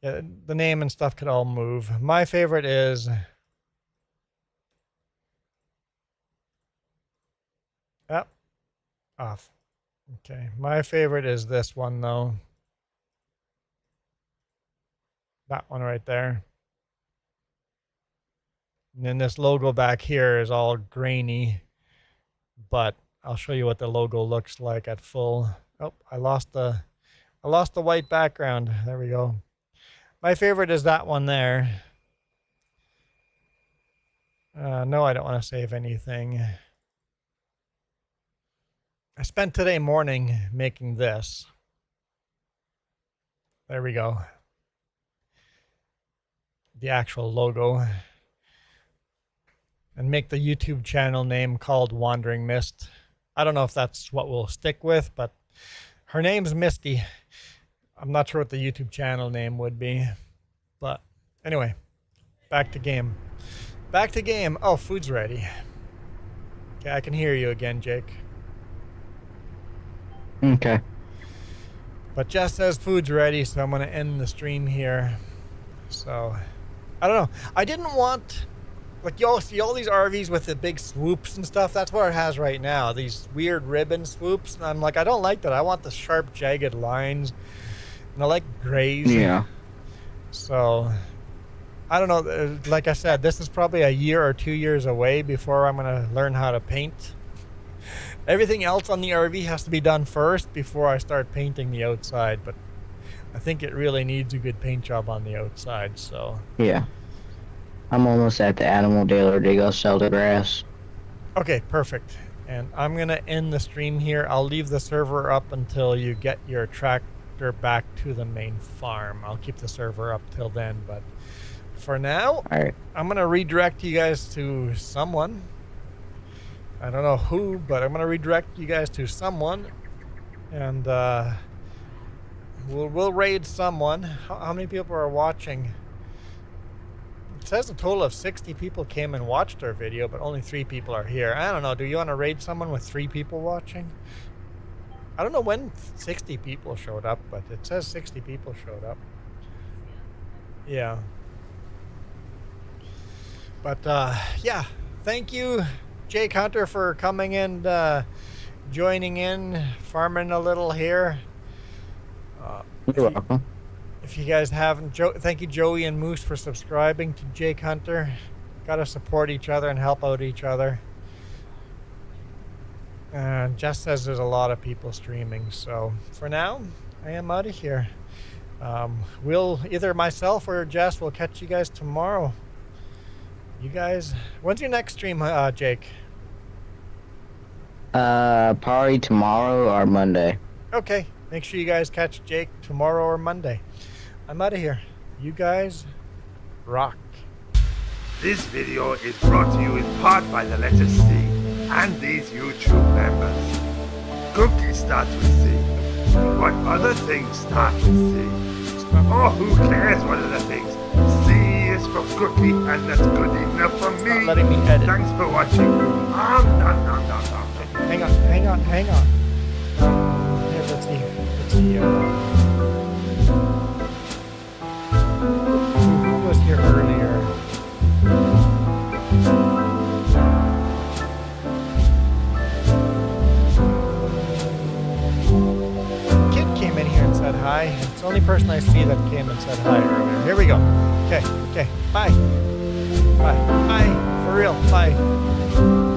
Yeah, the name and stuff could all move. My favorite is off. Okay, my favorite is this one though. That one right there. And then this logo back here is all grainy, but I'll show you what the logo looks like at full. Oh, I lost the white background. There we go. My favorite is that one there. No, I don't want to save anything. I spent today morning making this. There we go. The actual logo. And make the YouTube channel name called Wandering Mist. I don't know if that's what we'll stick with, but her name's Misty. I'm not sure what the YouTube channel name would be. But anyway, back to game. Back to game. Oh, food's ready. Okay, I can hear you again, Jake. Okay. But Jess says food's ready, so I'm going to end the stream here. So, I don't know. I didn't want... Like, y'all see all these RVs with the big swoops and stuff? That's what it has right now. These weird ribbon swoops. And I'm like, I don't like that. I want the sharp, jagged lines. And I like grays. Yeah. So, I don't know. Like I said, this is probably a year or 2 years away before I'm going to learn how to paint. Everything else on the RV has to be done first before I start painting the outside. But I think it really needs a good paint job on the outside. So Yeah. I'm almost at the animal dealer to go sell the grass. Okay, perfect. And I'm going to end the stream here. I'll leave the server up until you get your tractor back to the main farm. I'll keep the server up till then. But for now, All right. I'm going to redirect you guys to someone. I don't know who, but I'm going to redirect you guys to someone. And we'll raid someone. How many people are watching? It says a total of 60 people came and watched our video, but only 3 people are here. I don't know. Do you want to raid someone with 3 people watching? I don't know when 60 people showed up, but it says 60 people showed up. Yeah. But, yeah. Thank you, Jake Hunter, for coming and joining in, farming a little here. You're welcome. If you guys haven't, thank you, Joey and Moose, for subscribing to Jake Hunter. Got to support each other and help out each other. And Jess says there's a lot of people streaming. So for now, I am out of here. We'll either myself or Jess will catch you guys tomorrow. You guys, when's your next stream, Jake? Probably tomorrow or Monday. Okay, make sure you guys catch Jake tomorrow or Monday. I'm out of here. You guys rock. This video is brought to you in part by the letter C and these YouTube members. Cookies start with C. What other things start with C? Oh, who cares what other things? C is for cookie, and that's good enough for me. Not letting me edit. Thanks for watching. I'm done. Hang on. Here, let's see. Who was here earlier? Kid came in here and said hi. It's the only person I see that came and said hi earlier. Here we go. Okay. Bye. For real. Bye.